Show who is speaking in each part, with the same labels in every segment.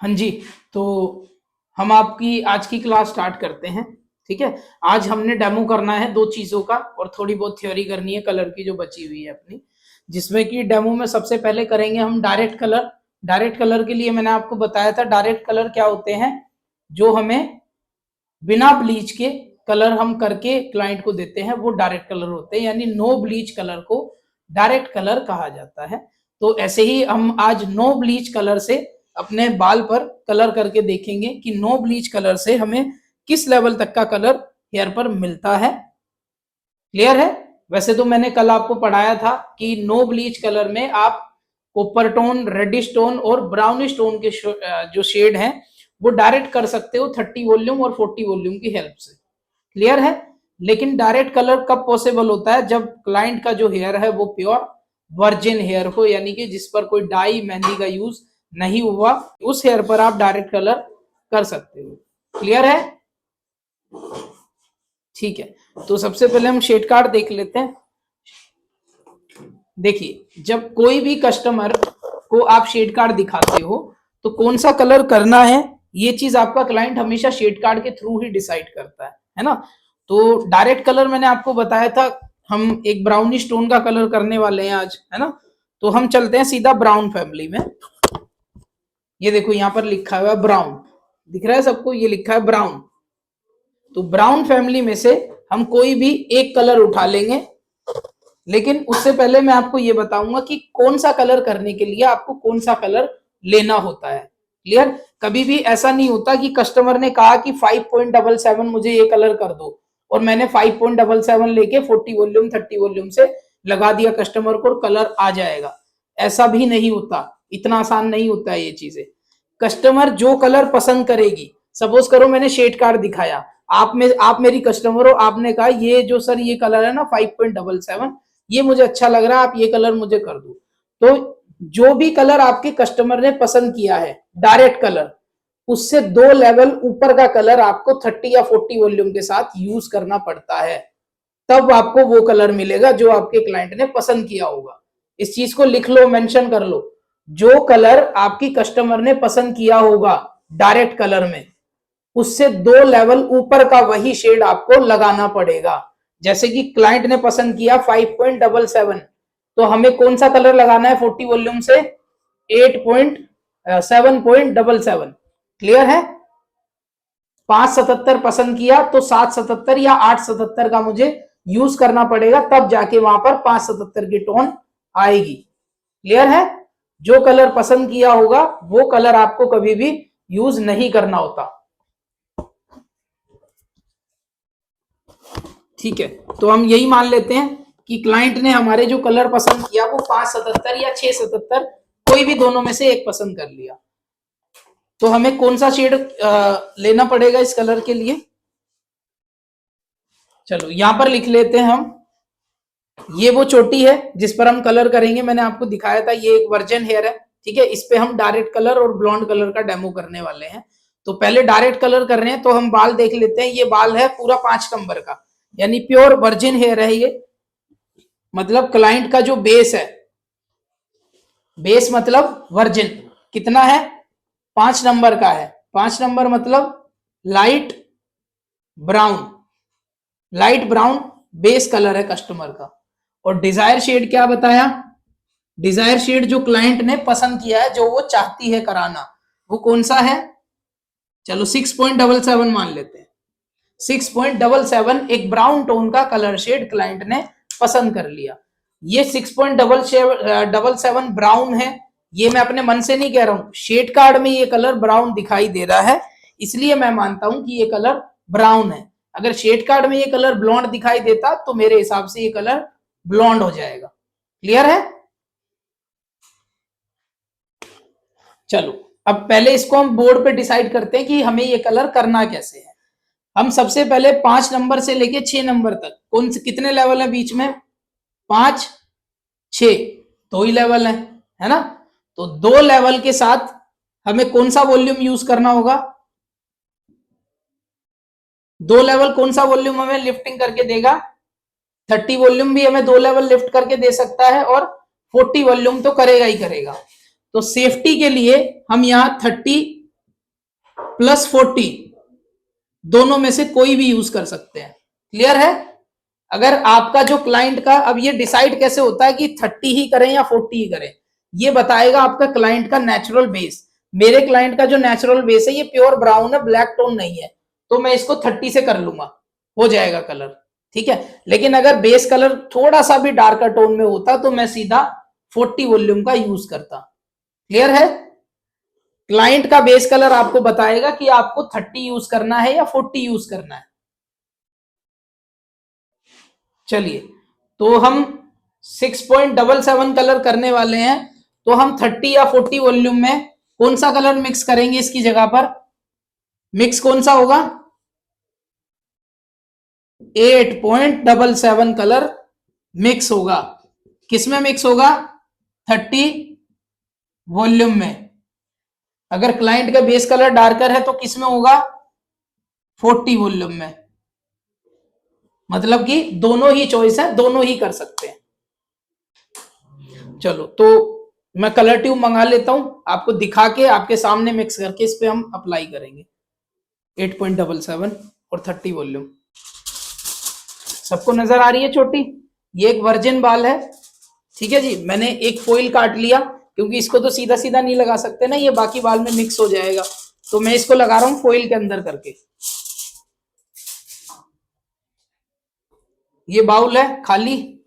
Speaker 1: हाँ जी। तो हम आपकी आज की क्लास स्टार्ट करते हैं। ठीक है। आज हमने डेमो करना है दो चीजों का और थोड़ी बहुत थ्योरी करनी है कलर की जो बची हुई है अपनी, जिसमें कि डेमो में सबसे पहले करेंगे हम डायरेक्ट कलर। डायरेक्ट कलर के लिए मैंने आपको बताया था डायरेक्ट कलर क्या होते हैं, जो हमें बिना ब्लीच के कलर हम करके क्लाइंट को देते हैं, वो डायरेक्ट कलर होते हैं, यानी नो ब्लीच कलर को डायरेक्ट कलर कहा जाता है। तो ऐसे ही हम आज नो ब्लीच कलर से अपने बाल पर कलर करके देखेंगे कि नो ब्लीच कलर से हमें किस लेवल तक का कलर हेयर पर मिलता है। क्लियर है? वैसे तो मैंने कल आपको पढ़ाया था कि नो ब्लीच कलर में आप कॉपर टोन, रेडिश टोन और ब्राउनिश टोन के जो शेड हैं वो डायरेक्ट कर सकते हो 30 वॉल्यूम और 40 वॉल्यूम की हेल्प से। क्लियर है? लेकिन डायरेक्ट कलर कब पॉसिबल होता है? जब क्लाइंट का जो हेयर है वो प्योर वर्जिन हेयर हो, यानी कि जिस पर कोई डाई मेहंदी का यूज नहीं हुआ, उस हेयर पर आप डायरेक्ट कलर कर सकते हो। क्लियर है? ठीक है। तो सबसे पहले हम शेड कार्ड देख लेते हैं। देखिए, जब कोई भी कस्टमर को आप शेड कार्ड दिखाते हो तो कौन सा कलर करना है ये चीज आपका क्लाइंट हमेशा शेड कार्ड के थ्रू ही डिसाइड करता है ना। तो डायरेक्ट कलर मैंने आपको बताया था, हम एक ब्राउनिश टोन का कलर करने वाले हैं आज, है ना। तो हम चलते हैं सीधा ब्राउन फैमिली में। ये देखो यहाँ पर लिखा हुआ है ब्राउन, दिख रहा है सबको? ये लिखा है ब्राउन। तो ब्राउन फैमिली में से हम कोई भी एक कलर उठा लेंगे, लेकिन उससे पहले मैं आपको ये बताऊंगा कि कौन सा कलर करने के लिए आपको कौन सा कलर लेना होता है। क्लियर? कभी भी ऐसा नहीं होता कि कस्टमर ने कहा कि 5.77 मुझे ये कलर कर दो और मैंने 5.77 लेके 40 वॉल्यूम 30 वॉल्यूम से लगा दिया कस्टमर को और कलर आ जाएगा। ऐसा भी नहीं होता, इतना आसान नहीं होता है ये चीजें। कस्टमर जो कलर पसंद करेगी, सपोज करो मैंने शेड कार्ड दिखाया, आप मेरी कस्टमर हो, आपने कहा ये जो सर ये कलर है ना 5.77 ये मुझे अच्छा लग रहा है, आप ये कलर मुझे कर दो। तो जो भी कलर आपके कस्टमर ने पसंद किया है डायरेक्ट कलर, उससे 2 लेवल ऊपर का कलर आपको 30 या 40 वॉल्यूम के साथ यूज करना पड़ता है, तब आपको वो कलर मिलेगा जो आपके क्लाइंट ने पसंद किया होगा। इस चीज को लिख लो, मेंशन कर लो। जो कलर आपकी कस्टमर ने पसंद किया होगा डायरेक्ट कलर में, उससे 2 लेवल ऊपर का वही शेड आपको लगाना पड़ेगा। जैसे कि क्लाइंट ने पसंद किया 5.77, तो हमें कौन सा कलर लगाना है 40 वॉल्यूम से? 7.77। क्लियर है? 577 पसंद किया तो 777 या 877 का मुझे यूज करना पड़ेगा, तब जाके वहां पर 577 की टोन आएगी। क्लियर है? जो कलर पसंद किया होगा वो कलर आपको कभी भी यूज नहीं करना होता। ठीक है। तो हम यही मान लेते हैं कि क्लाइंट ने हमारे जो कलर पसंद किया वो 577 या 677 कोई भी दोनों में से एक पसंद कर लिया, तो हमें कौन सा शेड लेना पड़ेगा इस कलर के लिए? चलो यहां पर लिख लेते हैं हम। ये वो चोटी है जिस पर हम कलर करेंगे, मैंने आपको दिखाया था ये एक वर्जन हेयर है। ठीक है। इस पे हम डायरेक्ट कलर और ब्लॉन्ड कलर का डेमो करने वाले हैं। तो पहले डायरेक्ट कलर कर रहे हैं तो हम बाल देख लेते हैं। ये बाल है पूरा 5 नंबर का, यानी प्योर वर्जिन हेयर है ये। मतलब क्लाइंट का जो बेस है, बेस मतलब वर्जिन कितना है? 5 नंबर का है। 5 नंबर मतलब light brown, light brown base colour है कस्टमर का। और डिजायर शेड क्या बताया? डिजायर शेड जो क्लाइंट ने पसंद किया है, जो वो चाहती है कराना, वो कौन सा है? चलो 6.77 मान लेते हैं। 6.77 एक ब्राउन टोन का कलर शेड क्लाइंट ने पसंद कर लिया। ये 6.77 ब्राउन है, ये मैं अपने मन से नहीं कह रहा हूं, शेड कार्ड में ये कलर ब्राउन दिखाई दे रहा है, इसलिए मैं मानता हूं कि ये कलर ब्राउन है। अगर शेड कार्ड में ये कलर ब्लॉन्ड दिखाई देता तो मेरे हिसाब से ये कलर ब्लॉन्ड हो जाएगा। क्लियर है? चलो अब पहले इसको हम बोर्ड पे डिसाइड करते हैं कि हमें ये कलर करना कैसे है। हम सबसे पहले 5 नंबर से लेके 6 नंबर तक कौन से कितने लेवल है बीच में? 5 6, 2 ही लेवल है ना। तो 2 लेवल के साथ हमें कौन सा वॉल्यूम यूज करना होगा? 2 लेवल कौन सा वॉल्यूम हमें लिफ्टिंग करके देगा? 30 वॉल्यूम भी हमें 2 लेवल लिफ्ट करके दे सकता है और 40 वॉल्यूम तो करेगा ही करेगा। तो सेफ्टी के लिए हम यहाँ 30 +40, दोनों में से कोई भी यूज कर सकते हैं। क्लियर है? अगर आपका जो क्लाइंट का, अब ये डिसाइड कैसे होता है कि 30 ही करें या 40 ही करें, ये बताएगा आपका क्लाइंट का नेचुरल बेस। मेरे क्लाइंट का जो नेचुरल बेस है ये प्योर ब्राउन है, ब्लैक टोन नहीं है, तो मैं इसको 30 से कर लूंगा, हो जाएगा कलर। ठीक है, लेकिन अगर बेस कलर थोड़ा सा भी डार्कर टोन में होता तो मैं सीधा 40 वॉल्यूम का यूज करता। क्लियर है? क्लाइंट का बेस कलर आपको बताएगा कि आपको 30 यूज करना है या 40 यूज करना है। चलिए, तो हम 6.77 कलर करने वाले हैं, तो हम 30 या 40 वॉल्यूम में कौन सा कलर मिक्स करेंगे इसकी जगह पर? मिक्स कौन सा होगा? 8.77 कलर मिक्स होगा। किसमें मिक्स होगा? 30 वॉल्यूम में। अगर क्लाइंट का बेस कलर डार्कर है तो किसमें होगा? 40 वॉल्यूम में। मतलब कि दोनों ही चॉइस है, दोनों ही कर सकते हैं। चलो, तो मैं कलर ट्यूब मंगा लेता हूं, आपको दिखा के आपके सामने मिक्स करके इस पे हम अप्लाई करेंगे। 8.77 और 30 वॉल्यूम। सबको नजर आ रही है छोटी? ये एक वर्जिन बाल है। ठीक है जी, मैंने एक फॉइल काट लिया, क्योंकि इसको तो सीधा सीधा नहीं लगा सकते ना, ये बाकी बाल में मिक्स हो जाएगा, तो मैं इसको लगा रहा हूं फॉइल के अंदर करके। ये बाउल है खाली,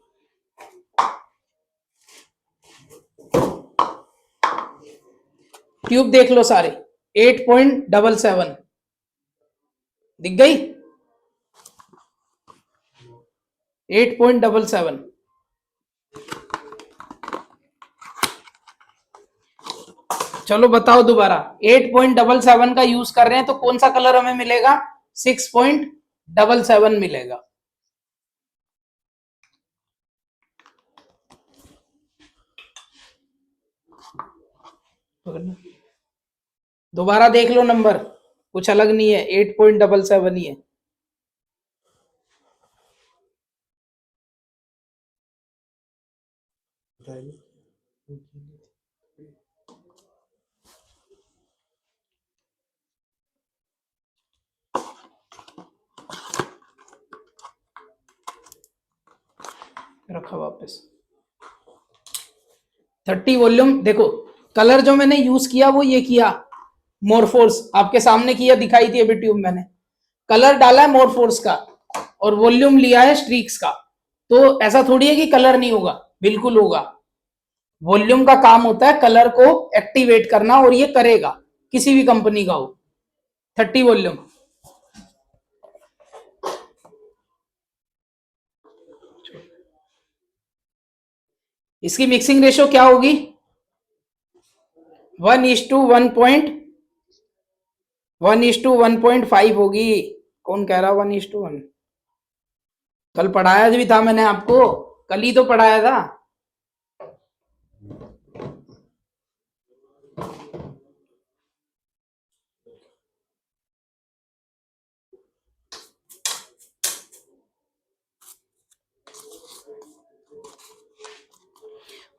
Speaker 1: ट्यूब देख लो सारे। 8.77 दिख गई? 8.77। चलो बताओ दोबारा, 8.77 का यूज कर रहे हैं तो कौन सा कलर हमें मिलेगा? 6.77 मिलेगा। दोबारा देख लो नंबर, कुछ अलग नहीं है, 8.77 ही है। रखा वापस। 30 वॉल्यूम। देखो, कलर जो मैंने यूज किया वो ये किया, मोरफोर्स, आपके सामने किया, दिखाई थी अभी ट्यूब मैंने। कलर डाला है मोरफोर्स का, और वॉल्यूम लिया है स्ट्रीक्स का। तो ऐसा थोड़ी है कि कलर नहीं होगा, बिल्कुल होगा। वॉल्यूम का काम होता है कलर को एक्टिवेट करना, और ये करेगा, किसी भी कंपनी का हो। 30 वॉल्यूम। इसकी मिक्सिंग रेशियो क्या होगी? 1:1.5 होगी। कौन कह रहा 1:1? कल पढ़ाया भी था मैंने आपको, कल ही तो पढ़ाया था।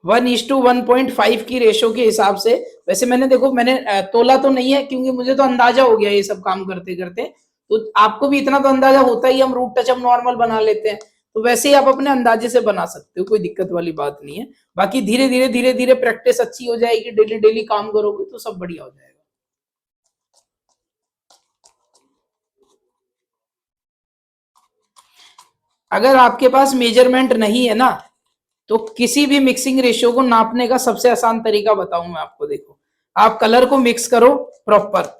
Speaker 1: 1:1.5 की रेशो के हिसाब से, वैसे मैंने, देखो मैंने तोला तो नहीं है, क्योंकि मुझे तो अंदाजा हो गया ये सब काम करते करते। तो आपको भी इतना तो अंदाजा होता ही, हम रूट टच हम नॉर्मल बना लेते हैं, तो वैसे ही आप अपने अंदाजे से बना सकते हो, कोई दिक्कत वाली बात नहीं है। बाकी धीरे धीरे प्रैक्टिस अच्छी हो जाएगी, डेली डेली काम करोगे तो सब बढ़िया हो जाएगा। अगर आपके पास मेजरमेंट नहीं है ना, तो किसी भी मिक्सिंग रेशियो को नापने का सबसे आसान तरीका बताऊं मैं आपको। देखो, आप कलर को मिक्स करो प्रॉपर।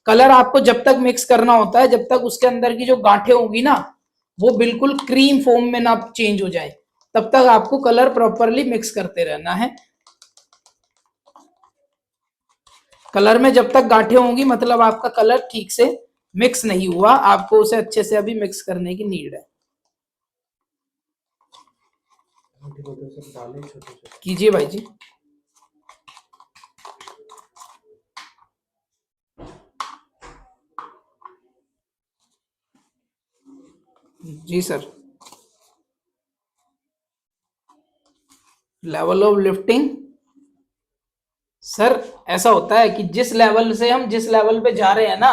Speaker 1: कलर आपको जब तक मिक्स करना होता है जब तक उसके अंदर की जो गांठें होगी ना, वो बिल्कुल क्रीम फोम में ना चेंज हो जाए, तब तक आपको कलर प्रॉपरली मिक्स करते रहना है। कलर में जब तक गांठें होंगी मतलब आपका कलर ठीक से मिक्स नहीं हुआ, आपको उसे अच्छे से अभी मिक्स करने की नीड है। कीजिए भाई जी। जी sir. Level of lifting sir ऐसा होता है कि जिस लेवल से हम जिस लेवल पे जा रहे हैं ना,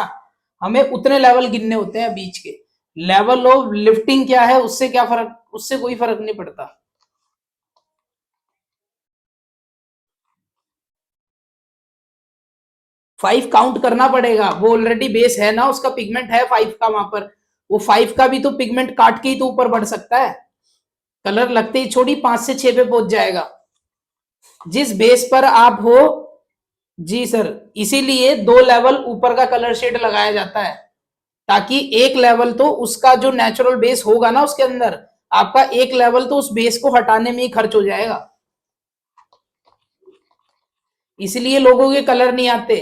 Speaker 1: हमें उतने लेवल गिनने होते हैं बीच के। लेवल ऑफ लिफ्टिंग क्या है, उससे क्या फर्क, उससे कोई फर्क नहीं पड़ता। 5 काउंट करना पड़ेगा, वो ऑलरेडी बेस है ना, उसका पिगमेंट है 5 का वहां पर। वो 5 का भी तो पिगमेंट काट के ही तो ऊपर बढ़ सकता है। कलर लगते ही छोड़ी 5 से 6 पे पहुंच जाएगा। जिस बेस पर आप हो, जी सर, इसीलिए 2 लेवल ऊपर का कलर शेड लगाया जाता है, ताकि एक लेवल तो उसका जो नेचुरल बेस होगा ना उसके अंदर, आपका एक लेवल तो उस बेस को हटाने में ही खर्च हो जाएगा। इसीलिए लोगों के कलर नहीं आते।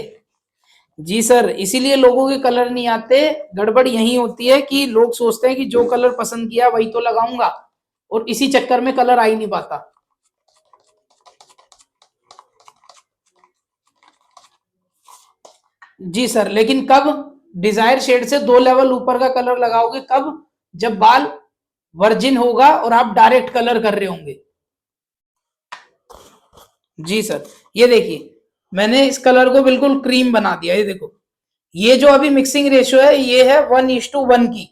Speaker 1: जी सर, इसीलिए लोगों के कलर नहीं आते। गड़बड़ यही होती है कि लोग सोचते हैं कि जो कलर पसंद किया वही तो लगाऊंगा, और इसी चक्कर में कलर आ ही नहीं पाता। जी सर, लेकिन कब? डिजायर शेड से 2 लेवल ऊपर का कलर लगाओगे कब? जब बाल वर्जिन होगा और आप डायरेक्ट कलर कर रहे होंगे। जी सर, ये देखिए, मैंने इस कलर को बिल्कुल क्रीम बना दिया। ये देखो, ये जो अभी मिक्सिंग रेशियो है ये है 1:1 की।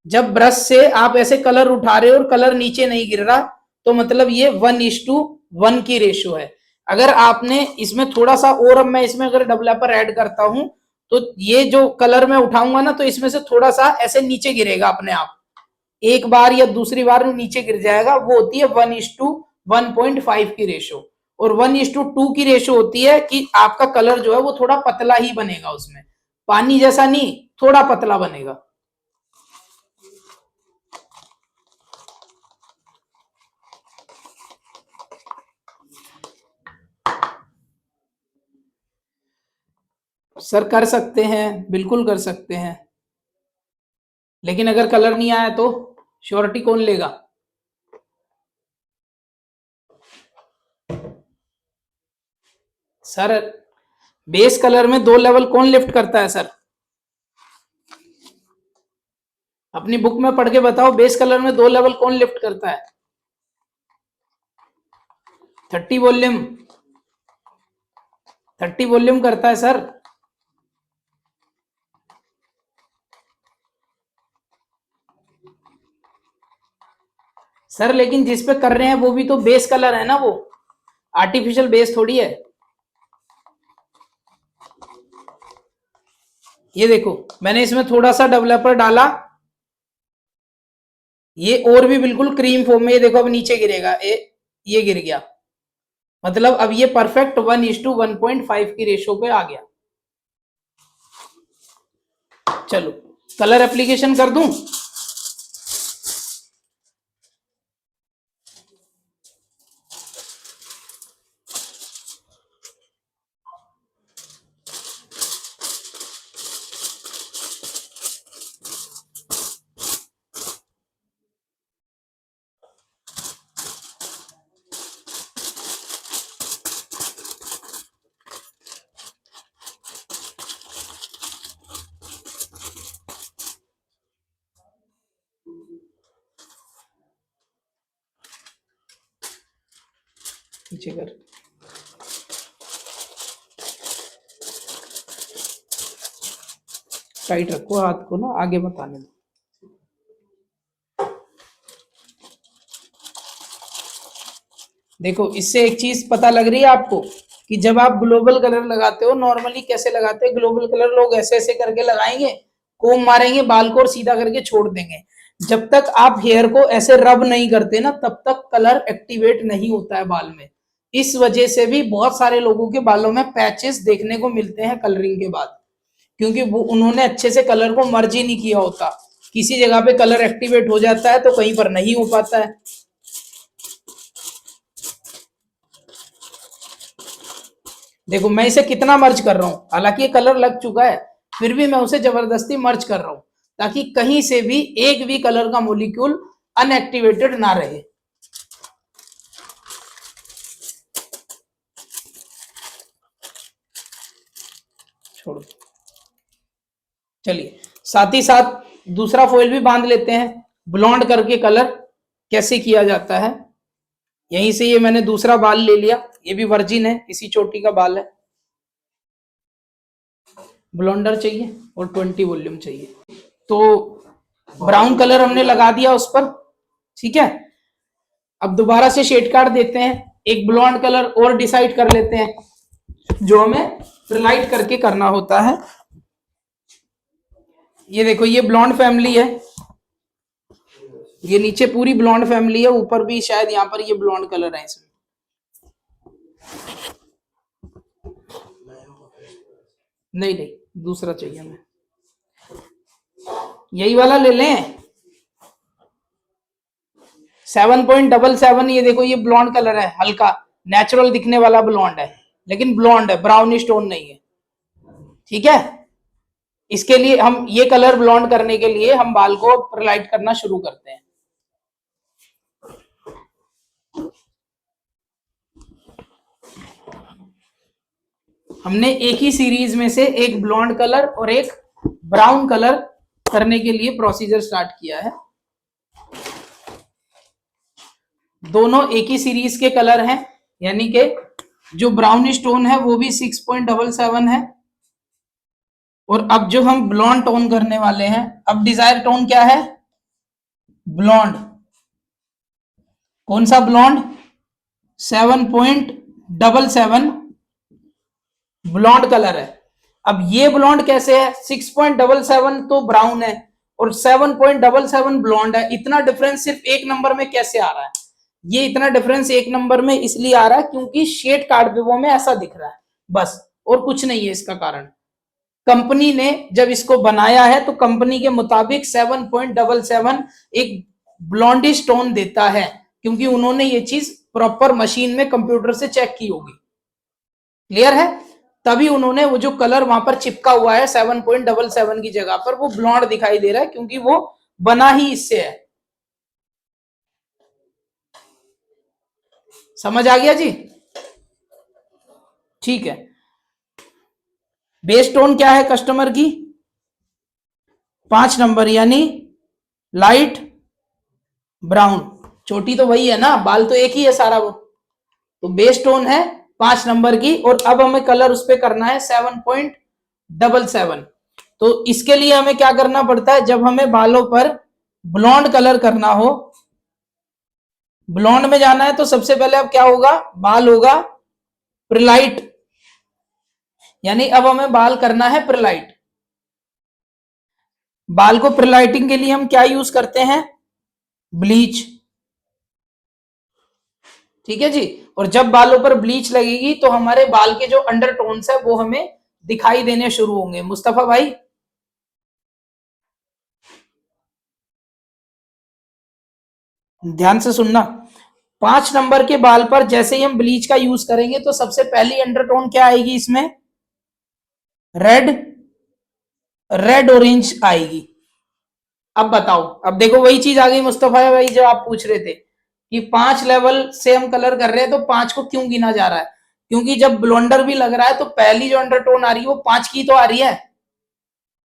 Speaker 1: जब ब्रश से आप ऐसे कलर उठा रहे हो और कलर नीचे नहीं गिर रहा, तो मतलब ये 1:1 की रेशियो है। अगर आपने इसमें थोड़ा सा और, अब मैं इसमें अगर डेवलपर ऐड करता हूं, तो ये जो कलर मैं उठाऊंगा ना, तो इसमें से थोड़ा सा ऐसे नीचे गिरेगा अपने आप, एक बार या दूसरी बार नीचे गिर जाएगा। वो होती है 1:1.5 की रेशो। और 1:2 की रेशो होती है कि आपका कलर जो है वो थोड़ा पतला ही बनेगा, उसमें पानी जैसा नहीं, थोड़ा पतला बनेगा। सर कर सकते हैं, बिल्कुल कर सकते हैं, लेकिन अगर कलर नहीं आया तो श्योरिटी कौन लेगा? सर बेस कलर में 2 लेवल कौन लिफ्ट करता है सर? अपनी बुक में पढ़ के बताओ, बेस कलर में 2 लेवल कौन लिफ्ट करता है? 30 वॉल्यूम, 30 वॉल्यूम करता है सर। सर लेकिन जिस पे कर रहे हैं वो भी तो बेस कलर है ना, वो आर्टिफिशियल बेस थोड़ी है। ये देखो, मैंने इसमें थोड़ा सा डेवलपर डाला, ये और भी बिल्कुल क्रीम फॉर्म में। ये देखो अब नीचे गिरेगा, ये गिर गया, मतलब अब ये परफेक्ट 1:1.5 की रेशो पे आ गया। चलो कलर एप्लीकेशन कर दूं। पीछे कर, टाइट रखो हाथ को ना, आगे मत आने दो। देखो इससे एक चीज पता लग रही है आपको, कि जब आप ग्लोबल कलर लगाते हो, नॉर्मली कैसे लगाते हैं ग्लोबल कलर, लोग ऐसे ऐसे करके लगाएंगे, कोम मारेंगे बाल को और सीधा करके छोड़ देंगे। जब तक आप हेयर को ऐसे रब नहीं करते ना, तब तक कलर एक्टिवेट नहीं होता है बाल में। इस वजह से भी बहुत सारे लोगों के बालों में पैचेस देखने को मिलते हैं कलरिंग के बाद, क्योंकि वो उन्होंने अच्छे से कलर को मर्ज ही नहीं किया होता। किसी जगह पे कलर एक्टिवेट हो जाता है तो कहीं पर नहीं हो पाता है। देखो मैं इसे कितना मर्ज कर रहा हूं, हालांकि ये कलर लग चुका है, फिर भी मैं उसे जबरदस्ती मर्ज कर रहा हूं, ताकि कहीं से भी एक भी कलर का मोलिक्यूल अनएक्टिवेटेड ना रहे। छोड़ो, चलिए साथ ही साथ दूसरा फॉइल भी बांध लेते हैं, ब्लॉन्ड करके कलर कैसे किया जाता है। यहीं से ये मैंने दूसरा बाल ले लिया, ये भी वर्जिन है, इसी चोटी का बाल है। ब्लोंडर चाहिए और 20 वॉल्यूम चाहिए। तो ब्राउन कलर हमने लगा दिया उस पर, ठीक है। अब दोबारा से शेड कार्ड देते हैं, एक ब्लॉन्ड कलर और डिसाइड कर लेते हैं जो हमें प्रिलाइट करके करना होता है। ये देखो, ये ब्लॉन्ड फैमिली है, ये नीचे पूरी ब्लॉन्ड फैमिली है, ऊपर भी शायद यहाँ पर ये ब्लॉन्ड कलर है इसमें। नहीं नहीं, दूसरा चाहिए हमें, यही वाला ले लें। 7.77, ये देखो ये ब्लॉन्ड कलर है, हल्का नेचुरल दिखने वाला ब्लॉन्ड है, लेकिन ब्लॉन्ड है, ब्राउन स्टोन नहीं है, ठीक है। इसके लिए हम ये कलर ब्लॉन्ड करने के लिए हम बाल को प्रिलाइट करना शुरू करते हैं। हमने एक ही सीरीज में से एक ब्लॉन्ड कलर और एक ब्राउन कलर करने के लिए प्रोसीजर स्टार्ट किया है। दोनों एक ही सीरीज के कलर हैं, यानी कि जो ब्राउन स्टोन है वो भी 6.77 है। और अब जो हम ब्लॉन्ड टोन करने वाले हैं, अब डिजायर टोन क्या है? ब्लॉन्ड। कौन सा ब्लॉन्ड? 7.77 ब्लॉन्ड कलर है। अब ये ब्लॉन्ड कैसे है? 6.77 तो ब्राउन है और 7.77 ब्लॉन्ड है। इतना डिफरेंस सिर्फ एक नंबर में कैसे आ रहा है? ये इतना डिफरेंस एक नंबर में इसलिए आ रहा है क्योंकि शेड कार्ड पे वो में ऐसा दिख रहा है, बस, और कुछ नहीं है इसका कारण। कंपनी ने जब इसको बनाया है तो कंपनी के मुताबिक 7.77 एक ब्लॉन्डी स्टोन देता है, क्योंकि उन्होंने ये चीज प्रॉपर मशीन में कंप्यूटर से चेक की होगी। क्लियर है? तभी उन्होंने वो जो कलर वहां पर चिपका हुआ है 7.77 की जगह पर वो ब्लॉन्ड दिखाई दे रहा है, क्योंकि वो बना ही इससे है। समझ आ गया जी? ठीक है। बेस टोन क्या है कस्टमर की? 5 नंबर, यानी लाइट ब्राउन। चोटी तो वही है ना, बाल तो एक ही है सारा वो। तो बेस टोन है 5 नंबर की, और अब हमें कलर उस पर करना है 7.77। तो इसके लिए हमें क्या करना पड़ता है? जब हमें बालों पर ब्लॉन्ड कलर करना हो, ब्लॉन्ड में जाना है, तो सबसे पहले अब क्या होगा? बाल होगा प्रिलाइट, यानी अब हमें बाल करना है प्रिलाइट। बाल को प्रिलाइटिंग के लिए हम क्या यूज करते हैं? ब्लीच। ठीक है जी। और जब बालों पर ब्लीच लगेगी तो हमारे बाल के जो अंडरटोन्स है वो हमें दिखाई देने शुरू होंगे। मुस्तफा भाई, ध्यान से सुनना। 5 नंबर के बाल पर जैसे ही हम ब्लीच का यूज करेंगे तो सबसे पहली अंडरटोन क्या आएगी इसमें? रेड, रेड ऑरेंज आएगी। अब बताओ, अब देखो वही चीज आ गई मुस्तफा भाई जो आप पूछ रहे थे कि 5 लेवल से हम कलर कर रहे हैं, तो 5 को क्यों गिना जा रहा है? क्योंकि जब ब्लोंडर भी लग रहा है तो पहली जो अंडरटोन आ रही है वो 5 की तो आ रही है।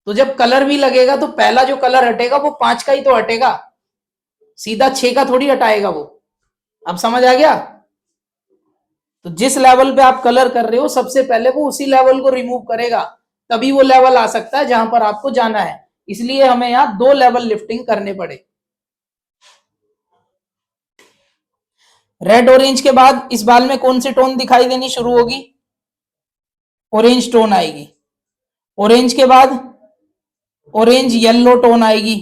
Speaker 1: तो जब कलर भी लगेगा तो पहला जो कलर हटेगा वो 5 का ही तो हटेगा, सीधा 6 का थोड़ी हटाएगा वो। अब समझ आ गया? तो जिस लेवल पे आप कलर कर रहे हो सबसे पहले वो उसी लेवल को रिमूव करेगा, तभी वो लेवल आ सकता है जहां पर आपको जाना है। इसलिए हमें यहां 2 लेवल लिफ्टिंग करने पड़े। रेड ऑरेंज के बाद इस बाल में कौन सी टोन दिखाई देनी शुरू होगी? ऑरेंज टोन आएगी। ऑरेंज के बाद ऑरेंज येलो टोन आएगी।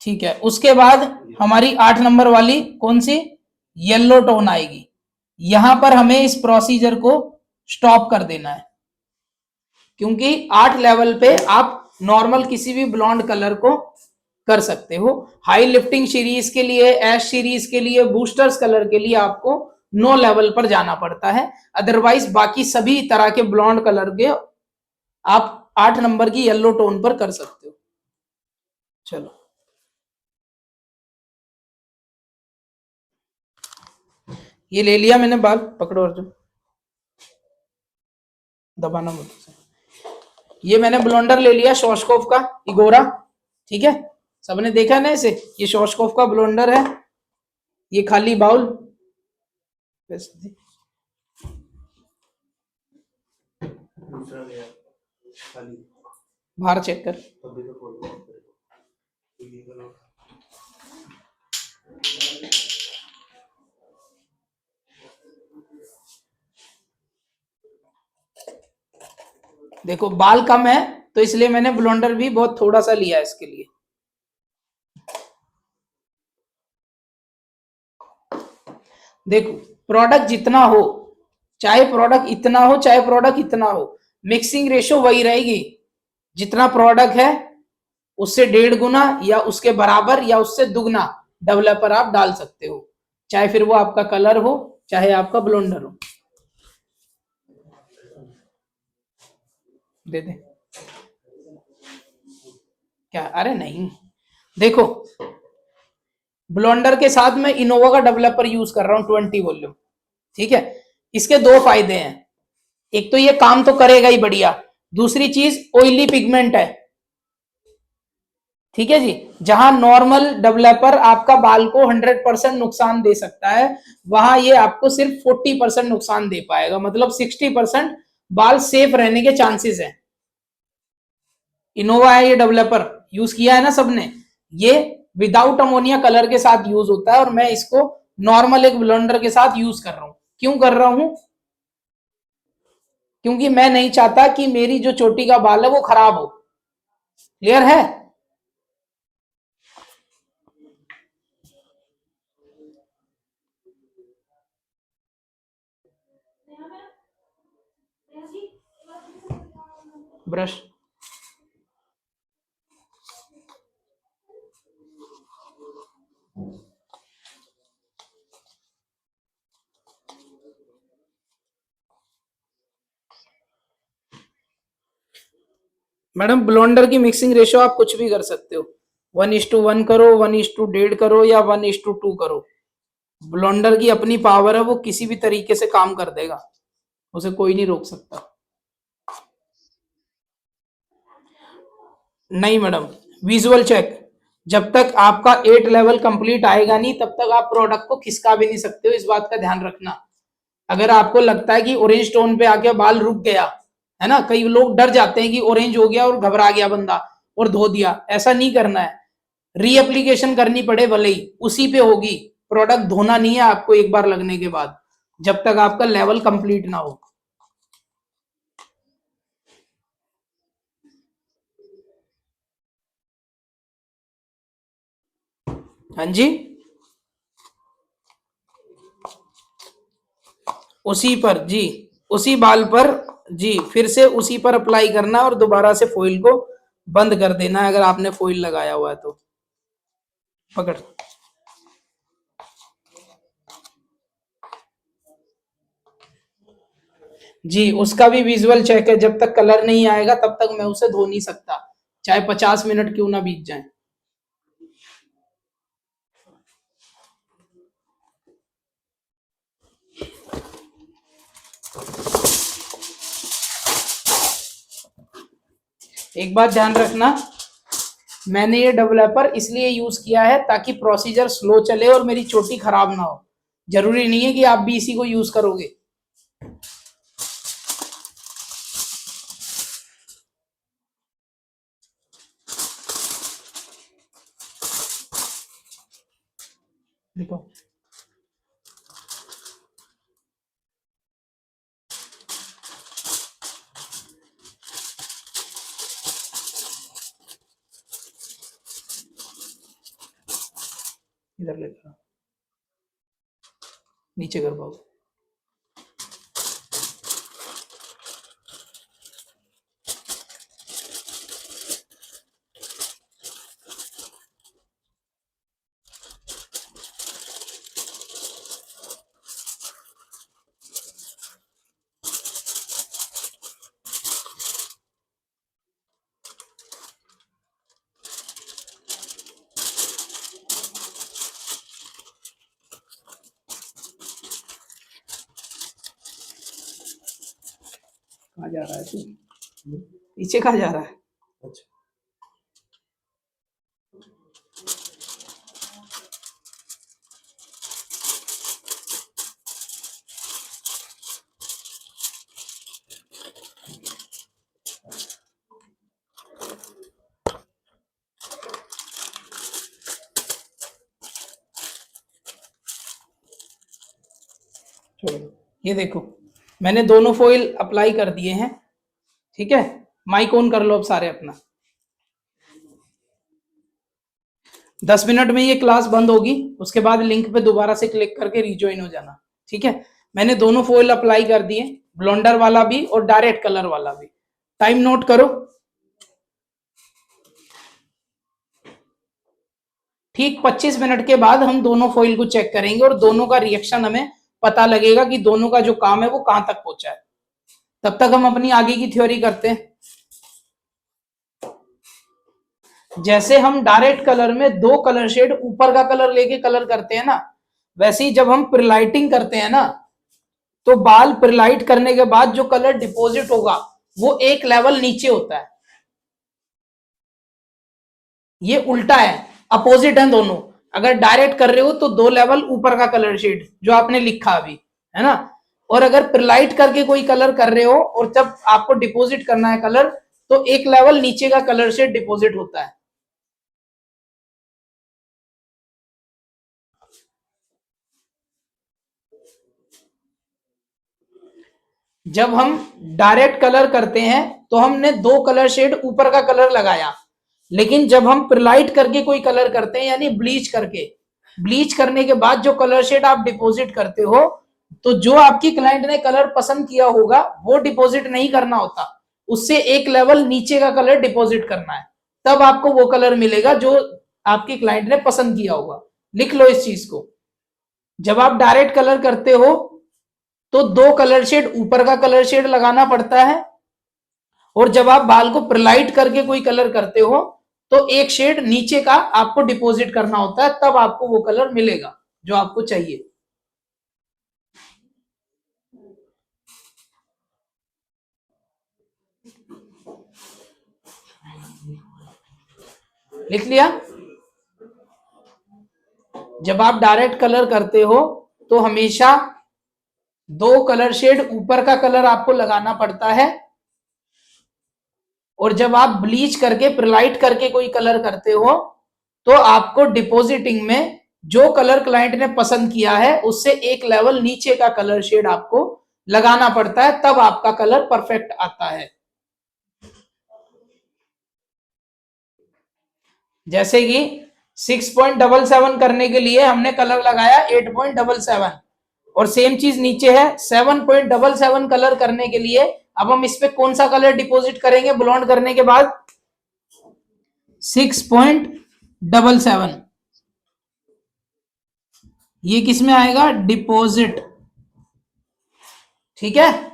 Speaker 1: ठीक है, उसके बाद हमारी 8 नंबर वाली कौन सी? येलो टोन आएगी। यहां पर हमें इस प्रोसीजर को स्टॉप कर देना है, क्योंकि 8 लेवल पे आप नॉर्मल किसी भी ब्लॉन्ड कलर को कर सकते हो। हाई लिफ्टिंग सीरीज के लिए, एश सीरीज के लिए, बूस्टर्स कलर के लिए आपको 9 लेवल पर जाना पड़ता है। अदरवाइज बाकी सभी तरह के ब्लॉन्ड कलर के आप 8 नंबर की येलो टोन पर कर सकते हो। चलो, ये ले लिया मैंने बाल, पकड़ो अर्जुन, दबाना मत। ये मैंने ब्लोंडर ले लिया शॉशकोफ का इगोरा, ठीक है, सबने देखा ना इसे? ये शॉशकोफ का ब्लोंडर है, ये खाली बाउल, वैसे दे।
Speaker 2: दूसरा गया खाली,
Speaker 1: बाहर चेक कर।
Speaker 2: तभी तो फोटो तो ये करो।
Speaker 1: देखो बाल कम है तो इसलिए मैंने ब्लोंडर भी बहुत थोड़ा सा लिया है इसके लिए। देखो प्रोडक्ट जितना हो, चाहे प्रोडक्ट इतना हो चाहे प्रोडक्ट इतना हो, मिक्सिंग रेशो वही रहेगी। जितना प्रोडक्ट है उससे 1.5 गुना या उसके बराबर या उससे दुगना डेवलपर आप डाल सकते हो, चाहे फिर वो आपका कलर हो चाहे आपका ब्लोंडर हो। दे दे क्या? अरे नहीं, देखो ब्लोंडर के साथ मैं इनोवा का डेवलपर यूज कर रहा हूं 20 वॉल्यूम, ठीक है। इसके दो फायदे हैं, एक तो ये काम तो करेगा ही बढ़िया, दूसरी चीज ऑयली पिगमेंट है, ठीक है जी। जहां नॉर्मल डेवलपर आपका बाल को 100% नुकसान दे सकता है, वहां ये आपको सिर्फ 40% नुकसान दे पाएगा, मतलब 60% बाल सेफ रहने के चांसेस है। इनोवा है ये डेवलपर, यूज किया है ना सबने। ये विदाउट अमोनिया कलर के साथ यूज होता है और मैं इसको नॉर्मल एक ब्लेंडर के साथ यूज कर रहा हूं। क्यों कर रहा हूं? क्योंकि मैं नहीं चाहता कि मेरी जो चोटी का बाल है वो खराब हो। क्लियर है? ब्रश मैडम, ब्लोंडर की मिक्सिंग रेशियो आप कुछ भी कर सकते हो, 1:1 करो, 1:1.5 करो या 1:2 करो। ब्लोंडर की अपनी पावर है, वो किसी भी तरीके से काम कर देगा, उसे कोई नहीं रोक सकता। नहीं मैडम, विजुअल चेक, जब तक आपका 8 लेवल कंप्लीट आएगा नहीं तब तक आप प्रोडक्ट को खिसका भी नहीं सकते हो, इस बात का ध्यान रखना। अगर आपको लगता है कि ऑरेंज टोन पे आके बाल रुक गया है ना, कई लोग डर जाते हैं कि ऑरेंज हो गया और घबरा गया बंदा और धो दिया, ऐसा नहीं करना है। रीएप्लीकेशन करनी पड़े भले ही, उसी पे होगी, प्रोडक्ट धोना नहीं है आपको एक बार लगने के बाद, जब तक आपका लेवल कंप्लीट ना हो। हाँ जी, उसी पर जी, उसी बाल पर जी, फिर से उसी पर अप्लाई करना और दोबारा से फॉइल को बंद कर देना है अगर आपने फॉइल लगाया हुआ है तो। पकड़। जी, उसका भी विजुअल चेक है, जब तक कलर नहीं आएगा तब तक मैं उसे धो नहीं सकता, चाहे 50 मिनट क्यों ना बीत जाए। एक बात ध्यान रखना, मैंने ये डेवलपर इसलिए यूज किया है ताकि प्रोसीजर स्लो चले और मेरी चोटी खराब ना हो। जरूरी नहीं है कि आप भी इसी को यूज करोगे। देखो इधर लेकर नीचे कर पाओ। कहाँ जा रहा है तू? पीछे कहाँ जा रहा है?
Speaker 2: अच्छा,
Speaker 1: छोड़ दो। ये देखो मैंने दोनों फॉइल अप्लाई कर दिए हैं, ठीक है। माइक ऑन कर लो अब सारे अपना। 10 मिनट में ये क्लास बंद होगी, उसके बाद लिंक पे दोबारा से क्लिक करके रिज्वाइन हो जाना, ठीक है। मैंने दोनों फॉइल अप्लाई कर दिए, ब्लोंडर वाला भी और डायरेक्ट कलर वाला भी। टाइम नोट करो। ठीक 25 मिनट के बाद हम दोनों फॉइल को चेक करेंगे और दोनों का रिएक्शन हमें पता लगेगा कि दोनों का जो काम है वो कहां तक पहुंचा है। तब तक हम अपनी आगे की थ्योरी करते हैं। जैसे हम डायरेक्ट कलर में दो कलर शेड ऊपर का कलर लेके कलर करते हैं ना, वैसे ही जब हम प्रिलाइटिंग करते हैं ना, तो बाल प्रिलाइट करने के बाद जो कलर डिपॉजिट होगा वो एक लेवल नीचे होता है। ये उल्टा है, अपोजिट है दोनों। अगर डायरेक्ट कर रहे हो तो 2 लेवल ऊपर का कलर शेड जो आपने लिखा अभी, है ना। और अगर प्रिलाइट करके कोई कलर कर रहे हो और जब आपको डिपॉजिट करना है कलर, तो 1 लेवल नीचे का कलर शेड डिपॉजिट होता है। जब हम डायरेक्ट कलर करते हैं तो हमने 2 कलर शेड ऊपर का कलर लगाया, लेकिन जब हम प्रिलाइट करके कोई कलर करते हैं यानी ब्लीच करके, ब्लीच करने के बाद जो कलर शेड आप डिपॉजिट करते हो, तो जो आपकी क्लाइंट ने कलर पसंद किया होगा वो डिपॉजिट नहीं करना होता, उससे 1 लेवल नीचे का कलर डिपॉजिट करना है। तब आपको वो कलर मिलेगा जो आपकी क्लाइंट ने पसंद किया होगा। लिख लो इस चीज को। जब आप डायरेक्ट कलर करते हो तो 2 कलर शेड ऊपर का कलर शेड लगाना पड़ता है, और जब आप बाल को प्रिलाइट करके कोई कलर करते हो तो एक शेड नीचे का आपको डिपॉजिट करना होता है, तब आपको वो कलर मिलेगा जो आपको चाहिए। लिख लिया। जब आप डायरेक्ट कलर करते हो तो हमेशा 2 कलर शेड ऊपर का कलर आपको लगाना पड़ता है, और जब आप ब्लीच करके प्रिलाइट करके कोई कलर करते हो तो आपको डिपॉजिटिंग में जो कलर क्लाइंट ने पसंद किया है उससे 1 लेवल नीचे का कलर शेड आपको लगाना पड़ता है, तब आपका कलर परफेक्ट आता है। जैसे कि 6.77 करने के लिए हमने कलर लगाया 8.77, और सेम चीज नीचे है 7.77 कलर करने के लिए। अब हम इस पे कौन सा कलर डिपॉजिट करेंगे ब्लॉन्ड करने के बाद? 6.77। ये किस में आएगा? डिपॉजिट, ठीक है।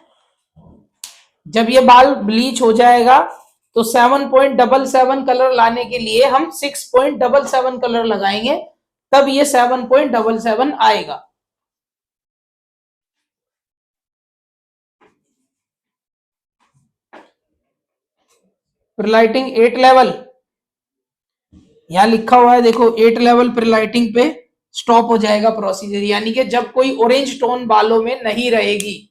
Speaker 1: जब ये बाल ब्लीच हो जाएगा तो 7.77 कलर लाने के लिए हम 6.77 कलर लगाएंगे, तब ये 7.77 आएगा। प्रिलाइटिंग 8 लेवल यहां लिखा हुआ है, देखो 8 लेवल प्रिलाइटिंग पे स्टॉप हो जाएगा प्रोसीजर, यानी कि जब कोई ऑरेंज टोन बालों में नहीं रहेगी,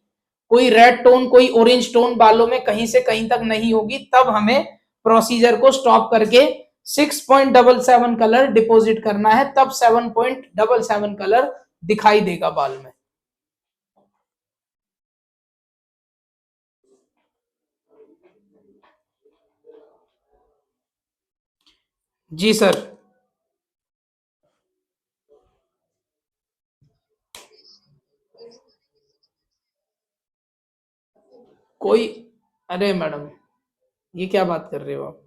Speaker 1: कोई रेड टोन कोई ऑरेंज टोन बालों में कहीं से कहीं तक नहीं होगी, तब हमें प्रोसीजर को स्टॉप करके 6.77 कलर डिपॉजिट करना है, तब 7.77 कलर दिखाई देगा बाल में। जी सर। कोई, अरे मैडम ये क्या बात कर रहे हो आप?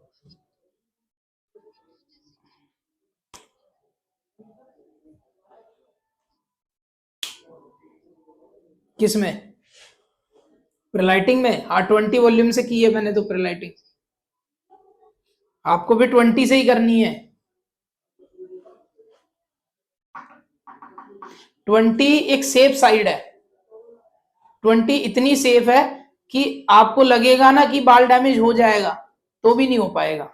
Speaker 1: किसमें? प्रिलाइटिंग में? हाँ 20 वॉल्यूम से की है मैंने तो प्रिलाइटिंग। आपको भी 20 से ही करनी है। 20 एक सेफ साइड है, 20 इतनी सेफ है कि आपको लगेगा ना कि बाल डैमेज हो जाएगा, तो भी नहीं हो पाएगा।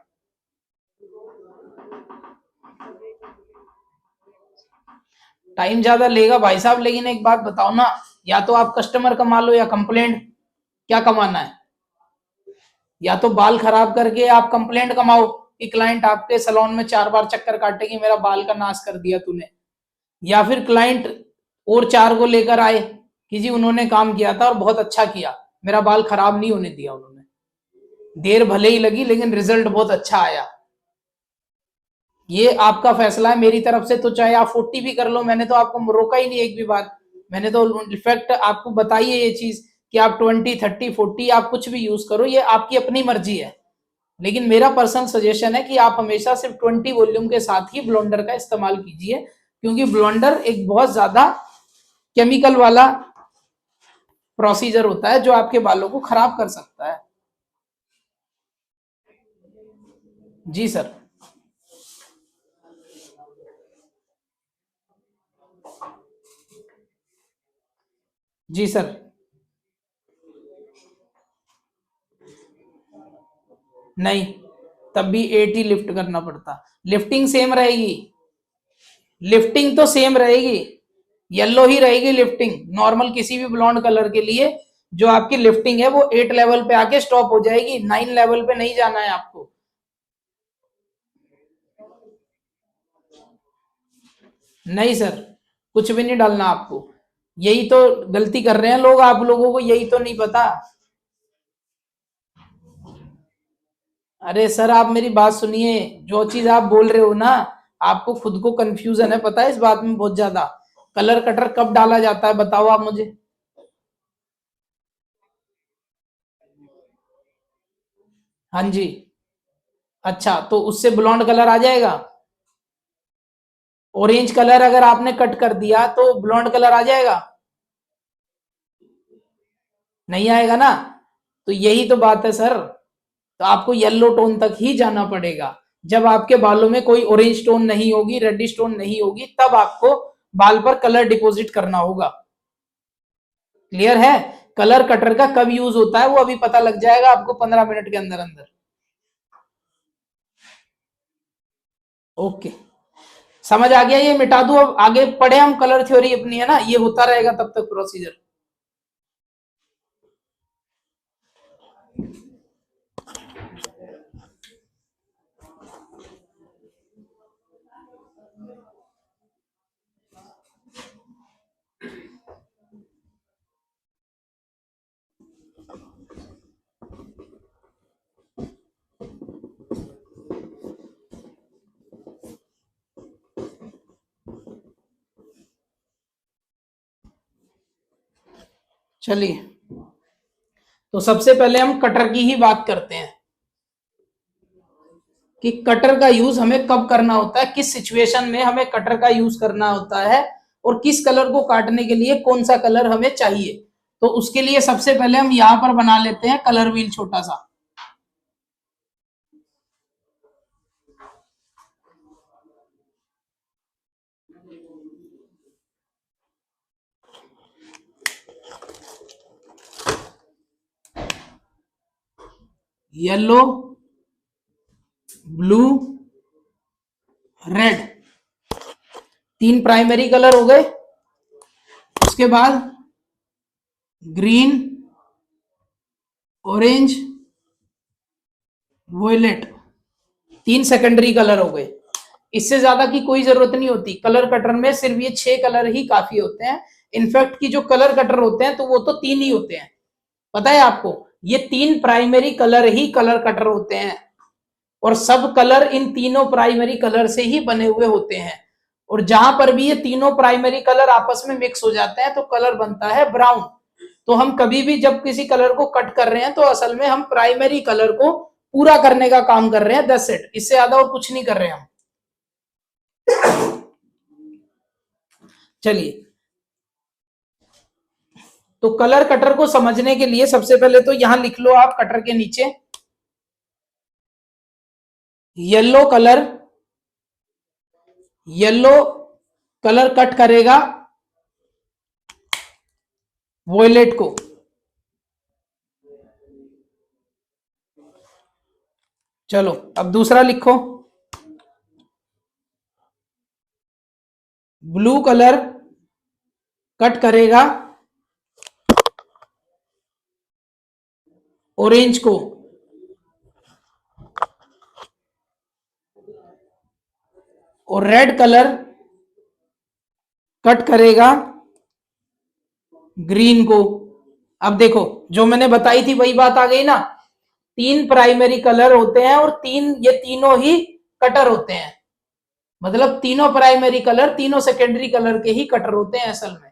Speaker 1: टाइम ज्यादा लेगा भाई साहब, लेकिन एक बात बताओ ना, या तो आप कस्टमर कमा लो या कंप्लेंट, क्या कमाना है? या तो बाल खराब करके आप कंप्लेंट कमाओ कि क्लाइंट आपके सैलून में 4 बार चक्कर काटे कि मेरा बाल का नाश कर दिया तूने, या फिर क्लाइंट और 4 को लेकर आए कि जी उन्होंने काम किया था और बहुत अच्छा किया, मेरा बाल खराब नहीं होने दिया उन्होंने, देर भले ही लगी लेकिन रिजल्ट बहुत अच्छा आया। ये आपका फैसला है, मेरी तरफ से तो चाहे आप 40 भी कर लो, मैंने तो आपको रोका ही नहीं एक भी बार। मैंने तो इनफैक्ट आपको बताई है ये चीज कि आप 20, 30, 40 आप कुछ भी यूज करो, ये आपकी अपनी मर्जी है। लेकिन मेरा पर्सनल सजेशन है कि आप हमेशा सिर्फ 20 वॉल्यूम के साथ ही ब्लोंडर का इस्तेमाल कीजिए, क्योंकि ब्लोंडर एक बहुत ज्यादा केमिकल वाला प्रोसीजर होता है जो आपके बालों को खराब कर सकता है। जी सर। जी सर। नहीं, तब भी 80 लिफ्ट करना पड़ता, लिफ्टिंग सेम रहेगी, लिफ्टिंग तो सेम रहेगी, येलो ही रहेगी लिफ्टिंग, नॉर्मल किसी भी ब्लॉन्ड कलर के लिए जो आपकी लिफ्टिंग है वो 8 लेवल पे आके स्टॉप हो जाएगी, 9 लेवल पे नहीं जाना है आपको। नहीं सर, कुछ भी नहीं डालना आपको, यही तो गलती कर रहे हैं लोग, आप लोगों को यही तो नहीं पता। अरे सर आप मेरी बात सुनिए, जो चीज आप बोल रहे हो ना, आपको खुद को कंफ्यूजन है पता है इस बात में बहुत ज्यादा। कलर कटर कब डाला जाता है बताओ आप मुझे। हाँ जी। अच्छा, तो उससे ब्लॉन्ड कलर आ जाएगा? ऑरेंज कलर अगर आपने कट कर दिया तो ब्लॉन्ड कलर आ जाएगा? नहीं आएगा ना। तो यही तो बात है सर, तो आपको येलो टोन तक ही जाना पड़ेगा। जब आपके बालों में कोई ऑरेंज टोन नहीं होगी, रेडिश टोन नहीं होगी, तब आपको बाल पर कलर डिपॉजिट करना होगा। क्लियर है? कलर कटर का कब यूज होता है वो अभी पता लग जाएगा आपको 15 मिनट के अंदर अंदर। ओके, समझ आ गया, ये मिटा दूं, अब आगे पढ़े हम, कलर थ्योरी अपनी है ना, ये होता रहेगा तब तक प्रोसीजर। चलिए, तो सबसे पहले हम कटर की ही बात करते हैं कि कटर का यूज हमें कब करना होता है, किस सिचुएशन में हमें कटर का यूज करना होता है, और किस कलर को काटने के लिए कौन सा कलर हमें चाहिए। तो उसके लिए सबसे पहले हम यहां पर बना लेते हैं कलर व्हील छोटा सा। Yellow, blue, red, 3 primary colour हो गए। उसके बाद ग्रीन, ऑरेंज, वोयलेट, 3 सेकेंडरी कलर हो गए। इससे ज्यादा की कोई जरूरत नहीं होती, कलर कटर में सिर्फ ये 6 कलर ही काफी होते हैं। इनफैक्ट की जो कलर कटर होते हैं तो वो तो 3 ही होते हैं, पता है आपको, ये 3 प्राइमरी कलर ही कलर कटर होते हैं, और सब कलर इन तीनों प्राइमरी कलर से ही बने हुए होते हैं। और जहां पर भी ये तीनों प्राइमरी कलर आपस में मिक्स हो जाते हैं तो कलर बनता है ब्राउन। तो हम कभी भी जब किसी कलर को कट कर रहे हैं तो असल में हम प्राइमरी कलर को पूरा करने का काम कर रहे हैं, दैट्स इट, इससे ज्यादा और कुछ नहीं कर रहे हैं हम। चलिए, तो कलर कटर को समझने के लिए सबसे पहले तो यहां लिख लो आप कटर के नीचे, yellow colour, yellow colour cut करेगा वॉयलेट को, चलो अब दूसरा लिखो, ब्लू कलर कट करेगा ऑरेंज को, और रेड कलर कट करेगा ग्रीन को। अब देखो जो मैंने बताई थी वही बात आ गई ना, 3 प्राइमरी कलर होते हैं और ये तीनों ही कटर होते हैं, मतलब तीनों प्राइमरी कलर तीनों सेकेंडरी कलर के ही कटर होते हैं असल में।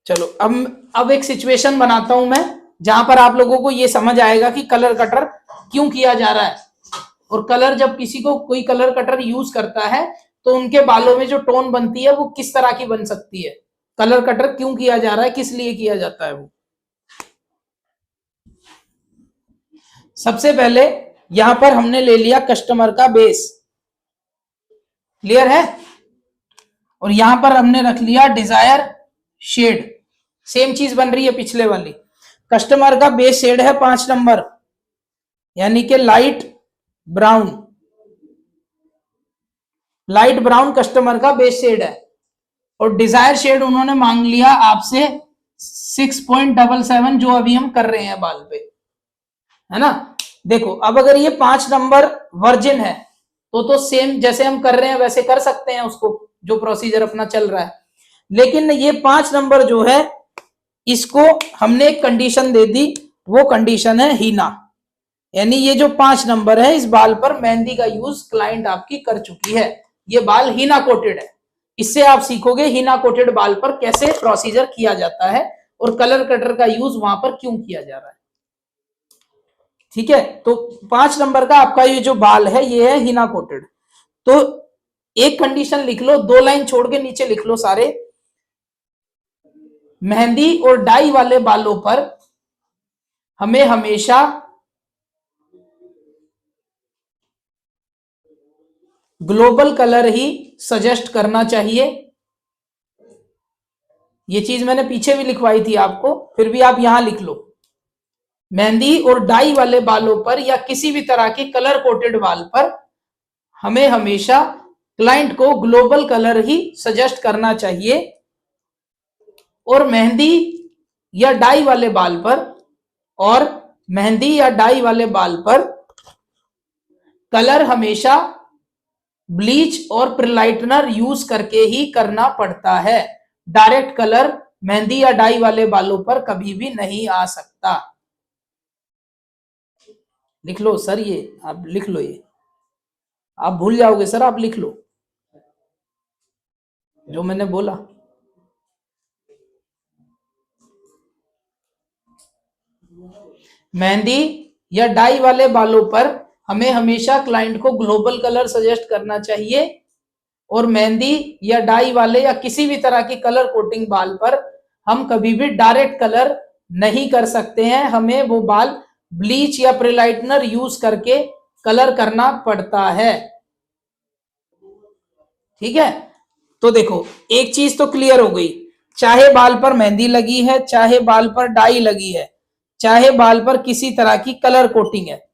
Speaker 1: चलो अब एक सिचुएशन बनाता हूं मैं, जहां पर आप लोगों को ये समझ आएगा कि कलर कटर क्यों किया जा रहा है, और कलर जब किसी को कोई कलर कटर यूज करता है तो उनके बालों में जो टोन बनती है वो किस तरह की बन सकती है, कलर कटर क्यों किया जा रहा है, किस लिए किया जाता है वो। सबसे पहले यहां पर हमने ले लिया कस्टमर का बेस, क्लियर है, और यहां पर हमने रख लिया डिजायर शेड, सेम चीज बन रही है पिछले वाली। कस्टमर का बेस शेड है 5 नंबर, यानी कि light brown, light brown customer का बेस शेड है, और डिजायर शेड उन्होंने मांग लिया आपसे 6.77 जो अभी हम कर रहे हैं बाल पे, है ना। देखो अब अगर ये 5 नंबर वर्जिन है तो सेम जैसे हम कर रहे हैं वैसे कर सकते हैं उसको, जो प्रोसीजर अपना चल रहा है। लेकिन ये 5 नंबर जो है इसको हमने एक कंडीशन दे दी, वो कंडीशन है हीना, यानी ये जो 5 नंबर है इस बाल पर मेहंदी का यूज क्लाइंट आपकी कर चुकी है, ये बाल हीना कोटेड है। इससे आप सीखोगे हीना कोटेड बाल पर कैसे प्रोसीजर किया जाता है और कलर कटर का यूज वहां पर क्यों किया जा रहा है। ठीक है, तो 5 नंबर का आपका ये जो बाल है ये है हीना कोटेड। तो एक कंडीशन लिख लो, 2 लाइन छोड़ के नीचे लिख लो सारे, मेहंदी और डाई वाले बालों पर हमें हमेशा ग्लोबल कलर ही सजेस्ट करना चाहिए। ये चीज मैंने पीछे भी लिखवाई थी आपको, फिर भी आप यहां लिख लो, मेहंदी और डाई वाले बालों पर या किसी भी तरह के कलर कोटेड बाल पर हमें हमेशा क्लाइंट को ग्लोबल कलर ही सजेस्ट करना चाहिए, और मेहंदी या डाई वाले बाल पर और मेहंदी या डाई वाले बाल पर कलर हमेशा ब्लीच और प्रिलाइटनर यूज करके ही करना पड़ता है, डायरेक्ट कलर मेहंदी या डाई वाले बालों पर कभी भी नहीं आ सकता। लिख लो सर, ये आप लिख लो, ये आप भूल जाओगे सर, आप लिख लो जो मैंने बोला। मेहंदी या डाई वाले बालों पर हमें हमेशा क्लाइंट को ग्लोबल कलर सजेस्ट करना चाहिए, और मेहंदी या डाई वाले या किसी भी तरह की कलर कोटिंग बाल पर हम कभी भी डायरेक्ट कलर नहीं कर सकते हैं, हमें वो बाल ब्लीच या प्रिलाइटनर यूज करके कलर करना पड़ता है। ठीक है, तो देखो एक चीज तो क्लियर हो गई, चाहे बाल पर मेहंदी लगी है, चाहे बाल पर डाई लगी है, चाहे बाल पर किसी तरह की कलर कोटिंग है,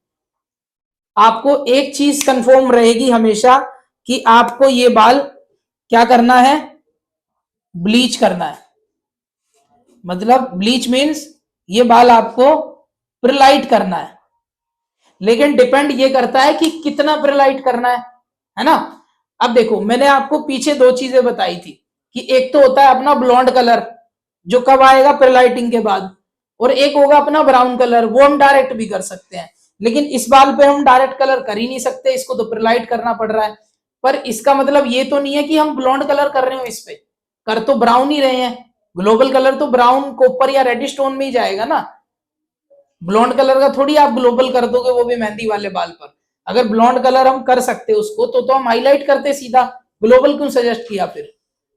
Speaker 1: आपको एक चीज कंफर्म रहेगी हमेशा कि आपको ये बाल क्या करना है, ब्लीच करना है। मतलब ब्लीच मीन्स ये बाल आपको प्रिलाइट करना है, लेकिन डिपेंड ये करता है कि कितना प्रिलाइट करना है ना। अब देखो मैंने आपको पीछे 2 चीजें बताई थी कि एक तो होता है अपना ब्लॉन्ड कलर जो कब आएगा, प्रिलाइटिंग के बाद, और एक होगा अपना ब्राउन कलर, वो हम डायरेक्ट भी कर सकते हैं, लेकिन इस बाल पे हम डायरेक्ट कलर कर ही नहीं सकते, इसको तो प्रिलाइट करना पड़ रहा है। पर इसका मतलब ये तो नहीं है कि हम ब्लॉन्ड कलर कर रहे हो, इस पे कर तो ब्राउन ही रहे हैं, ग्लोबल कलर तो ब्राउन कॉपर या रेडिश टोन में ही जाएगा ना, ब्लॉन्ड कलर का थोड़ी आप ग्लोबल कर दोगे वो भी मेहंदी वाले बाल पर। अगर ब्लॉन्ड कलर हम कर सकते उसको तो हम हाईलाइट करते सीधा, ग्लोबल क्यों सजेस्ट किया फिर।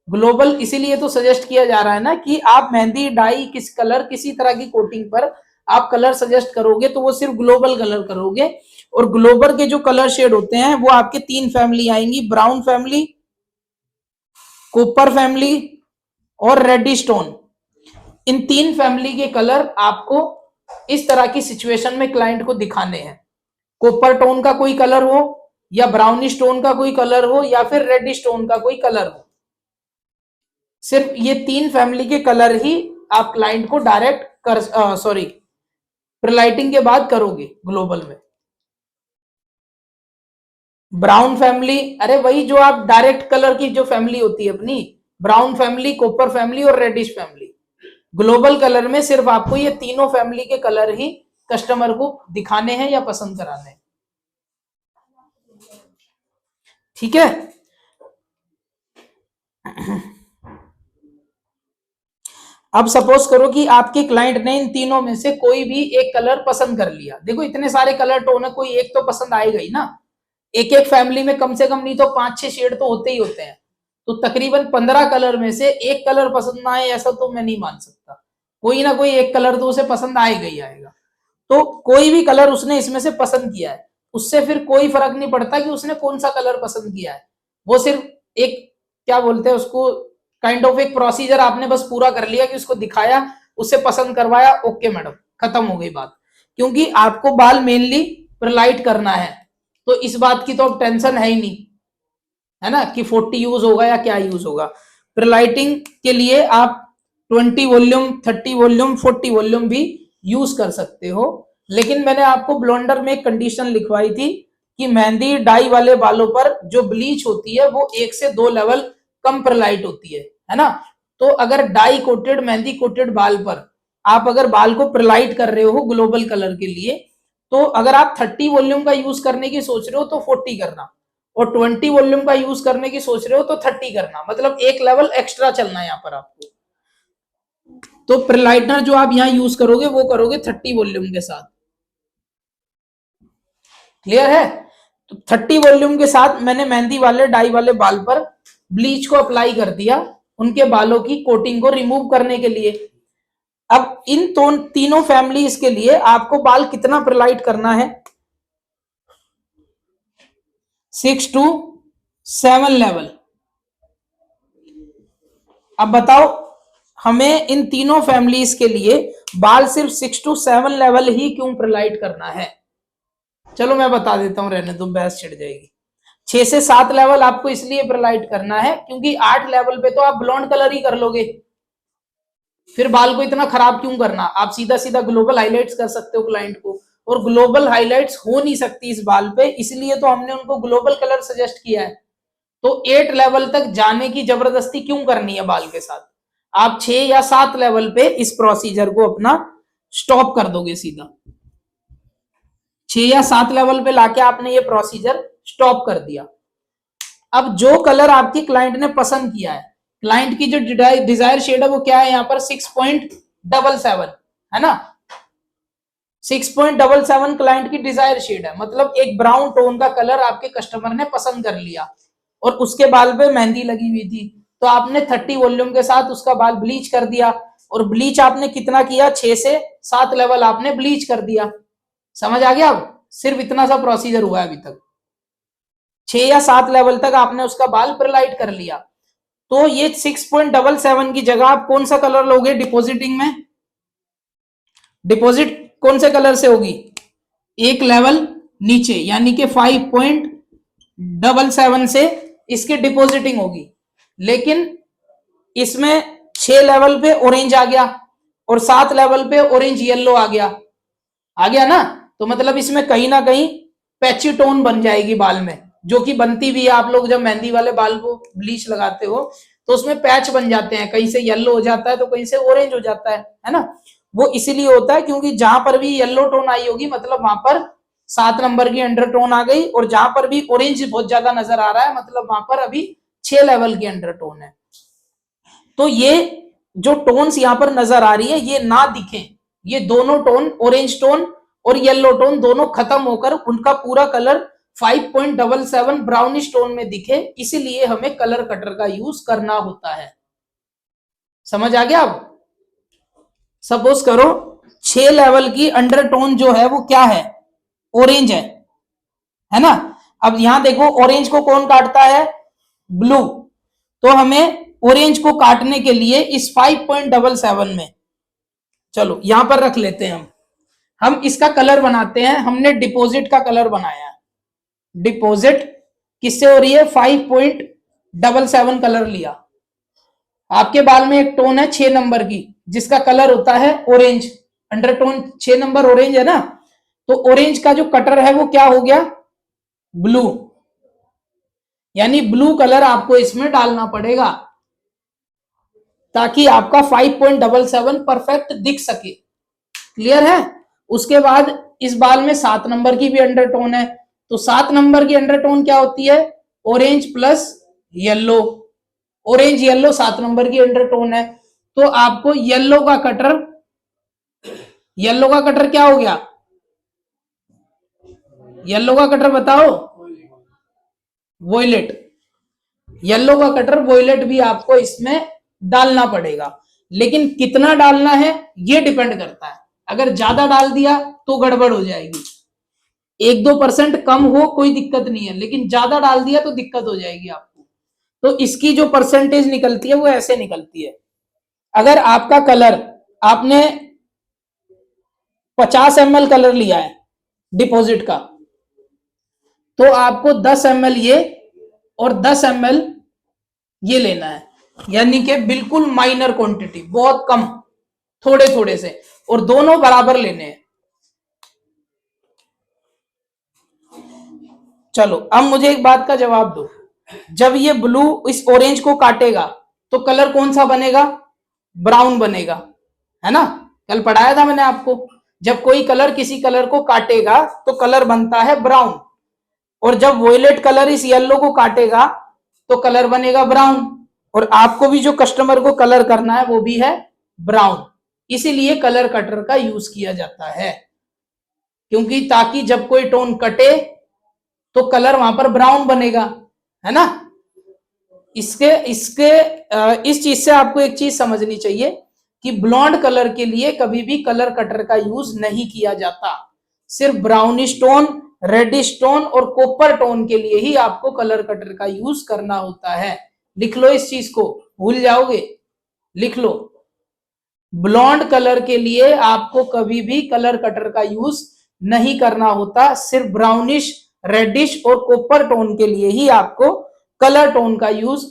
Speaker 1: ग्लोबल इसीलिए तो सजेस्ट किया जा रहा है ना कि आप मेहंदी डाई किस कलर किसी तरह की कोटिंग पर आप कलर सजेस्ट करोगे तो वो सिर्फ ग्लोबल कलर करोगे, और ग्लोबल के जो कलर शेड होते हैं वो आपके 3 फैमिली आएंगी, ब्राउन फैमिली, कॉपर फैमिली और रेडिश टोन। इन 3 फैमिली के कलर आपको इस तरह की सिचुएशन में क्लाइंट को दिखाने हैं, कॉपर टोन का कोई कलर हो या ब्राउनिश टोन का कोई कलर हो या फिर रेडिश टोन का कोई कलर हो, सिर्फ ये 3 फैमिली के कलर ही आप क्लाइंट को डायरेक्ट कर प्रिलाइटिंग के बाद करोगे ग्लोबल में। ब्राउन फैमिली, अरे वही जो आप डायरेक्ट कलर की जो फैमिली होती है अपनी, ब्राउन फैमिली, कॉपर फैमिली और रेडिश फैमिली। ग्लोबल कलर में सिर्फ आपको ये तीनों फैमिली के कलर ही कस्टमर को दिखाने हैं या पसंद कराने हैं। ठीक है। अब सपोज करो कि आपके क्लाइंट ने इन तीनों में से कोई भी एक कलर पसंद कर लिया। देखो इतने सारे कलर टोन है, कोई एक तो पसंद आएगा ही ना। एक एक फैमिली में कम से कम नहीं तो 5-6 शेड तो होते ही होते हैं। तो तकरीबन 15 कलर में से एक कलर पसंद ना आए ऐसा तो मैं नहीं मान सकता। कोई ना कोई एक कलर तो उसे पसंद आएगा ही आएगा। तो कोई भी कलर उसने इसमें से पसंद किया है, उससे फिर कोई फर्क नहीं पड़ता कि उसने कौन सा कलर पसंद किया है। वो सिर्फ एक, क्या बोलते हैं उसको, काइंड ऑफ एक प्रोसीजर आपने बस पूरा कर लिया कि उसको दिखाया, उसे पसंद करवाया, ओके मैडम, खत्म हो गई बात। क्योंकि आपको बाल मेनली प्रलाइट करना है, तो इस बात की तो अब टेंशन है ही नहीं, है ना, कि 40 यूज होगा या क्या यूज होगा। प्रलाइटिंग के लिए आप 20 वॉल्यूम, 30 वॉल्यूम, 40 वॉल्यूम भी यूज कर सकते हो। लेकिन मैंने आपको ब्लोंडर में एक कंडीशन लिखवाई थी कि मेहंदी डाई वाले बालों पर जो ब्लीच होती है वो 1 से 2 लेवल कम प्रलाइट होती है ना। तो अगर डाई कोटेड, मेहंदी कोटेड बाल पर आप अगर बाल को प्रलाइट कर रहे हो ग्लोबल कलर के लिए, तो अगर आप 30 वॉल्यूम का यूज करने की सोच रहे हो तो 40 करना, और 20 वॉल्यूम का यूज करने की सोच रहे हो तो 30 करना, मतलब एक लेवल एक्स्ट्रा चलना है यहाँ पर आपको। तो प्रलाइटनर जो आप यहाँ यूज करोगे वो करोगे 30 वॉल्यूम के साथ। क्लियर है। तो 30 वॉल्यूम के साथ मैंने मेहंदी वाले डाई वाले बाल पर ब्लीच को अप्लाई कर दिया, उनके बालों की कोटिंग को रिमूव करने के लिए। अब इन तीनों फैमिलीज के लिए आपको बाल कितना प्रलाइट करना है? 6 to 7 लेवल। अब बताओ हमें इन तीनों फैमिलीज के लिए बाल सिर्फ 6 to 7 लेवल ही क्यों प्रलाइट करना है? चलो मैं बता देता हूं, रहने दो, बहस छिड़ जाएगी। 6 से 7 लेवल आपको इसलिए प्रलाइट करना है क्योंकि 8 लेवल पे तो आप ब्लॉन्ड कलर ही कर लोगे, फिर बाल को इतना खराब क्यों करना। आप सीधा सीधा ग्लोबल हाइलाइट्स कर सकते हो क्लाइंट को, और ग्लोबल हाइलाइट्स हो नहीं सकती इस बाल पे, इसलिए तो हमने उनको ग्लोबल कलर सजेस्ट किया है। तो 8 लेवल तक जाने की जबरदस्ती क्यों करनी है बाल के साथ? आप 6 या 7 लेवल पे इस प्रोसीजर को अपना स्टॉप कर दोगे सीधा। 6 या 7 लेवल पे लाके आपने ये प्रोसीजर स्टॉप कर दिया। अब जो कलर आपकी क्लाइंट ने पसंद किया है, क्लाइंट की जो डिजायर शेड है वो क्या है यहाँ पर? 6.77 है ना। 6.77 क्लाइंट की डिजायर शेड है, मतलब एक ब्राउन टोन का कलर आपके कस्टमर ने पसंद कर लिया और उसके बाल पे मेहंदी लगी हुई थी, तो आपने 30 वॉल्यूम के साथ उसका बाल ब्लीच कर दिया। और ब्लीच आपने कितना किया? 6 से 7 लेवल आपने ब्लीच कर दिया। समझ आ गया? अब सिर्फ इतना सा प्रोसीजर हुआ है अभी तक। 6 या 7 लेवल तक आपने उसका बाल प्रलाइट कर लिया। तो ये 6.77 की जगह आप कौन सा कलर लोगे डिपॉजिटिंग में? डिपॉजिट कौन से कलर से होगी? एक लेवल नीचे, यानी कि 5.77 से इसकी डिपॉजिटिंग होगी। लेकिन इसमें 6 लेवल पे ऑरेंज आ गया और 7 लेवल पे ऑरेंज येलो आ गया ना। तो मतलब इसमें कहीं ना कहीं पैची टोन बन जाएगी बाल में, जो कि बनती भी है। आप लोग जब मेहंदी वाले बाल को ब्लीच लगाते हो तो उसमें पैच बन जाते हैं, कहीं से येलो हो जाता है तो कहीं से ऑरेंज हो जाता है ना। वो इसीलिए होता है क्योंकि जहां पर भी येलो टोन आई होगी मतलब वहां पर 7 नंबर की अंडर टोन आ गई, और जहां पर भी ऑरेंज बहुत ज्यादा नजर आ रहा है मतलब वहां पर अभी 6 लेवल की अंडर टोन है। तो ये जो टोन्स यहां पर नजर आ रही है ये ना दिखें, ये दोनों टोन, ऑरेंज टोन और येलो टोन, दोनों खत्म होकर उनका पूरा कलर 5.77 ब्राउनिश टोन में दिखे, इसीलिए हमें कलर कटर का यूज करना होता है। समझ आ गया? अब सपोज करो 6 लेवल की अंडर टोन जो है वो क्या है? ऑरेंज है ना। अब यहां देखो ऑरेंज को कौन काटता है? ब्लू। तो हमें ऑरेंज को काटने के लिए इस 5.77 में, चलो यहां पर रख लेते हैं हम इसका कलर बनाते हैं। हमने डिपॉजिट का कलर बनाया है। डिपॉजिट किससे हो रही है? 5.77 कलर लिया। आपके बाल में एक टोन है 6 नंबर की जिसका कलर होता है ऑरेंज, अंडरटोन 6 नंबर ऑरेंज है ना। तो ऑरेंज का जो कटर है वो क्या हो गया? ब्लू। यानी ब्लू कलर आपको इसमें डालना पड़ेगा ताकि आपका 5.77 परफेक्ट दिख सके। क्लियर है? उसके बाद इस बाल में 7 नंबर की भी अंडरटोन है, तो 7 नंबर की अंडरटोन क्या होती है? Orange plus yellow, orange yellow 7 number की अंडरटोन है। तो आपको येलो का कटर क्या हो गया? येलो का कटर बताओ, वॉयलेट। येलो का कटर वॉयलेट भी आपको इसमें डालना पड़ेगा, लेकिन कितना डालना है ये डिपेंड करता है। अगर ज्यादा डाल दिया तो गड़बड़ हो जाएगी, 1-2% कम हो कोई दिक्कत नहीं है, लेकिन ज्यादा डाल दिया तो दिक्कत हो जाएगी आपको। तो इसकी जो परसेंटेज निकलती है वो ऐसे निकलती है। अगर आपका कलर, आपने 50 ml कलर लिया है डिपॉजिट का, तो आपको 10 ml ये और 10 ml ये लेना है, यानी कि बिल्कुल माइनर क्वांटिटी, बहुत कम, थोड़े थोड़े से, और दोनों बराबर लेने हैं। चलो अब मुझे एक बात का जवाब दो, जब ये ब्लू इस ऑरेंज को काटेगा तो कलर कौन सा बनेगा? ब्राउन बनेगा, है ना? कल पढ़ाया था मैंने आपको, जब कोई कलर किसी कलर को काटेगा तो कलर बनता है ब्राउन, और जब वोयलेट कलर इस येलो को काटेगा तो कलर बनेगा ब्राउन। और आपको भी जो कस्टमर को कलर करना है वो भी है ब्राउन, इसीलिए कलर कटर का यूज किया जाता है, क्योंकि ताकि जब कोई टोन कटे तो कलर वहां पर ब्राउन बनेगा, है ना? इसके इसके इस चीज से आपको एक चीज समझनी चाहिए कि ब्लॉन्ड कलर के लिए कभी भी कलर कटर का यूज नहीं किया जाता, सिर्फ ब्राउनिश टोन, रेडिश टोन और कॉपर टोन के लिए ही आपको कलर कटर का यूज करना होता है। लिख लो इस चीज को, भूल जाओगे, लिख लो। ब्लॉन्ड कलर के लिए आपको कभी भी कलर कटर का यूज नहीं करना होता, सिर्फ ब्राउनिश, रेडिश और कॉपर टोन के लिए ही आपको कलर टोन का यूज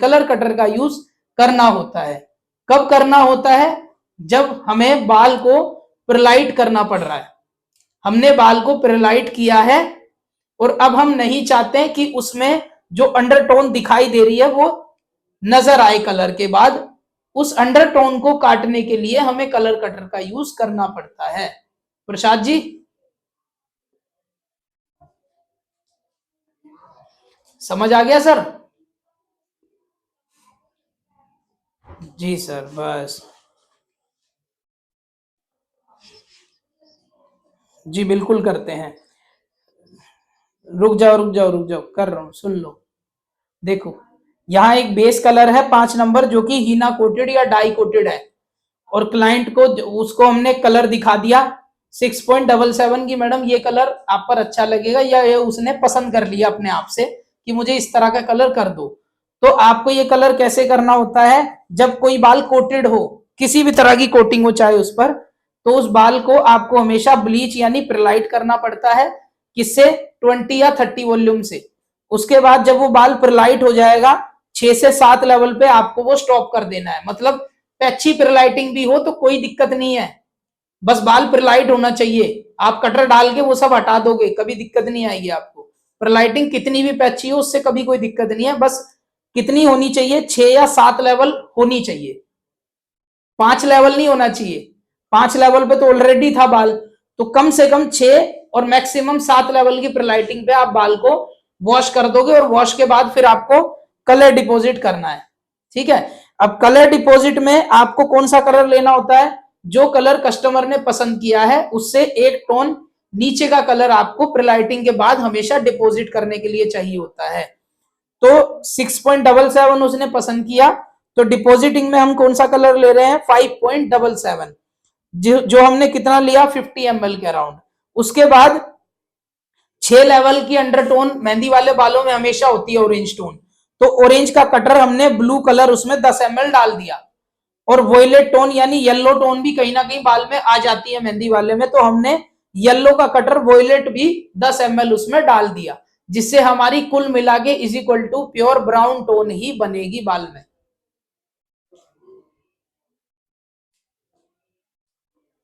Speaker 1: कलर कटर का यूज करना होता है। कब करना होता है? जब हमें बाल को परलाइट करना पड़ रहा है, हमने बाल को परलाइट किया है और अब हम नहीं चाहते कि उसमें जो अंडरटोन दिखाई दे रही है वो नजर आए कलर के बाद, उस अंडरटोन को काटने के लिए हमें कलर कटर का यूज करना पड़ता है। प्रसाद जी समझ आ गया सर? जी सर, बस जी बिल्कुल करते हैं। रुक जाओ, कर रहा हूं, सुन लो। देखो, यहाँ एक बेस कलर है 5 नंबर जो कि हीना कोटेड या डाई कोटेड है, और क्लाइंट को उसको हमने कलर दिखा दिया 6.77 की, मैडम ये कलर आप पर अच्छा लगेगा, या ये उसने पसंद कर लिया अपने आप से कि मुझे इस तरह का कलर कर दो। तो आपको ये कलर कैसे करना होता है? जब कोई बाल कोटेड हो, किसी भी तरह की कोटिंग हो चाहे उस पर, तो उस बाल को आपको हमेशा ब्लीच यानी प्रलाइट करना पड़ता है। किससे? 20 या 30 वॉल्यूम से। उसके बाद जब वो बाल प्रलाइट हो जाएगा 6 से 7 लेवल पे आपको वो स्टॉप कर देना है। मतलब पैची प्रलाइटिंग भी हो तो कोई दिक्कत नहीं है, बस बाल प्रलाइट होना चाहिए। आप कटर डाल के वो सब हटा दोगे, कभी दिक्कत नहीं आएगी आपको। प्रलाइटिंग कितनी भी पैची हो उससे कभी कोई दिक्कत नहीं है, बस कितनी होनी चाहिए? 6 या 7 लेवल होनी चाहिए, 5 लेवल नहीं होना चाहिए। 5 लेवल पे तो ऑलरेडी था बाल, तो कम से कम 6 और मैक्सिमम 7 लेवल की प्रलाइटिंग पे आप बाल को वॉश कर दोगे, और वॉश के बाद फिर आपको कलर डिपॉजिट करना है। ठीक है? अब कलर डिपॉजिट में आपको कौन सा कलर लेना होता है? जो कलर कस्टमर ने पसंद किया है उससे एक टोन नीचे का कलर आपको प्रलाइटिंग के बाद हमेशा डिपॉजिट करने के लिए चाहिए होता है। तो 6.77 उसने पसंद किया, तो डिपॉजिटिंग में हम कौन सा कलर ले रहे हैं? 5.77, जो हमने कितना लिया? 50 ml के अराउंड। उसके बाद 6 लेवल की अंडरटोन मेहंदी वाले बालों में हमेशा होती है ऑरेंज टोन, तो ऑरेंज का कटर हमने ब्लू कलर उसमें 10 ml डाल दिया, और वॉयलेट टोन यानी येलो टोन भी कहीं ना कहीं बाल में आ जाती है मेहंदी वाले में, तो हमने येलो का कटर वॉयलेट भी 10 ml उसमें डाल दिया, जिससे हमारी कुल मिला के is equal to pure brown tone ही बनेगी बाल में।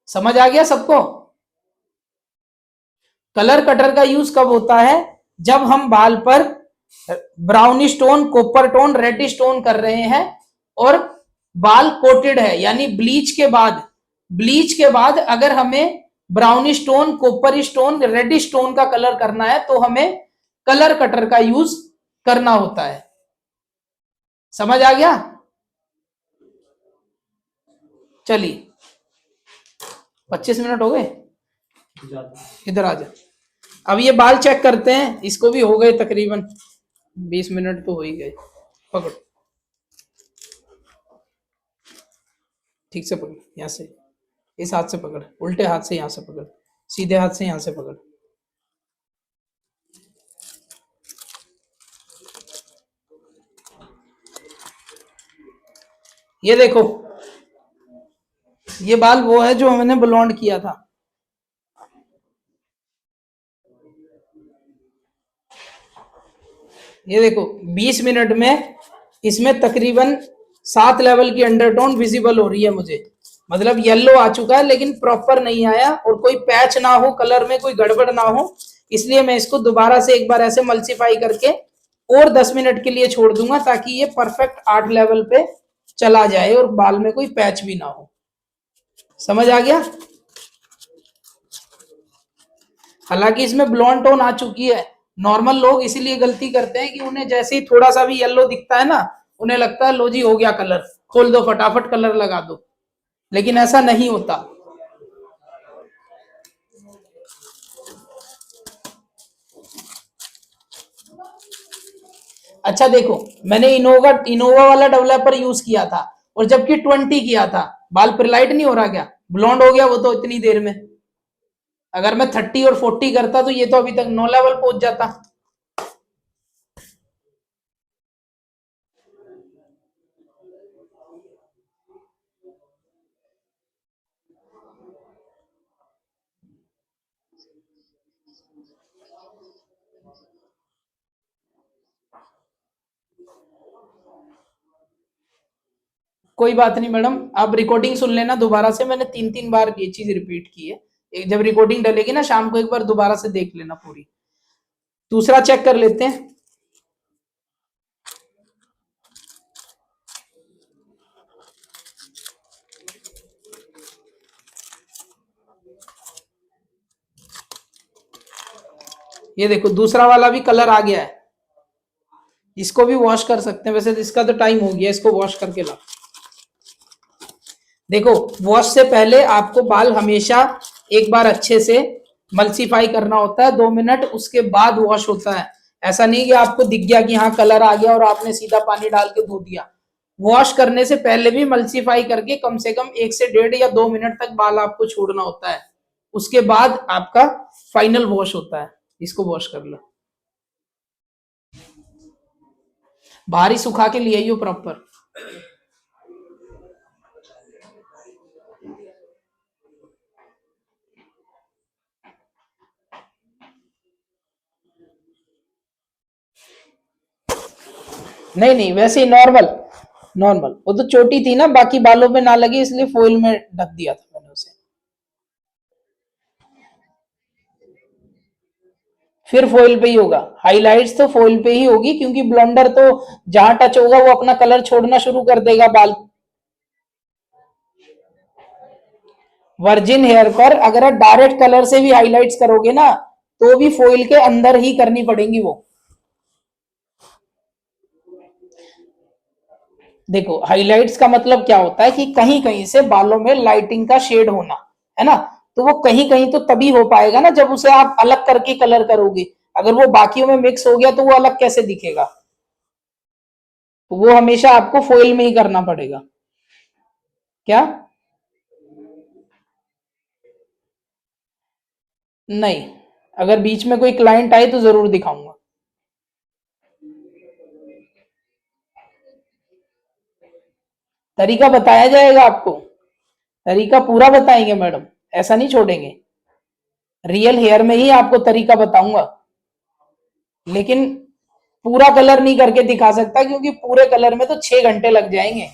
Speaker 1: समझ आ गया सबको? कलर कटर का यूज कब होता है? जब हम बाल पर brownish tone, copper tone, reddish tone कर रहे हैं और बाल कोटेड है, यानी ब्लीच के बाद अगर हमें brownish tone, copperish tone, reddish tone का कलर करना है तो हमें कलर कटर का यूज करना होता है। समझ आ गया? चलिए 25 मिनट हो गए, इधर आ जा। अब ये बाल चेक करते हैं, इसको भी हो गए तकरीबन 20 मिनट तो हो ही गए। पकड़, ठीक से पकड़, यहां से, इस हाथ से पकड़, उल्टे हाथ से यहां से पकड़, सीधे हाथ से यहां से पकड़। ये देखो, ये बाल वो है जो हमने ब्लॉन्ड किया था। ये देखो 20 मिनट में इसमें तकरीबन 7 लेवल की अंडरटोन विजिबल हो रही है मुझे, मतलब येलो आ चुका है लेकिन प्रॉपर नहीं आया, और कोई पैच ना हो, कलर में कोई गड़बड़ ना हो, इसलिए मैं इसको दोबारा से एक बार ऐसे मल्सीफाई करके और 10 मिनट के लिए छोड़ दूंगा ताकि ये परफेक्ट 8 लेवल पे चला जाए और बाल में कोई पैच भी ना हो। समझ आ गया? हालांकि इसमें ब्लॉन्ड टोन आ चुकी है। नॉर्मल लोग इसीलिए गलती करते हैं कि उन्हें जैसे ही थोड़ा सा भी येलो दिखता है ना, उन्हें लगता है लो जी हो गया कलर, खोल दो फटाफट कलर लगा दो, लेकिन ऐसा नहीं होता। अच्छा देखो, मैंने इनोवा वाला डेवलपर यूज किया था और जबकि 20 किया था, बाल प्रिलाइट नहीं हो रहा क्या? ब्लॉन्ड हो गया वो तो इतनी देर में। अगर मैं 30 और 40 करता तो ये तो अभी तक 9 लेवल पहुंच जाता। कोई बात नहीं मैडम, आप रिकॉर्डिंग सुन लेना दोबारा से, मैंने 3 बार ये चीज रिपीट की है। जब रिकॉर्डिंग डलेगी ना शाम को, एक बार दोबारा से देख लेना पूरी। दूसरा चेक कर लेते हैं। ये देखो दूसरा वाला भी कलर आ गया है, इसको भी वॉश कर सकते हैं, वैसे इसका तो टाइम हो गया, इसको वॉश करके ला। देखो वॉश से पहले आपको बाल हमेशा एक बार अच्छे से मल्सीफाई करना होता है, 2 मिनट, उसके बाद वॉश होता है। ऐसा नहीं कि आपको दिख गया कि हाँ कलर आ गया और आपने सीधा पानी डाल के धो दिया। वॉश करने से पहले भी मल्सीफाई करके कम से कम 1 से 1.5 या 2 मिनट तक बाल आपको छोड़ना होता है, उसके बाद आपका फाइनल वॉश होता है। इसको वॉश कर लो, बाहर ही सुखा के लिए आइयो प्रॉपर। नहीं नहीं, वैसे ही नॉर्मल नॉर्मल, वो तो चोटी थी ना, बाकी बालों पे ना लगी इसलिए फॉइल में ढक दिया था मैंने उसे। फिर फॉइल पे ही होगा, हाइलाइट्स तो फॉइल पे ही होगी, क्योंकि ब्लॉन्डर तो जहां टच होगा वो अपना कलर छोड़ना शुरू कर देगा बाल। वर्जिन हेयर पर अगर आप डायरेक्ट कलर से भी हाइलाइट्स करोगे ना, तो भी फॉइल के अंदर ही करनी पड़ेंगी वो। देखो हाइलाइट्स का मतलब क्या होता है कि कहीं कहीं से बालों में लाइटिंग का शेड होना, है ना? तो वो कहीं कहीं तो तभी हो पाएगा ना जब उसे आप अलग करके कलर करोगे। अगर वो बाकियों में मिक्स हो गया तो वो अलग कैसे दिखेगा? तो वो हमेशा आपको फॉइल में ही करना पड़ेगा। क्या? नहीं, अगर बीच में कोई क्लाइंट आए तो जरूर दिखाऊंगा। तरीका बताया जाएगा आपको, तरीका पूरा बताएंगे मैडम, ऐसा नहीं छोड़ेंगे। रियल हेयर में ही आपको तरीका बताऊंगा, लेकिन पूरा कलर नहीं करके दिखा सकता क्योंकि पूरे कलर में तो 6 घंटे लग जाएंगे।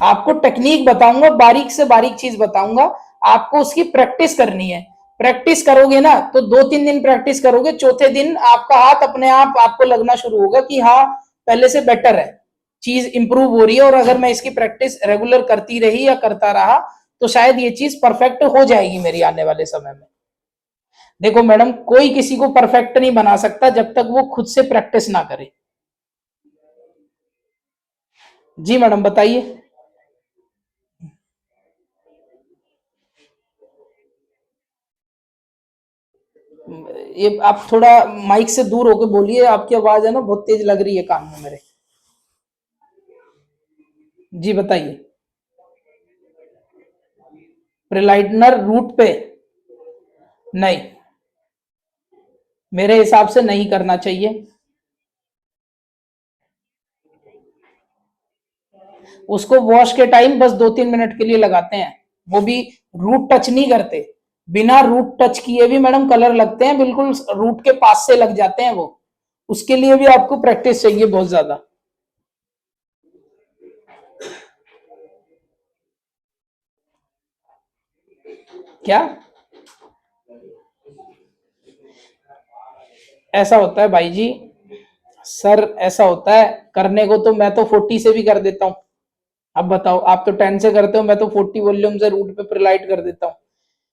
Speaker 1: आपको टेक्निक बताऊंगा, बारीक से बारीक चीज बताऊंगा, आपको उसकी प्रैक्टिस करनी है। प्रैक्टिस करोगे ना तो 2-3 दिन प्रैक्टिस करोगे, चौथे दिन आपका हाथ अपने आप आपको लगना शुरू होगा कि हाँ पहले से बेटर है, चीज इंप्रूव हो रही है, और अगर मैं इसकी प्रैक्टिस रेगुलर करती रही या करता रहा तो शायद ये चीज परफेक्ट हो जाएगी मेरी आने वाले समय में। देखो मैडम, कोई किसी को परफेक्ट नहीं बना सकता जब तक वो खुद से प्रैक्टिस ना करे। जी मैडम बताइए। ये आप थोड़ा माइक से दूर होकर बोलिए, आपकी आवाज है ना बहुत तेज लग रही है कान में मेरे। जी बताइए। प्रिलाइटनर रूट पे नहीं, मेरे हिसाब से नहीं करना चाहिए। उसको वॉश के टाइम बस 2-3 मिनट के लिए लगाते हैं, वो भी रूट टच नहीं करते। बिना रूट टच किए भी मैडम कलर लगते हैं, बिल्कुल रूट के पास से लग जाते हैं वो। उसके लिए भी आपको प्रैक्टिस चाहिए बहुत ज्यादा। क्या ऐसा होता है भाई जी? सर ऐसा होता है, करने को तो मैं तो 40 से भी कर देता हूं। अब बताओ, आप तो 10 से करते हो, मैं तो 40 वॉल्यूम से रूट पे प्रिलाइट कर देता हूँ,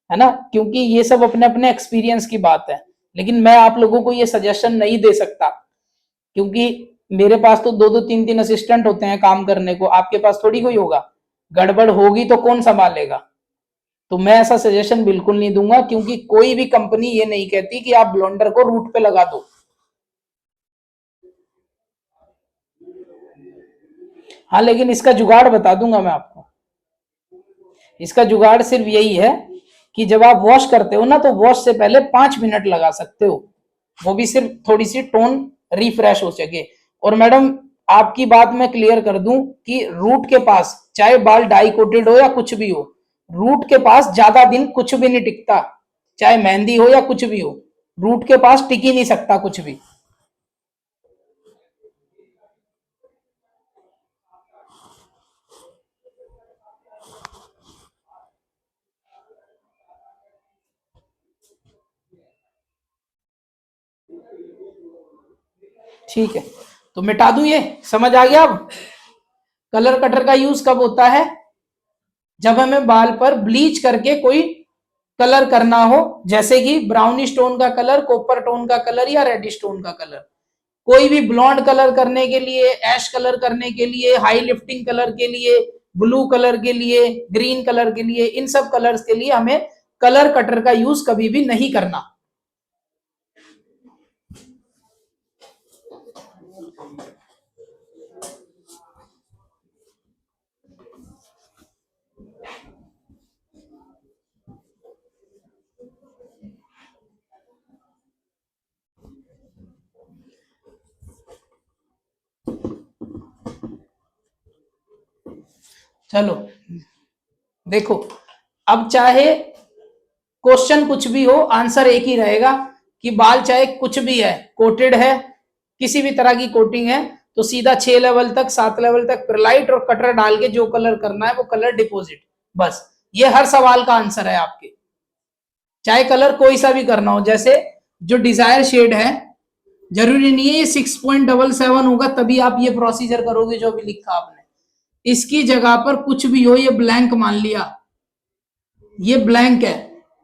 Speaker 1: है ना? क्योंकि ये सब अपने अपने एक्सपीरियंस की बात है, लेकिन मैं आप लोगों को ये सजेशन नहीं दे सकता, क्योंकि मेरे पास तो 2-2 3-3 असिस्टेंट होते हैं काम करने को, आपके पास थोड़ी कोई होगा। गड़बड़ होगी तो कौन संभालेगा? तो मैं ऐसा सजेशन बिल्कुल नहीं दूंगा, क्योंकि कोई भी कंपनी ये नहीं कहती कि आप ब्लोंडर को रूट पे लगा दो। हाँ, लेकिन इसका जुगाड़ बता दूंगा मैं आपको। इसका जुगाड़ सिर्फ यही है कि जब आप वॉश करते हो ना, तो वॉश से पहले 5 मिनट लगा सकते हो, वो भी सिर्फ थोड़ी सी टोन रिफ्रेश हो सके। और मैडम, आपकी बात मैं क्लियर कर दूं कि रूट के पास चाहे बाल डाई कोटेड हो या कुछ भी हो, रूट के पास ज्यादा दिन कुछ भी नहीं टिकता, चाहे मेहंदी हो या कुछ भी हो, रूट के पास टिक ही नहीं सकता कुछ भी। ठीक है, तो मिटा दूं ये, समझ आ गया अब? कलर कटर का यूज कब होता है? जब हमें बाल पर ब्लीच करके कोई कलर करना हो, जैसे कि ब्राउनिश टोन का कलर, कॉपर टोन का कलर या रेडिश टोन का कलर। कोई भी ब्लॉन्ड कलर करने के लिए, ऐश कलर करने के लिए, हाई लिफ्टिंग कलर के लिए, ब्लू कलर के लिए, ग्रीन कलर के लिए, इन सब कलर्स के लिए हमें कलर कटर का यूज कभी भी नहीं करना। चलो देखो, अब चाहे क्वेश्चन कुछ भी हो, आंसर एक ही रहेगा कि बाल चाहे कुछ भी है, कोटेड है, किसी भी तरह की कोटिंग है, तो सीधा 6 लेवल तक, 7 लेवल तक प्रिलाइट और कटर डाल के जो कलर करना है वो कलर डिपॉजिट, बस। ये हर सवाल का आंसर है आपके, चाहे कलर कोई सा भी करना हो। जैसे जो डिजायर शेड है, जरूरी नहीं है ये 6.77 होगा तभी आप ये प्रोसीजर करोगे जो भी लिखा आपने। इसकी जगह पर कुछ भी हो, ये ब्लैंक मान लिया, ये ब्लैंक है,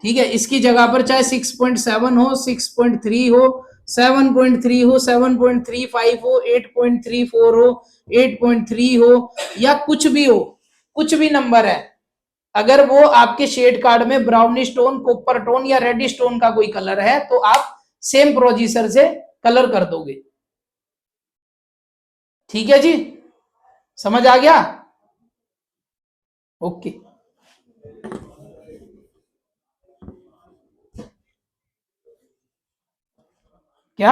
Speaker 1: ठीक है, इसकी जगह पर चाहे 6.7 हो, 6.3 हो, 7.3 हो, 7.35 हो, 8.34 हो, 8.3 हो, या कुछ भी हो, कुछ भी नंबर है, अगर वो आपके शेड कार्ड में ब्राउनिश टोन, कॉपर टोन या रेडिश टोन का कोई कलर है, तो आप सेम प्रोसीजर से कलर कर दोगे। ठीक है जी, समझ आ गया? ओके। क्या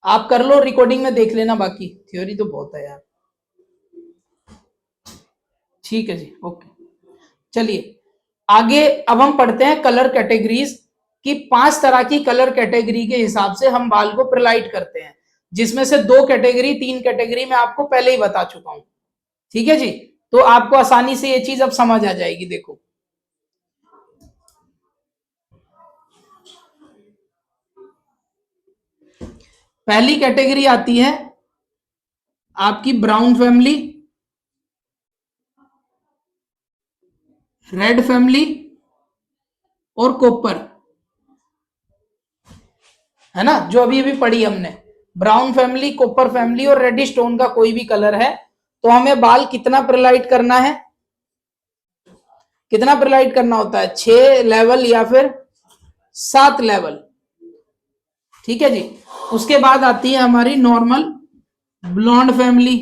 Speaker 1: आप कर लो, रिकॉर्डिंग में देख लेना, बाकी थ्योरी तो बहुत है यार। ठीक है जी, ओके। चलिए आगे, अब हम पढ़ते हैं कलर कैटेगरीज की। 5 तरह की कलर कैटेगरी के हिसाब से हम बाल को प्रिलाइट करते हैं, जिसमें से 2 कैटेगरी 3 कैटेगरी मैं आपको पहले ही बता चुका हूं। ठीक है जी, तो आपको आसानी से ये चीज अब समझ आ जाएगी। देखो पहली कैटेगरी आती है आपकी ब्राउन फैमिली, रेड फैमिली और कॉपर, है ना, जो अभी अभी पढ़ी हमने। ब्राउन फैमिली, कॉपर फैमिली और रेड स्टोन का कोई भी कलर है तो हमें बाल कितना प्रलाइट करना है, कितना प्रलाइट करना होता है, 6 लेवल या फिर 7 लेवल। ठीक है जी। उसके बाद आती है हमारी normal blonde family.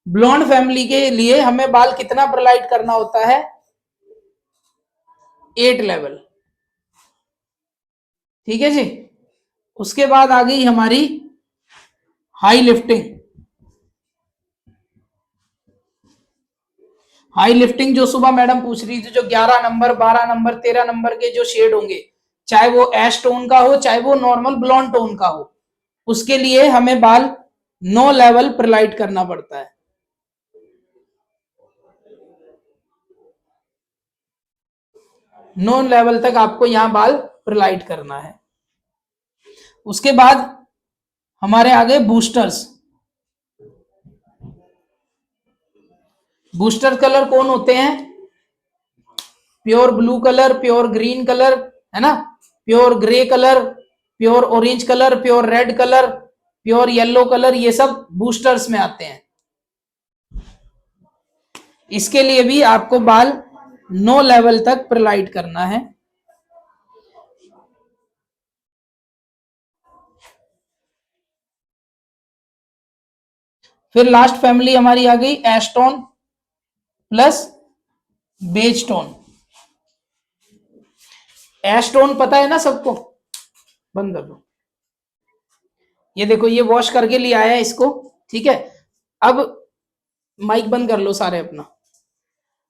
Speaker 1: Blonde family के लिए हमें बाल कितना प्रलाइट करना होता है, 8 लेवल। ठीक है जी। उसके बाद आ गई हमारी हाई लिफ्टिंग। हाई लिफ्टिंग जो सुबह मैडम पूछ रही थी, जो 11 नंबर 12 नंबर 13 नंबर के जो शेड होंगे, चाहे वो एश टोन का हो चाहे वो नॉर्मल ब्लॉन्ड टोन का हो, उसके लिए हमें बाल 9 लेवल प्रलाइट करना पड़ता है। 9 लेवल तक आपको यहां बाल प्रलाइट करना है। उसके बाद हमारे आगे बूस्टर्स। बूस्टर कलर कौन होते हैं, pure blue colour, pure green colour, है ना, pure grey colour, pure orange colour, pure red colour, pure yellow colour, ये सब बूस्टर्स में आते हैं। इसके लिए भी आपको बाल 9 लेवल तक प्रलाइट करना है। फिर लास्ट फैमिली हमारी आ गई एश टोन प्लस बेज टोन। एश टोन पता है ना सबको, बंद कर दो। ये देखो ये वॉश करके लिया आया है इसको। ठीक है, अब माइक बंद कर लो सारे अपना।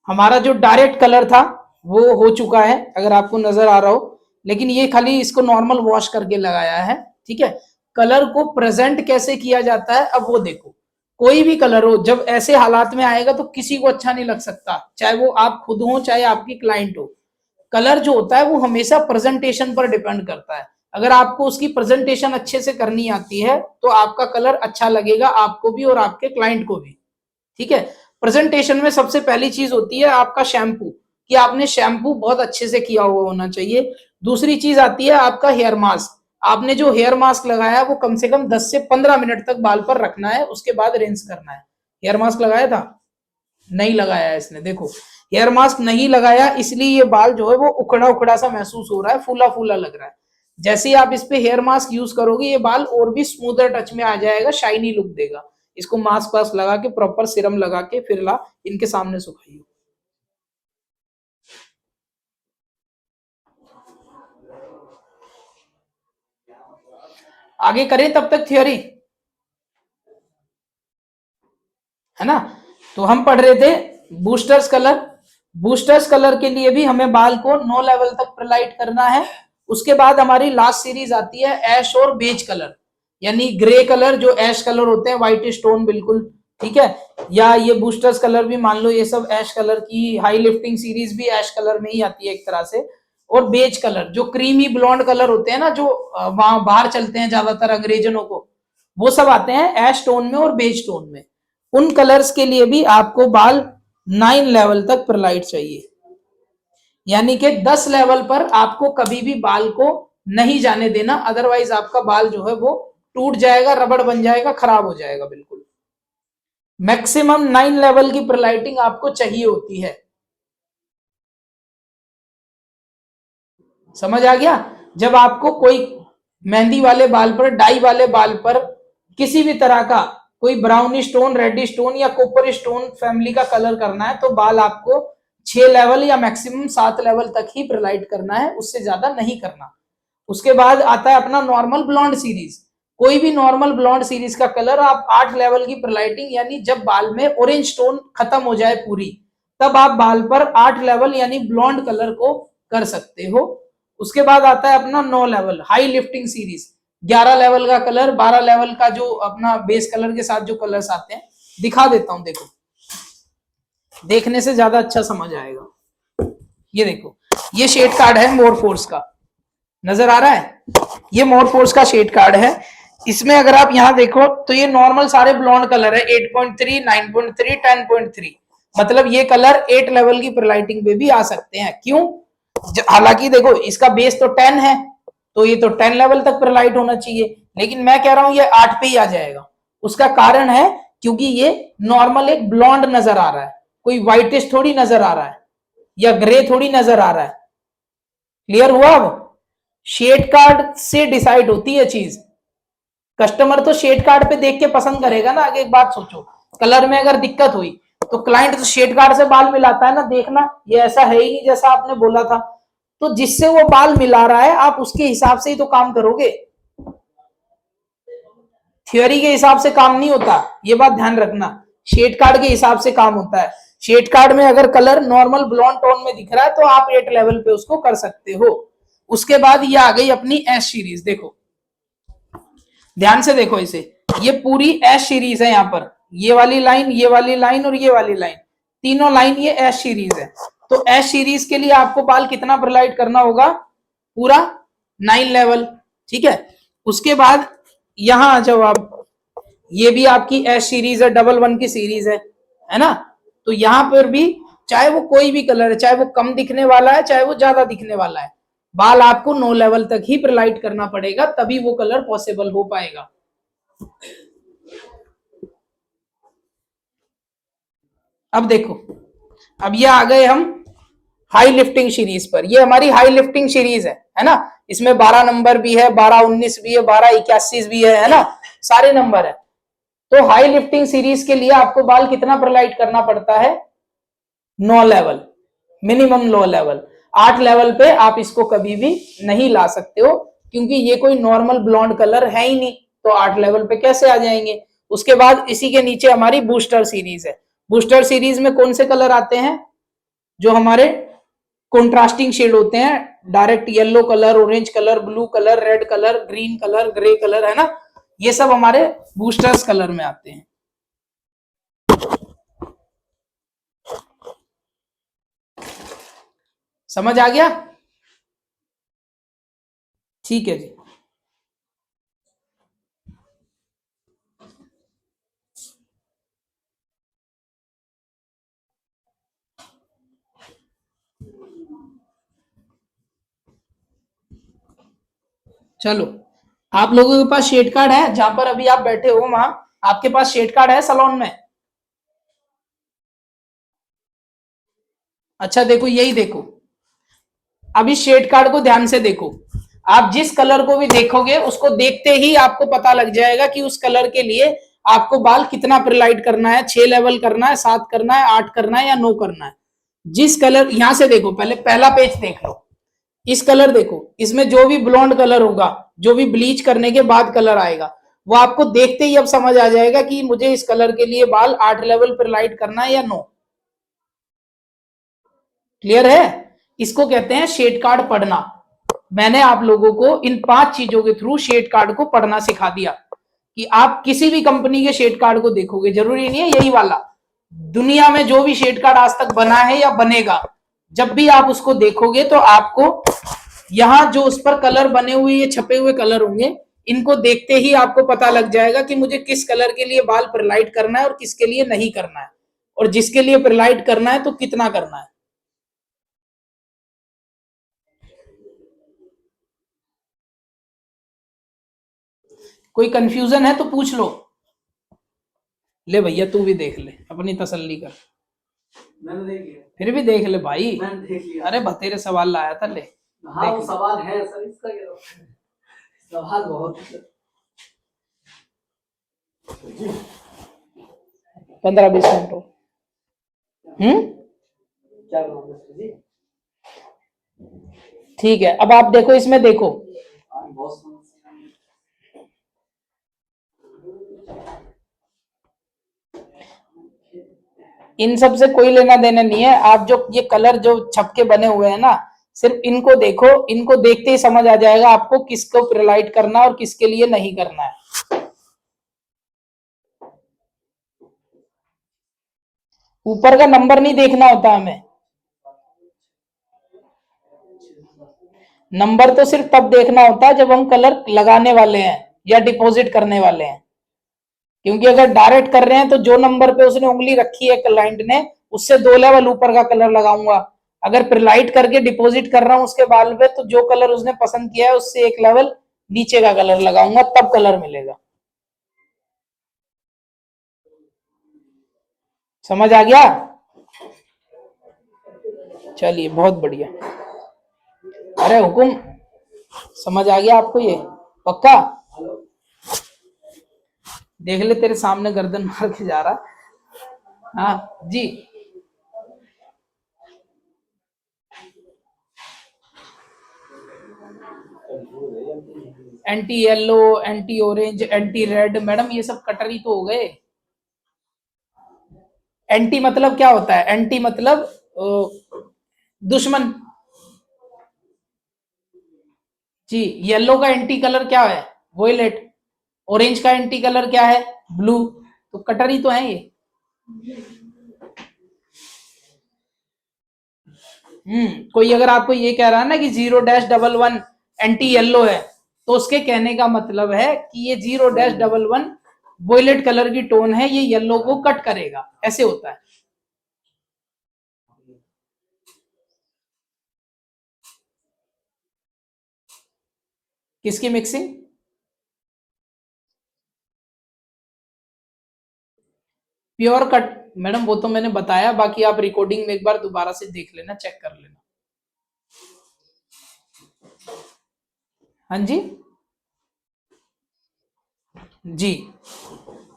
Speaker 1: हमारा जो डायरेक्ट कलर था वो हो चुका है, अगर आपको नजर आ रहा हो, लेकिन ये खाली इसको नॉर्मल वॉश करके लगाया है। ठीक है, कलर को प्रेजेंट कैसे किया जाता है अब वो देखो। कोई भी कलर हो जब ऐसे हालात में आएगा तो किसी को अच्छा नहीं लग सकता, चाहे वो आप खुद हो चाहे आपकी क्लाइंट हो। कलर जो होता है वो हमेशा प्रेजेंटेशन पर डिपेंड करता है। अगर आपको उसकी प्रेजेंटेशन अच्छे से करनी आती है तो आपका कलर अच्छा लगेगा आपको भी और आपके क्लाइंट को भी। ठीक है, प्रेजेंटेशन में सबसे पहली चीज होती है आपका शैम्पू, कि आपने शैम्पू बहुत अच्छे से किया हुआ होना चाहिए। दूसरी चीज आती है आपका हेयर मास्क। आपने जो हेयर मास्क लगाया है वो कम से कम 10 से 15 मिनट तक बाल पर रखना है, उसके बाद रिंस करना है। हेयर मास्क लगाया था, नहीं लगाया है इसने, देखो हेयर मास्क नहीं लगाया इसलिए ये बाल जो है वो उखड़ा उखड़ा सा महसूस हो रहा है, फूला फूला लग रहा है। जैसे ही आप इस पे हेयर मास्क यूज करोगे ये बाल और भी स्मूदर टच में आ जाएगा, शाइनी लुक देगा। इसको मास्क वास्क लगा के प्रॉपर सीरम लगा के फिर ला इनके सामने सुखाइए। आगे करें तब तक थ्योरी, है ना। तो हम पढ़ रहे थे बूस्टर्स कलर। बूस्टर्स कलर के लिए भी हमें बाल को 9 लेवल तक प्रलाइट करना है। उसके बाद हमारी लास्ट सीरीज आती है ऐश और बेज कलर, यानी ग्रे कलर, जो ऐश कलर होते हैं व्हाइट स्टोन बिल्कुल। ठीक है, या ये बूस्टर्स कलर भी मान लो, ये सब ऐश कलर की हाई लिफ्टिंग सीरीज भी ऐश कलर में ही आती है एक तरह से। और बेज कलर जो क्रीमी ब्लॉन्ड कलर होते हैं ना, जो वहां बाहर चलते हैं ज्यादातर अंग्रेजनों को, वो सब आते हैं ऐश टोन में और बेज टोन में। उन कलर्स के लिए भी आपको बाल 9 लेवल तक प्रलाइट चाहिए, यानी कि 10 लेवल पर आपको कभी भी बाल को नहीं जाने देना, अदरवाइज आपका बाल जो है वो टूट जाएगा, रबड़ बन जाएगा, खराब हो जाएगा बिल्कुल। मैक्सिमम 9 लेवल की प्रलाइटिंग आपको चाहिए होती है। समझ आ गया। जब आपको कोई मेहंदी वाले बाल पर, डाई वाले बाल पर किसी भी तरह का कोई ब्राउन स्टोन, रेड स्टोन या कॉपर स्टोन फैमिली का कलर करना है तो बाल आपको 6 लेवल या मैक्सिमम 7 लेवल तक ही प्रलाइट करना है, उससे ज्यादा नहीं करना। उसके बाद आता है अपना नॉर्मल ब्लॉन्ड सीरीज। कोई भी नॉर्मल ब्लॉन्ड सीरीज का कलर आप 8 लेवल की प्रलाइटिंग, यानी जब बाल में ऑरेंज टोन खत्म हो जाए पूरी, तब आप बाल पर 8 लेवल यानी ब्लॉन्ड कलर को कर सकते हो। उसके बाद आता है अपना 9 level high lifting series. 11 level का कलर, 12 लेवल का जो अपना बेस कलर के साथ जो कलर्स आते हैं, दिखा देता हूं देखो। देखने से ज्यादा अच्छा समझ आएगा। ये देखो, ये शेड कार्ड है मोरफोर्स का, नजर आ रहा है? ये मोरफोर्स का शेड कार्ड है। इसमें अगर आप यहां देखो तो ये नॉर्मल सारे ब्लॉन्ड कलर है, 8.3, 9.3, 10.3। मतलब ये कलर 8 लेवल की परलाइटिंग पे भी आ सकते हैं। क्यों? हालांकि देखो इसका बेस तो 10 है, तो ये तो 10 लेवल तक परलाइट होना चाहिए, लेकिन मैं कह रहा हूं ये 8 पे ही आ जाएगा। उसका कारण है क्योंकि ये नॉर्मल एक ब्लॉन्ड नजर आ रहा है, कोई व्हाइटिश थोड़ी नजर आ रहा है या ग्रे थोड़ी नजर आ रहा है। क्लियर हुआ? अब शेड कार्ड से डिसाइड होती है चीज। कस्टमर तो शेड कार्ड पे देख के पसंद करेगा ना। आगे एक बात सोचो, कलर में अगर दिक्कत हुई तो क्लाइंट तो शेड कार्ड से बाल मिलाता है ना, देखना ये ऐसा है ही नहीं जैसा आपने बोला था। तो जिससे वो बाल मिला रहा है आप उसके हिसाब से ही तो काम करोगे, थ्योरी के हिसाब से काम नहीं होता, ये बात ध्यान रखना। शेड कार्ड के हिसाब से काम होता है। शेड कार्ड में अगर कलर नॉर्मल ब्लॉन्ड टोन में दिख रहा है तो आप 8 लेवल पे उसको कर सकते हो। उसके बाद ये आ गई अपनी एस सीरीज। देखो ध्यान से देखो इसे, ये पूरी एस सीरीज है। यहाँ पर ये वाली लाइन, ये वाली लाइन और ये वाली लाइन, तीनों लाइन ये एस सीरीज है। तो एस सीरीज के लिए आपको बाल कितना ब्राइट करना होगा? पूरा 9 लेवल। ठीक है, उसके बाद यहां आ जाओ आप, ये भी आपकी एस सीरीज है, डबल वन की सीरीज है ना? तो यहां पर भी चाहे वो कोई भी कलर है, चाहे वो कम दिखने वाला है चाहे वो ज्यादा दिखने वाला है, बाल आपको 9 लेवल तक ही प्रलाइट करना पड़ेगा, तभी वो कलर पॉसिबल हो पाएगा। अब देखो, अब ये आ गए हम हाई लिफ्टिंग सीरीज पर। ये हमारी हाई लिफ्टिंग सीरीज है ना? इसमें 12 नंबर भी है, 12 19 भी है, 12 81 भी है ना? सारे नंबर है। तो हाई लिफ्टिंग सीरीज के लिए आपको बाल कितना प्रलाइट करना पड़ता है? 9 लेवल, मिनिमम 9 लेवल। 8 लेवल पे आप इसको कभी भी नहीं ला सकते हो, क्योंकि ये कोई नॉर्मल ब्लॉन्ड कलर है ही नहीं, तो 8 लेवल पे कैसे आ जाएंगे? उसके बाद इसी के नीचे हमारी बूस्टर सीरीज है। बूस्टर सीरीज में कौन से कलर आते हैं? जो हमारे कॉन्ट्रास्टिंग शेड होते हैं, direct yellow colour, orange colour, blue colour, red colour, green colour, grey colour, है ना? ये सब हमारे बूस्टर्स कलर में आते हैं। समझ आ गया? ठीक है जी। चलो, आप लोगों के पास शेड कार्ड है? जहां पर अभी आप बैठे हो वहां आपके पास शेड कार्ड है सलोन में? अच्छा देखो, यही देखो, अभी शेड कार्ड को ध्यान से देखो। आप जिस कलर को भी देखोगे उसको देखते ही आपको पता लग जाएगा कि उस कलर के लिए आपको बाल कितना प्रिलाइट करना है, 6 लेवल करना है, 7 करना है, 8 करना है या 9 करना है। जिस कलर, यहां से देखो, पहले पहला पेज देख लो, इस कलर देखो, इसमें जो भी ब्लॉन्ड कलर होगा, जो भी ब्लीच करने के बाद कलर आएगा, वो आपको देखते ही अब समझ आ जाएगा कि मुझे इस कलर के लिए बाल 8 लेवल पर लाइट करना है या 9। क्लियर है? इसको कहते हैं शेड कार्ड पढ़ना। मैंने आप लोगों को इन 5 चीजों के थ्रू शेड कार्ड को पढ़ना सिखा दिया कि आप किसी भी कंपनी के शेड कार्ड को देखोगे, जरूरी नहीं है यही वाला, दुनिया में जो भी शेड कार्ड आज तक बना है या बनेगा, जब भी आप उसको देखोगे तो आपको यहां जो उस पर कलर बने हुए, ये छपे हुए कलर होंगे, इनको देखते ही आपको पता लग जाएगा कि मुझे किस कलर के लिए बाल प्रलाइट करना है और किसके लिए नहीं करना है, और जिसके लिए प्रलाइट करना है तो कितना करना है। कोई कंफ्यूजन है तो पूछ लो। ले भैया तू भी देख ले, अपनी तसल्ली कर।
Speaker 3: मैंने देख लिया।
Speaker 1: फिर भी देख ले भाई।
Speaker 3: मैंने देख लिया।
Speaker 1: अरे बतेरे सवाल लाया था, ले
Speaker 3: हाँ वो सवाल है सर, इसका क्या सवाल बहुत है।
Speaker 1: 15-20 मिनट हो।
Speaker 3: क्या बनाऊं जी?
Speaker 1: ठीक है, अब आप देखो, इसमें देखो,
Speaker 3: बहुत
Speaker 1: इन सब से कोई लेना देना नहीं है। आप जो ये कलर जो छपके बने हुए हैं ना, सिर्फ इनको देखो, इनको देखते ही समझ आ जाएगा आपको किसको प्रिलाइट करना और किसके लिए नहीं करना है। ऊपर का नंबर नहीं देखना होता हमें, नंबर तो सिर्फ तब देखना होता है जब हम कलर लगाने वाले हैं या डिपॉजिट करने वाले हैं। क्योंकि अगर डायरेक्ट कर रहे हैं तो जो नंबर पे उसने उंगली रखी है क्लाइंट ने, उससे 2 लेवल ऊपर का कलर लगाऊंगा। अगर प्रिलाइट करके डिपॉजिट कर रहा हूं उसके बाल पे, तो जो कलर उसने पसंद किया है उससे 1 लेवल नीचे का कलर लगाऊंगा, तब कलर मिलेगा। समझ आ गया? चलिए बहुत बढ़िया। अरे हुकुम, समझ आ गया आपको ये पक्का? देख ले तेरे सामने गर्दन मार के जा रहा। हाँ जी। Anti yellow, anti orange, anti red, madam ये सब कटरी तो हो गए। एंटी मतलब क्या होता है? एंटी मतलब दुश्मन जी। येलो का एंटी कलर क्या है? वोयलेट। ऑरेंज का एंटी कलर क्या है? ब्लू। तो कटरी तो है ये। कोई अगर आपको ये कह रहा है ना कि 0-11 एंटी येलो है, तो उसके कहने का मतलब है कि ये 0-11 वोयलेट कलर की टोन है, ये येलो को कट करेगा, ऐसे होता है। किसकी मिक्सिंग? प्योर कट मैडम वो तो मैंने बताया, बाकी आप रिकॉर्डिंग में एक बार दोबारा से देख लेना, चेक कर लेना। हाँ जी जी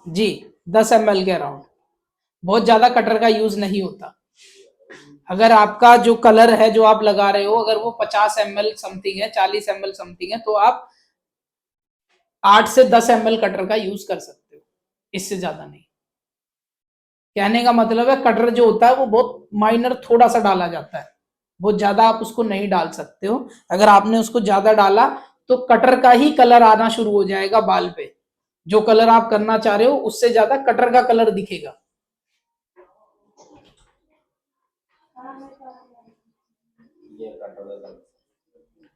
Speaker 1: जी 10 ml के अराउंड, बहुत ज्यादा कटर का यूज नहीं होता। अगर आपका जो कलर है जो आप लगा रहे हो, अगर वो 50 ml समथिंग है, 40 ml समथिंग है, तो आप 8 से 10 ml कटर का यूज कर सकते हो, इससे ज्यादा नहीं। कहने का मतलब है कटर जो होता है वो बहुत माइनर थोड़ा सा डाला जाता है, बहुत ज्यादा आप उसको नहीं डाल सकते हो। अगर आपने उसको ज्यादा डाला तो कटर का ही कलर आना शुरू हो जाएगा बाल पे, जो कलर आप करना चाह रहे हो उससे ज्यादा कटर का कलर दिखेगा।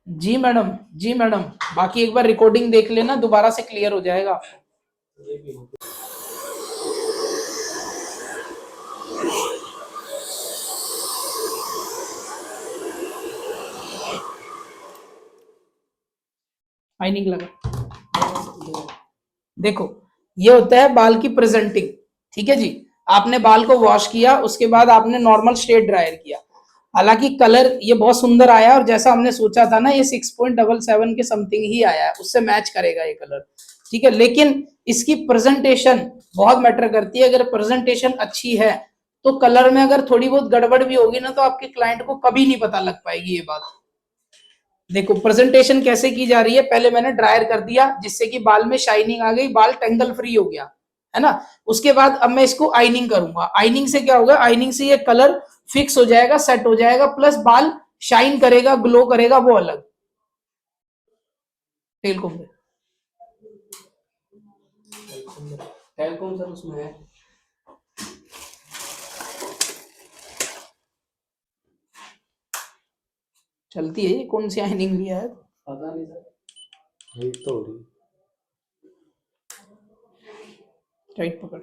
Speaker 1: जी मैडम, जी मैडम, बाकी एक बार रिकॉर्डिंग देख लेना, दोबारा से क्लियर हो जाएगा। आइनिंग लगा, देखो ये होता है बाल की प्रेजेंटिंग। ठीक है जी, आपने बाल को वॉश किया, उसके बाद आपने नॉर्मल स्ट्रेट ड्रायर किया, हालांकि कलर ये बहुत सुंदर आया, और जैसा हमने सोचा था ना, ये 6.77 के समथिंग ही आया है, उससे मैच करेगा ये कलर। ठीक है, लेकिन इसकी प्रेजेंटेशन बहुत मैटर करती है। अगर प्रेजेंटेशन अच्छी है तो कलर में अगर थोड़ी बहुत गड़बड़ भी होगी ना, तो आपके क्लाइंट को कभी नहीं पता लग पाएगी ये बात। देखो प्रेजेंटेशन कैसे की जा रही है, पहले मैंने ड्रायर कर दिया जिससे कि बाल में शाइनिंग आ गई, बाल टेंगल फ्री हो गया, है ना। उसके बाद अब मैं इसको आइनिंग करूंगा। आइनिंग से क्या होगा? आइनिंग से ये कलर फिक्स हो जाएगा, सेट हो जाएगा, प्लस बाल शाइन करेगा, ग्लो करेगा, वो अलग। तेल को
Speaker 3: तेल कौन सर उसमें है?
Speaker 1: चलती है ये, कौन सी आइनिंग लिया है?
Speaker 3: पता नहीं सर।
Speaker 2: हीट तो हो रही।
Speaker 1: टाइट पकड़।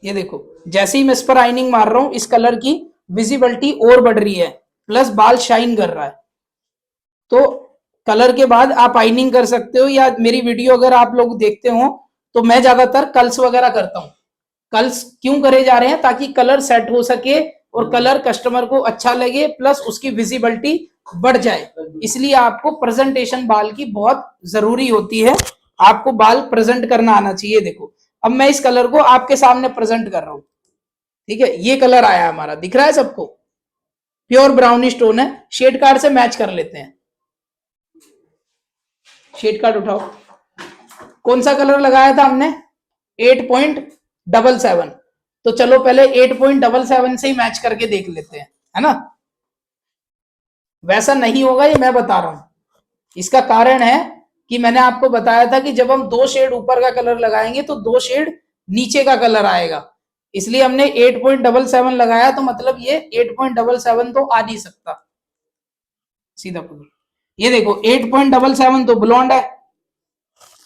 Speaker 1: ये देखो, जैसे ही मैं इस पर आइनिंग मार रहा हूं, इस कलर की विजिबिलिटी और बढ़ रही है, प्लस बाल शाइन कर रहा है। तो कलर के बाद आप आइनिंग कर सकते हो, या मेरी वीडियो अगर आप लोग देखते हो तो मैं ज्यादातर कल्स वगैरह करता हूं। कल्स क्यों करे जा रहे हैं? ताकि कलर सेट हो सके और कलर कस्टमर को अच्छा लगे, प्लस उसकी विजिबिलिटी बढ़ जाए। इसलिए आपको प्रेजेंटेशन बाल की बहुत जरूरी होती है, आपको बाल प्रेजेंट करना आना चाहिए। देखो अब मैं इस कलर को आपके सामने प्रेजेंट कर रहा हूं, ठीक है, ये कलर आया हमारा, दिख रहा है सबको? प्योर ब्राउनिश टोन है, शेड कार्ड से मैच कर लेते हैं। शेड कार्ड उठाओ, कौन सा कलर लगाया था हमने? 8.77। तो चलो पहले 8.77 से ही मैच करके देख लेते हैं, है ना। वैसा नहीं होगा, ये मैं बता रहा हूं। इसका कारण है कि मैंने आपको बताया था कि जब हम 2 शेड ऊपर का कलर लगाएंगे तो 2 शेड नीचे का कलर आएगा, इसलिए हमने 8.77 लगाया, तो मतलब ये 8.77 तो आ नहीं सकता, सीधा पकड़। ये देखो 8.77 तो ब्लॉन्ड है,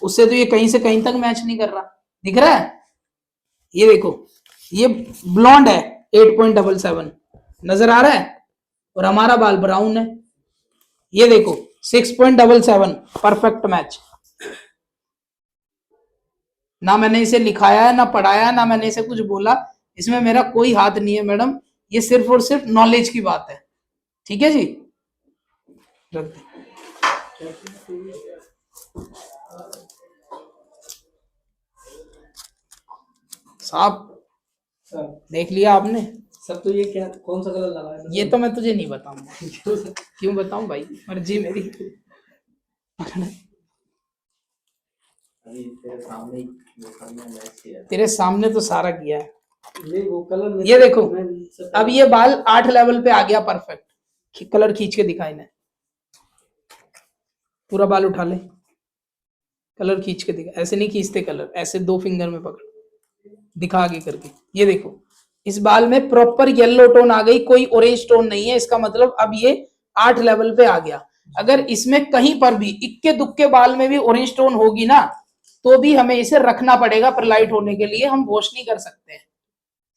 Speaker 1: उससे तो ये कहीं से कहीं तक मैच नहीं कर रहा, दिख रहा है? ये देखो ये ब्लॉन्ड है 8.77, नजर आ रहा है, और हमारा बाल ब्राउन है। ये देखो 6.77, परफेक्ट मैच। ना मैंने इसे लिखाया है, ना पढ़ाया, ना मैंने इसे कुछ बोला, इसमें मेरा कोई हाथ नहीं है मैडम, ये सिर्फ और सिर्फ नॉलेज की बात है। ठीक है जी, रख दे। साहब
Speaker 3: सर
Speaker 1: देख लिया आपने?
Speaker 3: सर तो ये क्या कौन सा कलर लगाया है?
Speaker 1: ये तो मैं तुझे नहीं बताऊंगा।
Speaker 3: क्यों सर?
Speaker 1: क्यों बताऊं भाई, मर्जी मेरी।
Speaker 2: अभी तेरे सामने ही वो करना मैच किया।
Speaker 1: तेरे सामने तो सारा किया है।
Speaker 3: नहीं वो कलर नहीं,
Speaker 1: ये देखो
Speaker 3: मैं
Speaker 1: अब ये बाल 8 लेवल पे आ गया, परफेक्ट। कलर खींच के दिखा इन्हें, पूरा बाल उठा ले, कलर खींच के दिखा। ऐसे नहीं खींचते कलर, ऐसे 2 फिंगर में पकड़, दिखा आगे करके। ये देखो इस बाल में प्रॉपर येलो टोन आ गई, कोई ऑरेंज टोन नहीं है, इसका मतलब अब ये 8 लेवल पे आ गया। अगर इसमें कहीं पर भी इक्के दुक्के बाल में भी ऑरेंज टोन होगी ना, तो भी हमें इसे रखना पड़ेगा परलाइट होने के लिए, हम वॉश नहीं कर सकते हैं।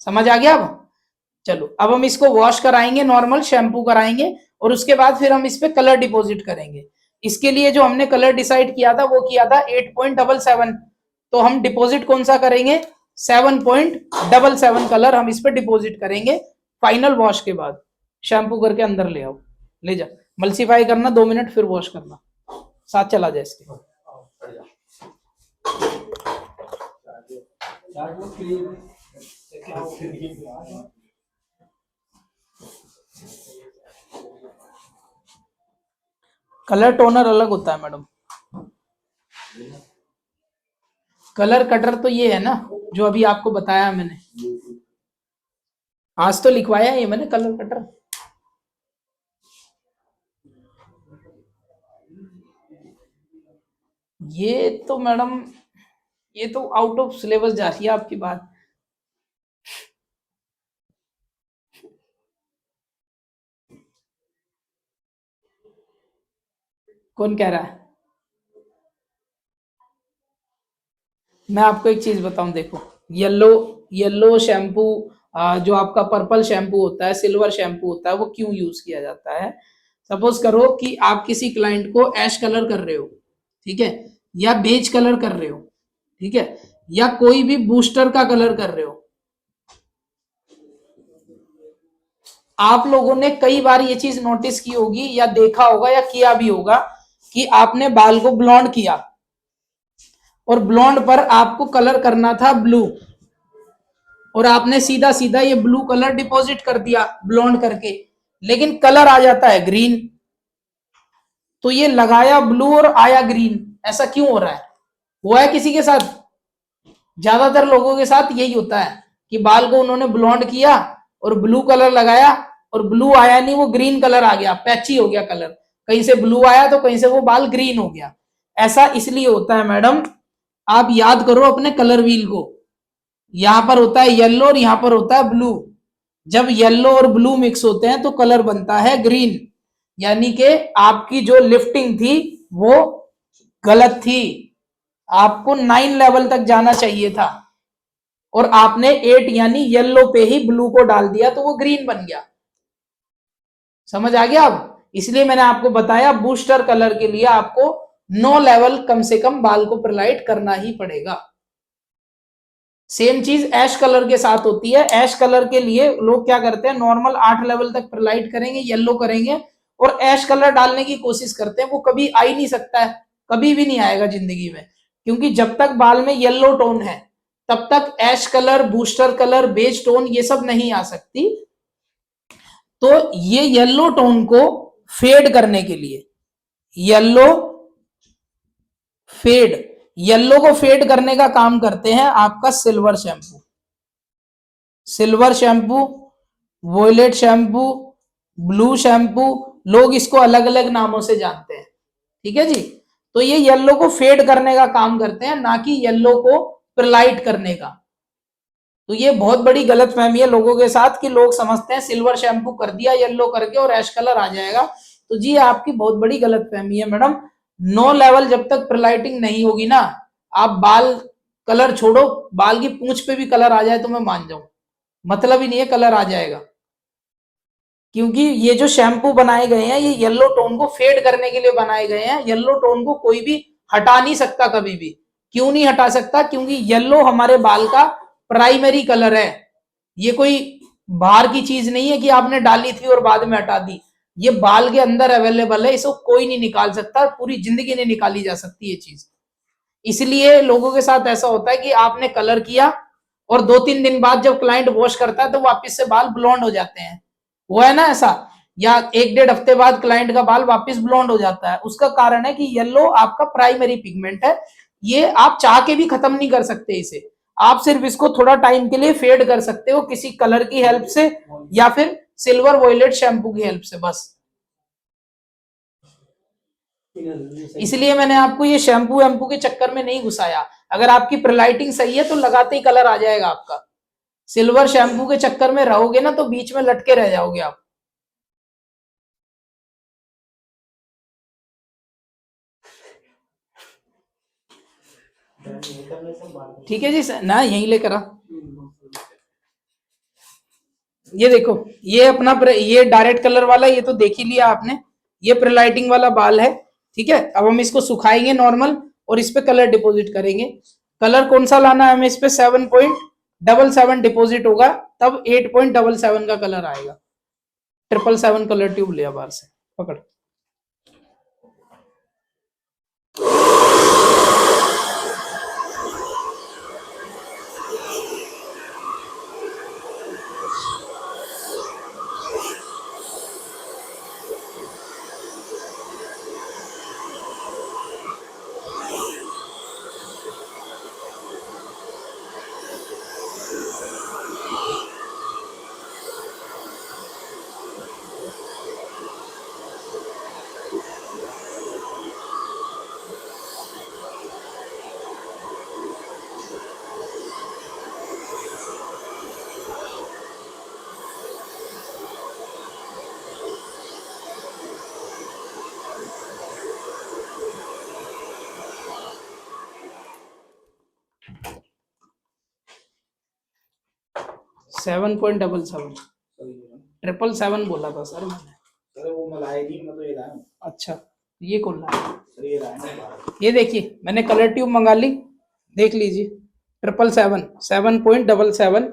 Speaker 1: समझ आ गया? अब चलो, अब हम इसको वॉश कराएंगे, नॉर्मल शैम्पू कराएंगे, और उसके बाद फिर हम इस पे कलर डिपॉजिट करेंगे। इसके लिए जो हमने कलर डिसाइड किया था वो किया था 8.77, तो हम डिपॉजिट कौन सा करेंगे? 7.77 कलर हम इस पे डिपॉजिट करेंगे फाइनल वॉश के बाद। शैम्पू करके अंदर ले आओ, ले जा, मल्सीफाई करना 2 मिनट, फिर वॉश करना, साथ चला जाए इसके।
Speaker 3: चार्ट में क्लीन
Speaker 1: कलर टोनर अलग होता है मैडम, कलर कटर तो ये है ना जो अभी आपको बताया मैंने, आज तो लिखवाया है मैंने कलर कटर। ये तो मैडम, ये तो आउट ऑफ सिलेबस जा रही है आपकी बात। कौन कह रहा है? मैं आपको एक चीज बताऊं, देखो येलो येलो शैम्पू, जो आपका पर्पल शैम्पू होता है, सिल्वर शैम्पू होता है, वो क्यों यूज किया जाता है? सपोज करो कि आप किसी क्लाइंट को ऐश कलर कर रहे हो, ठीक है, या बेज कलर कर रहे हो, ठीक है, या कोई भी बूस्टर का कलर कर रहे हो। आप लोगों ने कई बार ये चीज नोटिस की होगी या देखा होगा या किया भी होगा कि आपने बाल को ब्लॉन्ड किया, और ब्लॉन्ड पर आपको कलर करना था ब्लू, और आपने सीधा सीधा ये ब्लू कलर डिपॉजिट कर दिया ब्लॉन्ड करके, लेकिन कलर आ जाता है ग्रीन। तो ये लगाया ब्लू और आया ग्रीन, ऐसा क्यों हो रहा है? हुआ है किसी के साथ? ज्यादातर लोगों के साथ यही होता है कि बाल को उन्होंने ब्लॉन्ड किया और ब्लू कलर लगाया, और ब्लू आया नहीं, वो ग्रीन कलर आ गया, पैची हो गया कलर, कहीं से ब्लू आया तो कहीं से वो बाल ग्रीन हो गया। ऐसा इसलिए होता है मैडम, आप याद करो अपने कलर व्हील को, यहां पर होता है येलो और यहां पर होता है ब्लू। जब येलो और ब्लू मिक्स होते हैं तो कलर बनता है ग्रीन, यानी कि आपकी जो लिफ्टिंग थी वो गलत थी, आपको 9 लेवल तक जाना चाहिए था, और आपने 8 यानी येलो पे ही ब्लू को डाल दिया तो वो ग्रीन बन गया। समझ आ गया? अब इसलिए मैंने आपको बताया बूस्टर कलर के लिए आपको 9 लेवल कम से कम बाल को प्रलाइट करना ही पड़ेगा। सेम चीज ऐश कलर के साथ होती है। ऐश कलर के लिए लोग क्या करते हैं, नॉर्मल 8 लेवल तक प्रलाइट करेंगे, येलो करेंगे, और ऐश कलर डालने की कोशिश करते हैं, वो कभी आ ही नहीं सकता है, कभी भी नहीं आएगा जिंदगी में, क्योंकि जब तक बाल में येलो टोन है तब तक ash colour, booster colour, beige tone ये सब नहीं आ सकती। तो ये येलो टोन को फेड करने के लिए, येलो फेड, येलो को फेड करने का काम करते हैं आपका silver shampoo. Silver shampoo, violet shampoo, blue shampoo, लोग इसको अलग अलग नामों से जानते हैं, ठीक है जी। तो ये येलो को फेड करने का काम करते हैं, ना कि येलो को प्रलाइट करने का। तो ये बहुत बड़ी गलतफहमी है लोगों के साथ कि लोग समझते हैं सिल्वर शैम्पू कर दिया येलो करके और ऐश कलर आ जाएगा। तो जी आपकी बहुत बड़ी गलतफहमी है मैडम। नो लेवल जब तक परलाइटिंग नहीं होगी ना, आप बाल कलर छोड़ो, बाल की पूंछ पे भी कलर आ जाए तो मैं मान जाऊं, मतलब ही नहीं है, कलर आ जाएगा। क्योंकि ये जो शैम्पू बनाए गए हैं ये येलो टोन को फेड करने के लिए बनाए गए हैं। येलो टोन को कोई भी हटा नहीं सकता कभी भी। क्यों नहीं हटा सकता? क्योंकि येलो हमारे बाल का प्राइमरी कलर है। ये कोई बाहर की चीज नहीं है कि आपने डाली थी और बाद में हटा दी। ये बाल के अंदर अवेलेबल है, इसको कोई नहीं निकाल सकता, पूरी जिंदगी नहीं निकाली जा सकती ये चीज। इसलिए लोगों के साथ ऐसा होता है कि आपने कलर किया और 2-3 दिन बाद जब क्लाइंट वॉश करता है तो वापस से बाल ब्लॉन्ड हो जाते हैं। वो है ना ऐसा, या 1-1.5 हफ्ते बाद क्लाइंट का बाल वापस ब्लॉन्ड हो जाता है। उसका कारण है कि येलो आपका प्राइमरी पिगमेंट है। ये आप चाह के भी खत्म नहीं कर सकते इसे। आप सिर्फ इसको थोड़ा टाइम के लिए फेड कर सकते हो किसी कलर की हेल्प से या फिर सिल्वर वॉयलेट शैम्पू की हेल्प से, बस। इसलिए मैंने आपको ये शैम्पू वैम्पू के चक्कर में नहीं घुसाया। अगर आपकी प्रलाइटिंग सही है तो लगाते ही कलर आ जाएगा आपका। सिल्वर शैम्पू के चक्कर में रहोगे ना तो बीच में लटके रह जाओगे आप। ठीक है जी सर, ना यहीं लेकर आ। ये देखो, ये अपना ये डायरेक्ट कलर वाला, ये तो देख ही लिया आपने। ये प्रिलाइटिंग वाला बाल है। ठीक है, अब हम इसको सुखाएंगे नॉर्मल और इस पे कलर डिपॉजिट करेंगे। कलर कौन सा लाना है हमें? इस पे 7.77 डिपॉजिट होगा, तब 8.77 का कलर आएगा। 777 कलर ट्यूब लिया बाहर से, पकड़। सेवन पॉइंट डबल सेवन 777 बोला था सर मैंने।
Speaker 2: सर वो मलाई मैं तो ये लाया।
Speaker 1: अच्छा, ये कौन ला है?
Speaker 2: सर ये लाया।
Speaker 1: ये देखिए मैंने कलर ट्यूब मंगा ली, देख लीजिए। 777 7.77।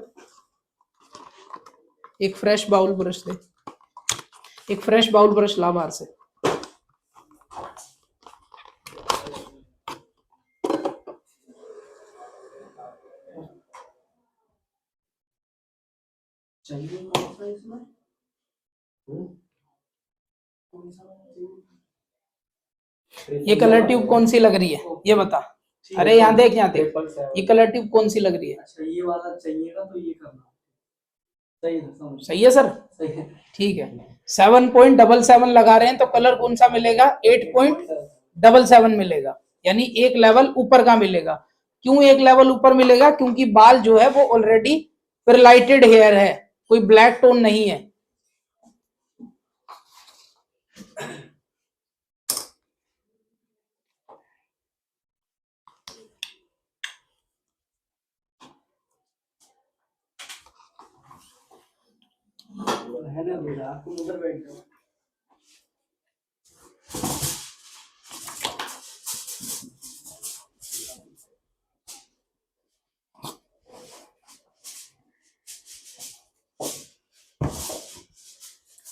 Speaker 1: एक फ्रेश बाउल ब्रश दे, एक फ्रेश बाउल ब्रश ला बाहर से।
Speaker 3: चाहिए कौन सा इसमें? कौन सा
Speaker 1: ये कलर ट्यूब कौन सी लग रही है ये बता। अरे यहाँ देख, यहाँ देख, ये कलर ट्यूब कौन सी लग रही है?
Speaker 3: अच्छा ये वाला चाहिएगा तो ये करना। सही है, समझ।
Speaker 1: सही है सर,
Speaker 3: सही है।
Speaker 1: ठीक है। 7.77 लगा रहे हैं तो कलर कौन सा मिलेगा? 8.77 मिलेगा, यानी एक लेवल ऊपर का मिलेगा। क्यों एक लेवल ऊपर मिलेगा? क्योंकि बाल जो है वो ऑलरेडी परलाइटेड हेयर है, कोई ब्लैक टोन नहीं है।
Speaker 3: है ना मेरा, आपको उधर बैठ जाओ।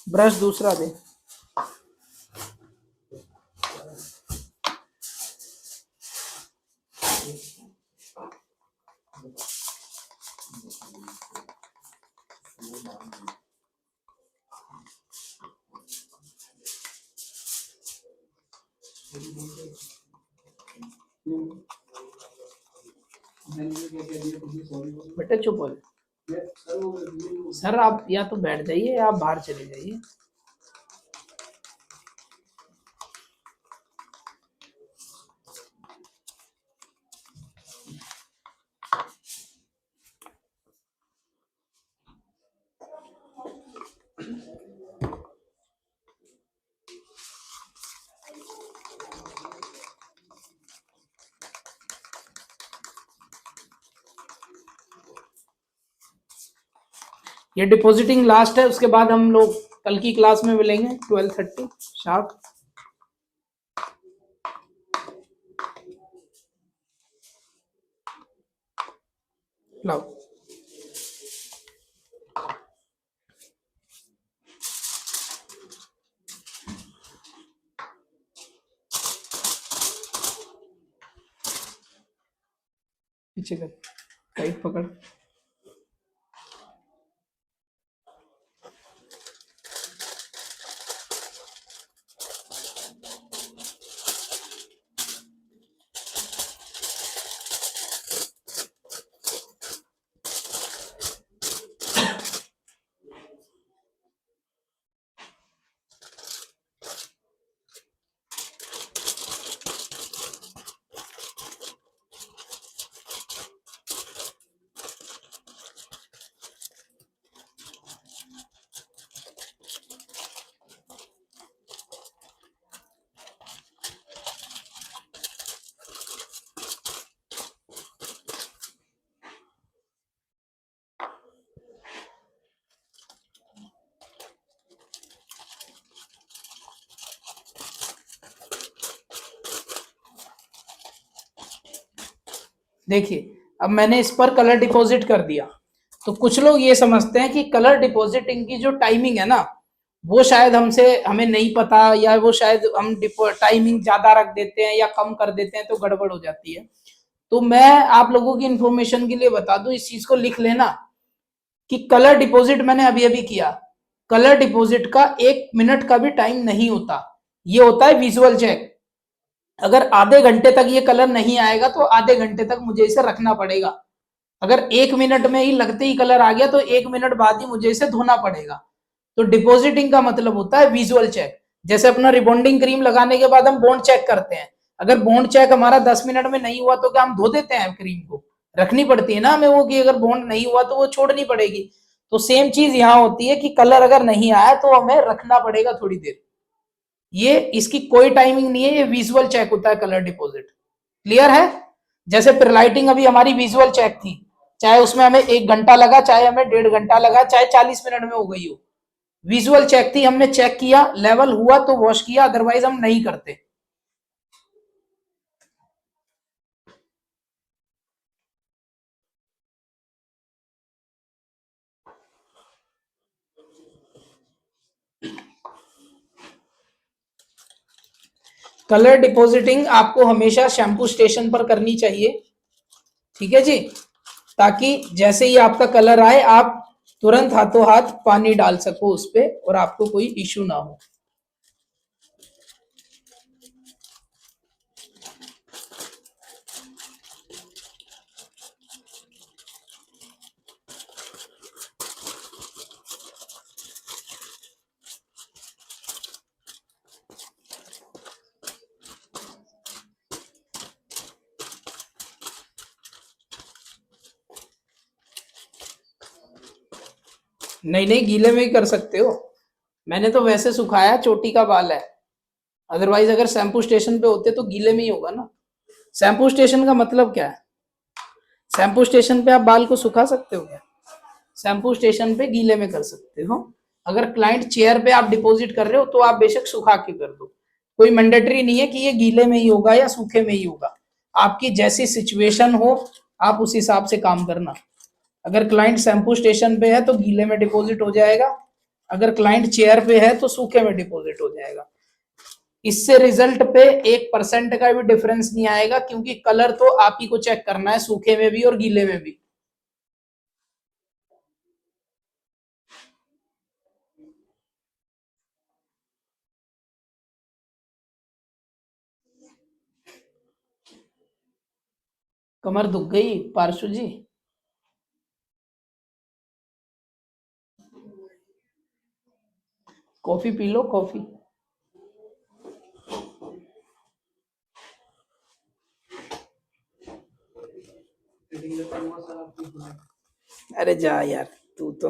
Speaker 1: ब्रश दूसरा दे। बेटा चुप हो सर, आप या तो बैठ जाइए या आप बाहर चले जाइए। ये डिपॉजिटिंग लास्ट है, उसके बाद हम लोग कल की क्लास में मिलेंगे 12:30 शार्प। लो पीछे कर, टाइट पकड़। देखिए अब मैंने इस पर कलर डिपॉजिट कर दिया, तो कुछ लोग ये समझते हैं कि कलर डिपॉजिटिंग की जो टाइमिंग है ना, वो शायद हमें नहीं पता, या वो शायद हम टाइमिंग ज्यादा रख देते हैं या कम कर देते हैं तो गड़बड़ हो जाती है। तो मैं आप लोगों की इंफॉर्मेशन के लिए बता दूं, इस चीज को लिख लेना कि कलर डिपॉजिट मैंने अभी अभी किया, कलर डिपॉजिट का 1 मिनट का भी टाइम नहीं होता, ये होता है विजुअल चेक। अगर आधे घंटे तक ये कलर नहीं आएगा तो आधे घंटे तक मुझे इसे रखना पड़ेगा। अगर 1 मिनट में ही लगते ही कलर आ गया तो 1 मिनट बाद ही मुझे इसे धोना पड़ेगा। तो डिपॉजिटिंग का मतलब होता है विजुअल चेक। जैसे अपना रिबॉन्डिंग क्रीम लगाने के बाद हम बॉन्ड चेक करते हैं, अगर बॉन्ड चेक हमारा 10 मिनट में नहीं हुआ तो क्या हम धो देते हैं क्रीम को? रखनी पड़ती है ना हमें वो, कि अगर बॉन्ड नहीं हुआ तो वो छोड़नी पड़ेगी। तो सेम चीज यहाँ होती है कि कलर अगर नहीं आया तो हमें रखना पड़ेगा थोड़ी देर। ये इसकी कोई टाइमिंग नहीं है, ये विजुअल चेक होता है कलर डिपॉजिट। क्लियर है? जैसे प्रिलाइटिंग अभी हमारी विजुअल चेक थी, चाहे उसमें हमें 1 घंटा लगा, चाहे हमें 1.5 घंटा लगा, चाहे 40 मिनट में हो गई हो, विजुअल चेक थी, हमने चेक किया, लेवल हुआ तो वॉश किया, अदरवाइज हम नहीं करते। कलर डिपॉजिटिंग आपको हमेशा शैम्पू स्टेशन पर करनी चाहिए, ठीक है जी, ताकि जैसे ही आपका कलर आए आप तुरंत हाथों हाथ पानी डाल सको उस पे और आपको कोई इश्यू ना हो। नहीं नहीं, गीले में ही कर सकते हो, मैंने तो वैसे सुखाया, चोटी का बाल है, अदरवाइज अगर शैम्पू स्टेशन पे होते तो गीले में ही होगा ना। शैम्पू स्टेशन का मतलब क्या है? शैम्पू स्टेशन पे आप बाल को सुखा सकते हो क्या? शैम्पू स्टेशन पे गीले में कर सकते हो। अगर क्लाइंट चेयर पे आप डिपॉजिट कर रहे हो तो आप बेशक सुखा के कर दो, कोई मैंडेटरी नहीं है कि ये गीले में ही होगा या सूखे में ही होगा, आपकी जैसी सिचुएशन हो आप उस हिसाब से काम करना। अगर क्लाइंट शैम्पू स्टेशन पे है तो गीले में डिपॉजिट हो जाएगा, अगर क्लाइंट चेयर पे है तो सूखे में डिपॉजिट हो जाएगा। इससे रिजल्ट पे 1% का भी डिफरेंस नहीं आएगा, क्योंकि कलर तो आप ही को चेक करना है, सूखे में भी और गीले में भी। कमर दुख गई पार्शु जी? Coffee P low, coffee. अरे जा यार तू तो।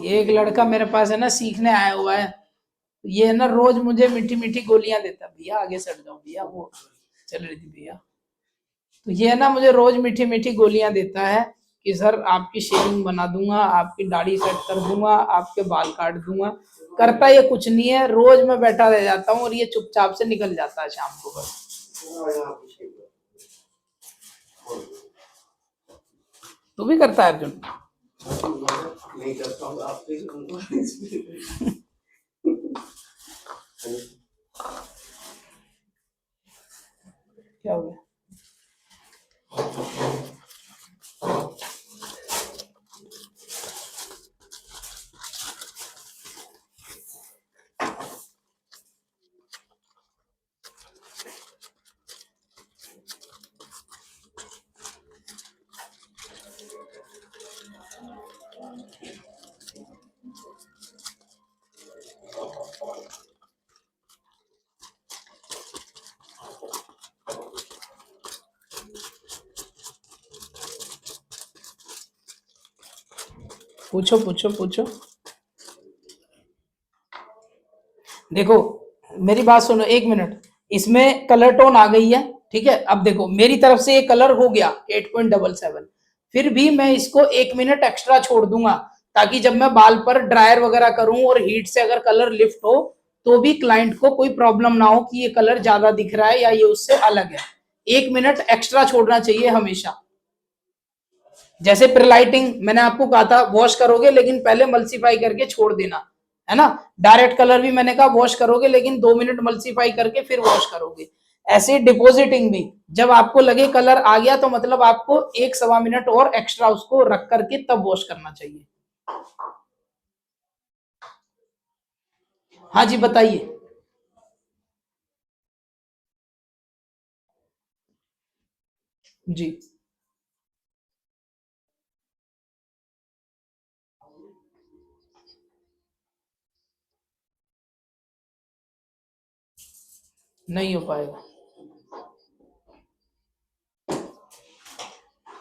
Speaker 1: ये एक लड़का मेरे पास है ना, सीखने आया हुआ है, ये ना रोज मुझे मीठी मीठी गोलियां देता, भैया आगे सट जाओ भैया, वो चल रही थी भैया। तो ये ना मुझे रोज मीठी मीठी गोलियां देता है कि सर आपकी शेविंग बना दूंगा, आपकी दाढ़ी सेट कर दूंगा, आपके बाल काट दूंगा। करता ये कुछ नहीं है, रोज मैं बैठा रह जाता हूँ और ये चुपचाप से निकल जाता है शाम को बस। तू भी करता है अर्जुन?
Speaker 3: नहीं करता हूँ, आप भी करूँगा।
Speaker 1: क्या हो गया? पूछो पूछो पूछो। देखो मेरी बात सुनो, 1 मिनट। इसमें कलर टोन आ गई है, ठीक है। अब देखो मेरी तरफ से ये कलर हो गया 8.77, फिर भी मैं इसको 1 मिनट एक्स्ट्रा छोड़ दूंगा ताकि जब मैं बाल पर ड्रायर वगैरह करूं और हीट से अगर कलर लिफ्ट हो तो भी क्लाइंट को कोई प्रॉब्लम ना हो कि ये कलर ज्यादा दिख रहा है या ये उससे अलग है। 1 मिनट एक्स्ट्रा छोड़ना चाहिए हमेशा। जैसे प्रिलाइटिंग मैंने आपको कहा था वॉश करोगे लेकिन पहले मल्सीफाई करके छोड़ देना, है ना। डायरेक्ट कलर भी मैंने कहा वॉश करोगे लेकिन 2 मिनट मल्सीफाई करके फिर वॉश करोगे। ऐसे डिपॉजिटिंग भी जब आपको लगे कलर आ गया तो मतलब आपको 1 सवा मिनट और एक्स्ट्रा उसको रख करके तब वॉश करना चाहिए। हाँ जी बताइए। जी नहीं हो पाएगा,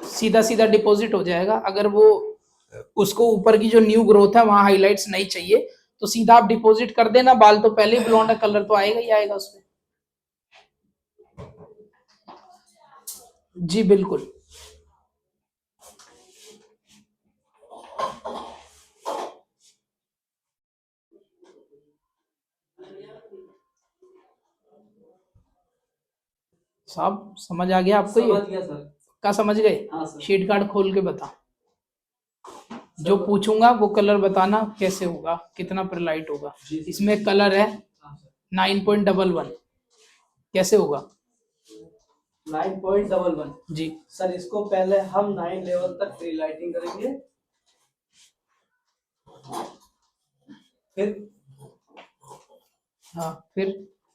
Speaker 1: सीधा सीधा डिपॉजिट हो जाएगा। अगर वो उसको ऊपर की जो न्यू ग्रोथ है वहां हाइलाइट्स नहीं चाहिए तो सीधा आप डिपॉजिट कर देना। बाल तो पहले ही ब्लॉन्ड है, कलर तो आएगा ही आएगा उसमें। जी बिल्कुल। साहब समझ आ गया आपको? ये
Speaker 3: समझ गया सर।
Speaker 1: का समझ गए?
Speaker 3: हाँ सर।
Speaker 1: शीट कार्ड खोल के बता, जो पूछूंगा वो कलर बताना कैसे होगा, कितना प्रलाइट होगा।
Speaker 3: जी सर।
Speaker 1: इसमें कलर है
Speaker 3: हाँ सर।
Speaker 1: 9.11, कैसे होगा?
Speaker 3: 9.11
Speaker 1: जी
Speaker 3: सर। इसको पहले हम 9 लेवल तक फ्री लाइटिंग करेंगे, फिर
Speaker 1: हाँ, फिर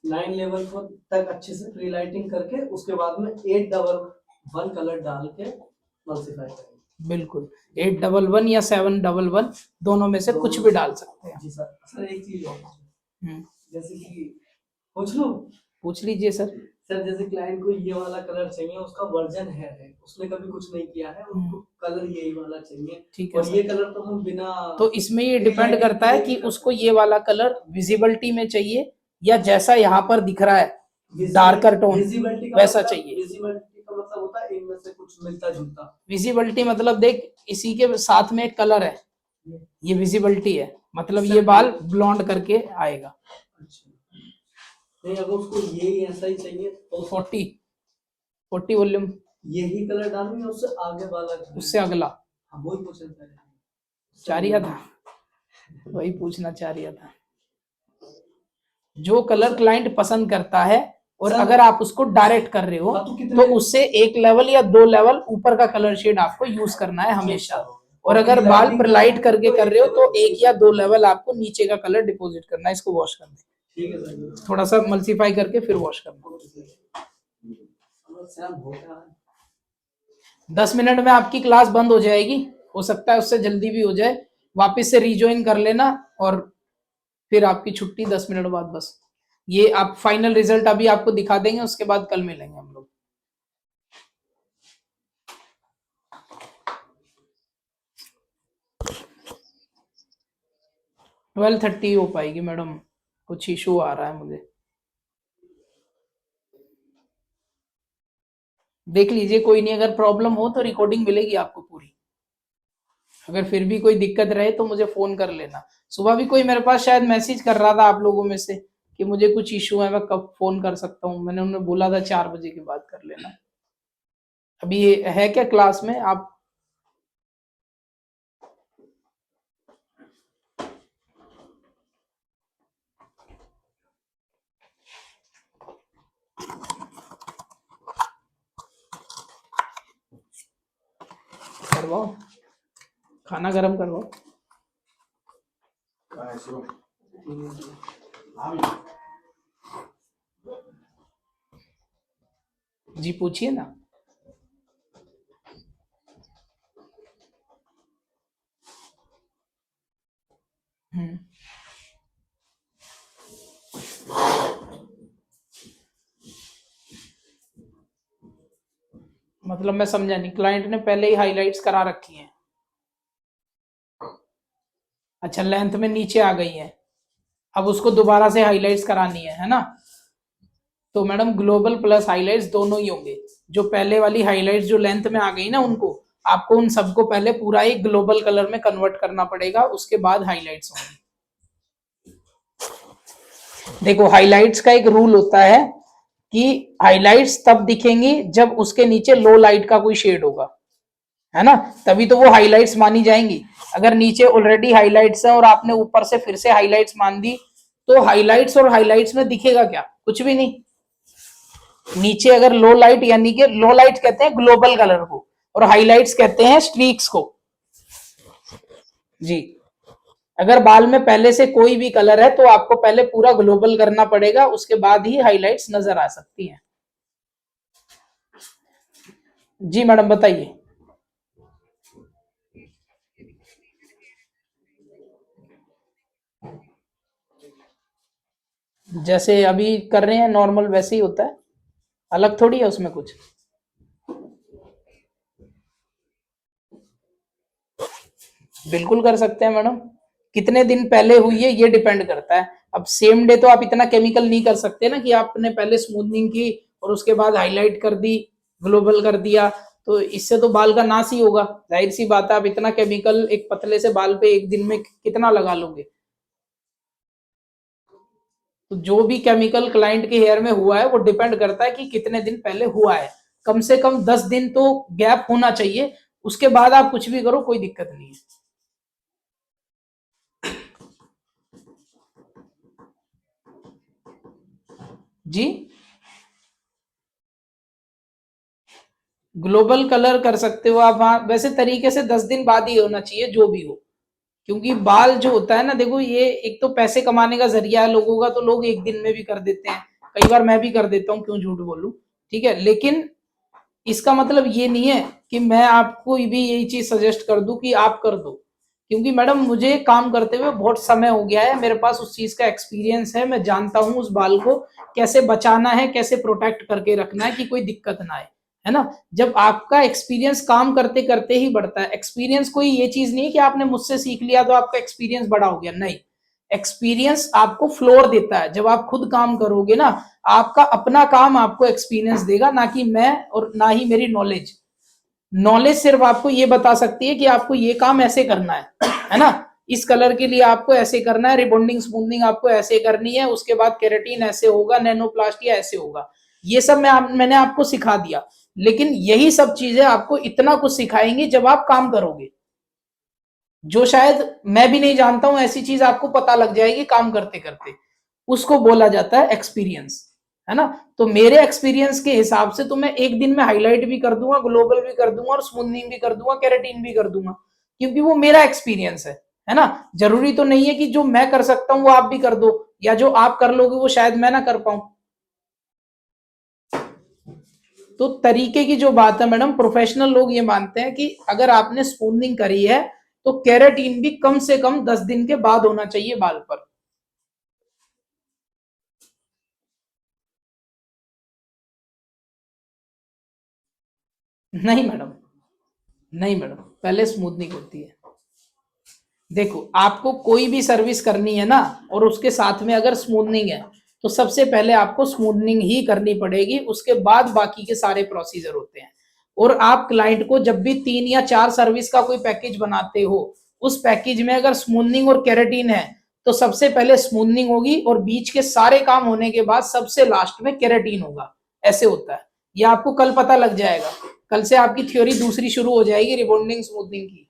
Speaker 3: 9 लेवल को तक अच्छे से फ्री लाइटिंग करके उसके बाद में 811 कलर डाल के मल्टीप्लाई करेंगे।
Speaker 1: बिल्कुल 811 या 711 दोनों में से कुछ भी डाल सकते हैं।
Speaker 3: जी सर। सर एक चीज और,
Speaker 1: हम्म,
Speaker 3: जैसे कि पूछ लो।
Speaker 1: पूछ लीजिए सर।
Speaker 3: सर जैसे क्लाइंट को ये वाला कलर चाहिए, उसका वर्जन है उसने कभी कुछ नहीं किया है, उसको कलर यही वाला चाहिए,
Speaker 1: ठीक है
Speaker 3: और
Speaker 1: सर।
Speaker 3: ये कलर तो हम बिना,
Speaker 1: तो इसमें ये डिपेंड करता है कि उसको ये वाला कलर विजिबिलिटी में चाहिए या जैसा यहाँ पर दिख रहा है डार्कर टोन
Speaker 3: विजिबिलिटी का
Speaker 1: वैसा
Speaker 3: मतलब,
Speaker 1: चाहिए।
Speaker 3: विजिबिलिटी का मतलब होता है इनमें से कुछ मिलता जुलता।
Speaker 1: विजिबिलिटी मतलब देख इसी के साथ में एक कलर है, ये विजिबिलिटी है, मतलब ये बाल ब्लॉन्ड करके आएगा।
Speaker 3: अच्छा, नहीं अगर उसको यही ऐसा ही चाहिए तो
Speaker 1: 40 वॉल्यूम,
Speaker 3: यही कलर डालूंगा, उससे आगे वाला
Speaker 1: उससे अगला।
Speaker 3: हाँ वही पूछ रहा था।
Speaker 1: चाह रिया था, वही पूछना चाह रिया था। जो कलर क्लाइंट पसंद करता है और अगर आप उसको डायरेक्ट कर रहे हो तो उससे 1 लेवल या 2 लेवल ऊपर का कलर शेड आपको यूज करना है हमेशा। और अगर बाल प्रलाइट करके कर रहे हो तो 1 या 2 लेवल आपको नीचे का कलर डिपॉजिट करना है। इसको वॉश करना है,
Speaker 3: ठीक है सर।
Speaker 1: थोड़ा सा मल्टीप्लाई करके फिर वॉश करना। 10 मिनट में आपकी क्लास बंद हो जाएगी, हो सकता है उससे जल्दी भी हो जाए। वापस से रिज्वाइन कर लेना और फिर आपकी छुट्टी 10 मिनट बाद। बस ये आप फाइनल रिजल्ट अभी आपको दिखा देंगे, उसके बाद कल मिलेंगे हम लोग। 12:30 हो पाएगी मैडम, कुछ इशू आ रहा है मुझे। देख लीजिए, कोई नहीं, अगर प्रॉब्लम हो तो रिकॉर्डिंग मिलेगी आपको पूरी। अगर फिर भी कोई दिक्कत रहे तो मुझे फोन कर लेना। सुबह भी कोई मेरे पास शायद मैसेज कर रहा था आप लोगों में से कि मुझे कुछ इशू है, मैं कब फोन कर सकता हूँ। मैंने उन्हें बोला था 4 बजे के बाद कर लेना। अभी ये है क्या क्लास में आप? करवाओ, खाना गरम करवाओ। जी पूछिए ना। हम्म, मतलब मैं समझा नहीं, क्लाइंट ने पहले ही हाइलाइट्स करा रखी हैं? अच्छा, लेंथ में नीचे आ गई है, अब उसको दोबारा से हाइलाइट्स करानी है ना? तो मैडम ग्लोबल प्लस हाइलाइट्स दोनों ही होंगे। जो पहले वाली हाइलाइट्स जो लेंथ में आ गई ना, उनको आपको उन सबको पहले पूरा ही ग्लोबल कलर में कन्वर्ट करना पड़ेगा, उसके बाद हाइलाइट्स होंगी। देखो, हाइलाइट्स का एक रूल होता है कि हाइलाइट्स तब दिखेंगी जब उसके नीचे लो लाइट का कोई शेड होगा, है ना? तभी तो वो हाइलाइट्स मानी जाएंगी। अगर नीचे ऑलरेडी हाइलाइट्स है और आपने ऊपर से फिर से हाइलाइट्स मान दी, तो हाइलाइट्स और हाइलाइट्स में दिखेगा क्या? कुछ भी नहीं। नीचे अगर लो लाइट, यानी कि लो लाइट कहते हैं ग्लोबल कलर को, और हाइलाइट्स कहते हैं स्ट्रीक्स को। जी, अगर बाल में पहले से कोई भी कलर है तो आपको पहले पूरा ग्लोबल करना पड़ेगा, उसके बाद ही हाइलाइट्स नजर आ सकती हैं। जी मैडम बताइए। जैसे अभी कर रहे हैं नॉर्मल वैसे ही होता है, अलग थोड़ी है उसमें कुछ। बिल्कुल कर सकते हैं मैडम। कितने दिन पहले हुई है ये डिपेंड करता है। अब सेम डे तो आप इतना केमिकल नहीं कर सकते ना कि आपने पहले स्मूथनिंग की और उसके बाद हाईलाइट कर दी, ग्लोबल कर दिया, तो इससे तो बाल का नाश ही होगा। जाहिर सी बात है, आप इतना केमिकल एक पतले से बाल पे एक दिन में कितना लगा लोगे? तो जो भी केमिकल क्लाइंट के हेयर में हुआ है वो डिपेंड करता है कि कितने दिन पहले हुआ है। कम से कम 10 दिन तो गैप होना चाहिए, उसके बाद आप कुछ भी करो कोई दिक्कत नहीं है। जी, ग्लोबल कलर कर सकते हो आप, हाँ। वैसे तरीके से 10 दिन बाद ही होना चाहिए जो भी हो, क्योंकि बाल जो होता है ना, देखो ये एक तो पैसे कमाने का जरिया है लोगों का, तो लोग एक दिन में भी कर देते हैं। कई बार मैं भी कर देता हूँ, क्यों झूठ बोलूं। ठीक है, लेकिन इसका मतलब ये नहीं है कि मैं आपको भी यही चीज सजेस्ट कर दूं कि आप कर दो। क्योंकि मैडम मुझे काम करते हुए बहुत समय हो गया है, मेरे पास उस चीज का एक्सपीरियंस है, मैं जानता हूं उस बाल को कैसे बचाना है, कैसे प्रोटेक्ट करके रखना है कि कोई दिक्कत ना आए, है ना? जब आपका एक्सपीरियंस काम करते करते ही बढ़ता है। एक्सपीरियंस कोई ये चीज नहीं है कि आपने मुझसे सीख लिया तो आपका एक्सपीरियंस बड़ा हो गया, नहीं। एक्सपीरियंस आपको फ्लोर देता है। जब आप खुद काम करोगे ना, आपका अपना काम आपको एक्सपीरियंस देगा, ना कि मैं और ना ही मेरी नॉलेज। नॉलेज सिर्फ आपको ये बता सकती है कि आपको ये काम ऐसे करना है ना? इस कलर के लिए आपको ऐसे करना है, रिबॉन्डिंग स्मूथनिंग आपको ऐसे करनी है, उसके बाद केराटिन ऐसे होगा, नैनोप्लास्टी ऐसे होगा। ये सब मैंने आपको सिखा दिया। लेकिन यही सब चीजें आपको इतना कुछ सिखाएंगी जब आप काम करोगे, जो शायद मैं भी नहीं जानता हूं, ऐसी चीज आपको पता लग जाएगी काम करते करते। उसको बोला जाता है एक्सपीरियंस, है ना? तो मेरे एक्सपीरियंस के हिसाब से तो मैं एक दिन में हाईलाइट भी कर दूंगा, ग्लोबल भी कर दूंगा और स्मूथनिंग भी कर दूंगा, केराटिन भी कर दूंगा, क्योंकि वो मेरा एक्सपीरियंस है ना? जरूरी तो नहीं है कि जो मैं कर सकता हूं वो आप भी कर दो, या जो आप कर लोगे वो शायद मैं ना कर पाऊं। तो तरीके की जो बात है मैडम, प्रोफेशनल लोग ये मानते हैं कि अगर आपने स्मूथनिंग करी है तो केराटिन भी कम से कम 10 दिन के बाद होना चाहिए बाल पर। नहीं मैडम, नहीं मैडम, पहले स्मूथनिंग होती है। देखो, आपको कोई भी सर्विस करनी है ना, और उसके साथ में अगर स्मूथनिंग है, तो सबसे पहले आपको स्मूथनिंग ही करनी पड़ेगी, उसके बाद बाकी के सारे प्रोसीजर होते हैं। और आप क्लाइंट को जब भी 3 या 4 सर्विस का कोई पैकेज बनाते हो, उस पैकेज में अगर स्मूथनिंग और केराटिन है तो सबसे पहले स्मूथनिंग होगी और बीच के सारे काम होने के बाद सबसे लास्ट में केराटिन होगा। ऐसे होता है, ये आपको कल पता लग जाएगा। कल से आपकी थ्योरी दूसरी शुरू हो जाएगी रिबॉन्डिंग स्मूथनिंग की।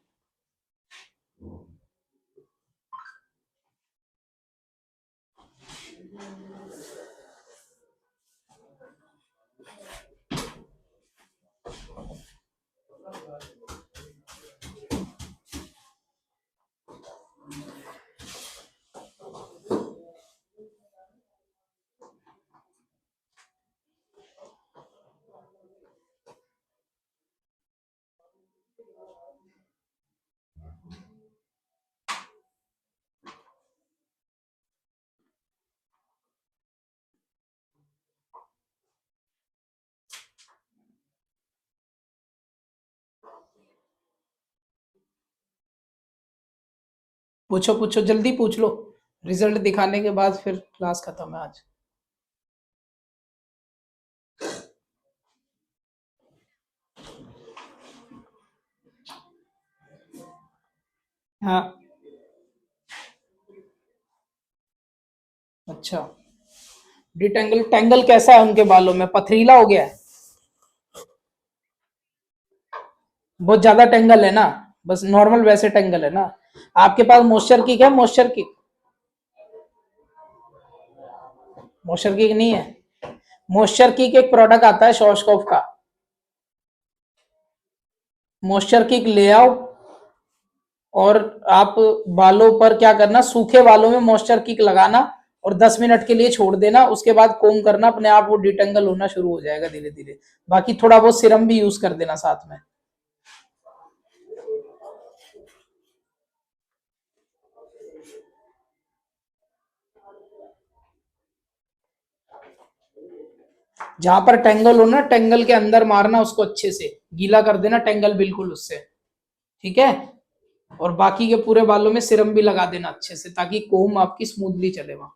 Speaker 1: पूछो पूछो, जल्दी पूछ लो, रिजल्ट दिखाने के बाद फिर क्लास खत्म है आज। हाँ, अच्छा। डिटेंगल टेंगल कैसा है उनके बालों में, पथरीला हो गया है? बहुत ज्यादा टेंगल है ना? बस नॉर्मल वैसे टेंगल है ना? आपके पास मॉइस्चर किक है? मॉइस्चर किक, मॉइस्चर किक नहीं है? मॉइस्चर किक एक प्रोडक्ट आता है शॉर्सकॉफ का, मॉइस्चर किक ले आओ और आप बालों पर क्या करना, सूखे बालों में मॉइस्चर किक लगाना और 10 मिनट के लिए छोड़ देना, उसके बाद कोम करना, अपने आप वो डिटेंगल होना शुरू हो जाएगा धीरे धीरे। बाकी थोड़ा बहुत सिरम भी यूज कर देना साथ में। जहां पर टेंगल हो ना, टेंगल के अंदर मारना उसको, अच्छे से गीला कर देना टेंगल बिल्कुल उससे, ठीक है? और बाकी के पूरे बालों में सिरम भी लगा देना अच्छे से, ताकि कोम आपकी स्मूथली चले वहां।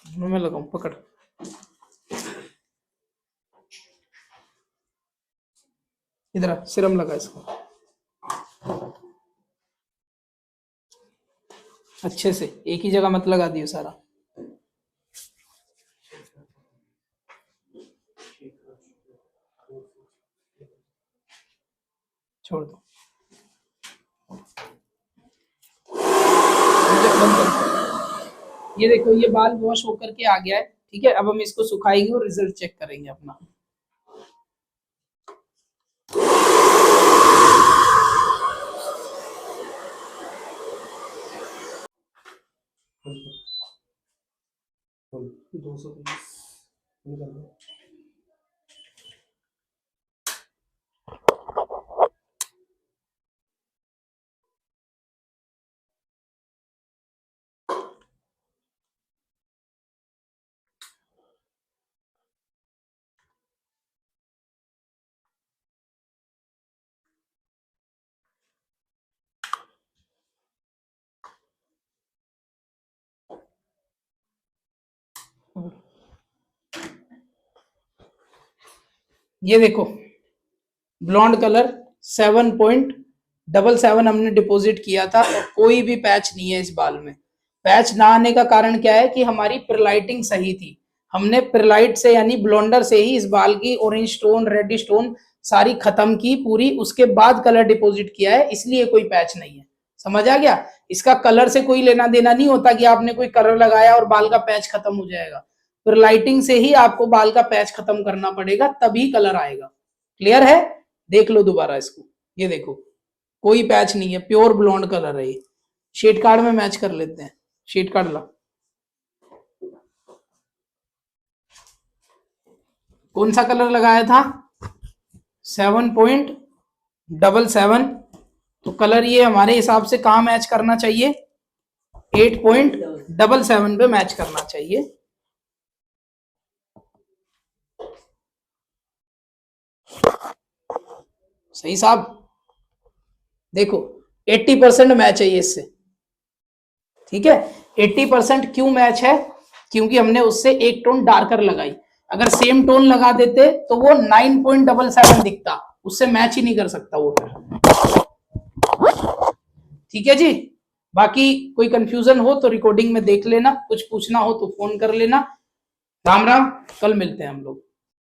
Speaker 1: मैं लगाऊं, पकड़। इधर सिरम लगा इसको अच्छे से, एक ही जगह मत लगा दियो सारा। छोड़ दो, ये देखो ये बाल वॉश होकर के आ गया है, ठीक है? अब हम इसको सुखाएंगे और रिजल्ट चेक करेंगे अपना। ये देखो ब्लॉन्ड कलर 7.77 हमने डिपॉजिट किया था और कोई भी पैच नहीं है इस बाल में। पैच ना आने का कारण क्या है कि हमारी परलाइटिंग सही थी, हमने परलाइट से यानी ब्लॉन्डर से ही इस बाल की ऑरेंज स्टोन रेड स्टोन सारी खत्म की पूरी, उसके बाद कलर डिपॉजिट किया है, इसलिए कोई पैच नहीं है। समझ आ गया? इसका कलर से कोई लेना देना नहीं होता कि आपने कोई कलर लगाया और बाल का पैच खत्म हो जाएगा। परलाइटिंग से ही आपको बाल का पैच खत्म करना पड़ेगा, तभी कलर आएगा। क्लियर है? देख लो दोबारा इसको, ये देखो कोई पैच नहीं है, प्योर ब्लॉन्ड कलर है ये। शेड कार्ड में मैच कर लेते हैं, शेड कार्ड ला। कौन सा कलर लगाया था? 7.77। तो कलर ये हमारे हिसाब से कहाँ मैच करना चाहिए? 8.77 पे मैच करना चाहिए। सही साहब, देखो 80% मैच है ये इससे, ठीक है। 80% क्यों मैच है, क्योंकि हमने उससे एक टोन डार्कर लगाई। अगर सेम टोन लगा देते तो वो 9.77 दिखता, उससे मैच ही नहीं कर सकता वो फिर। ठीक है जी, बाकी कोई कंफ्यूजन हो तो रिकॉर्डिंग में देख लेना, कुछ पूछना हो तो फोन कर लेना। राम राम, कल मिलते हैं हम लोग।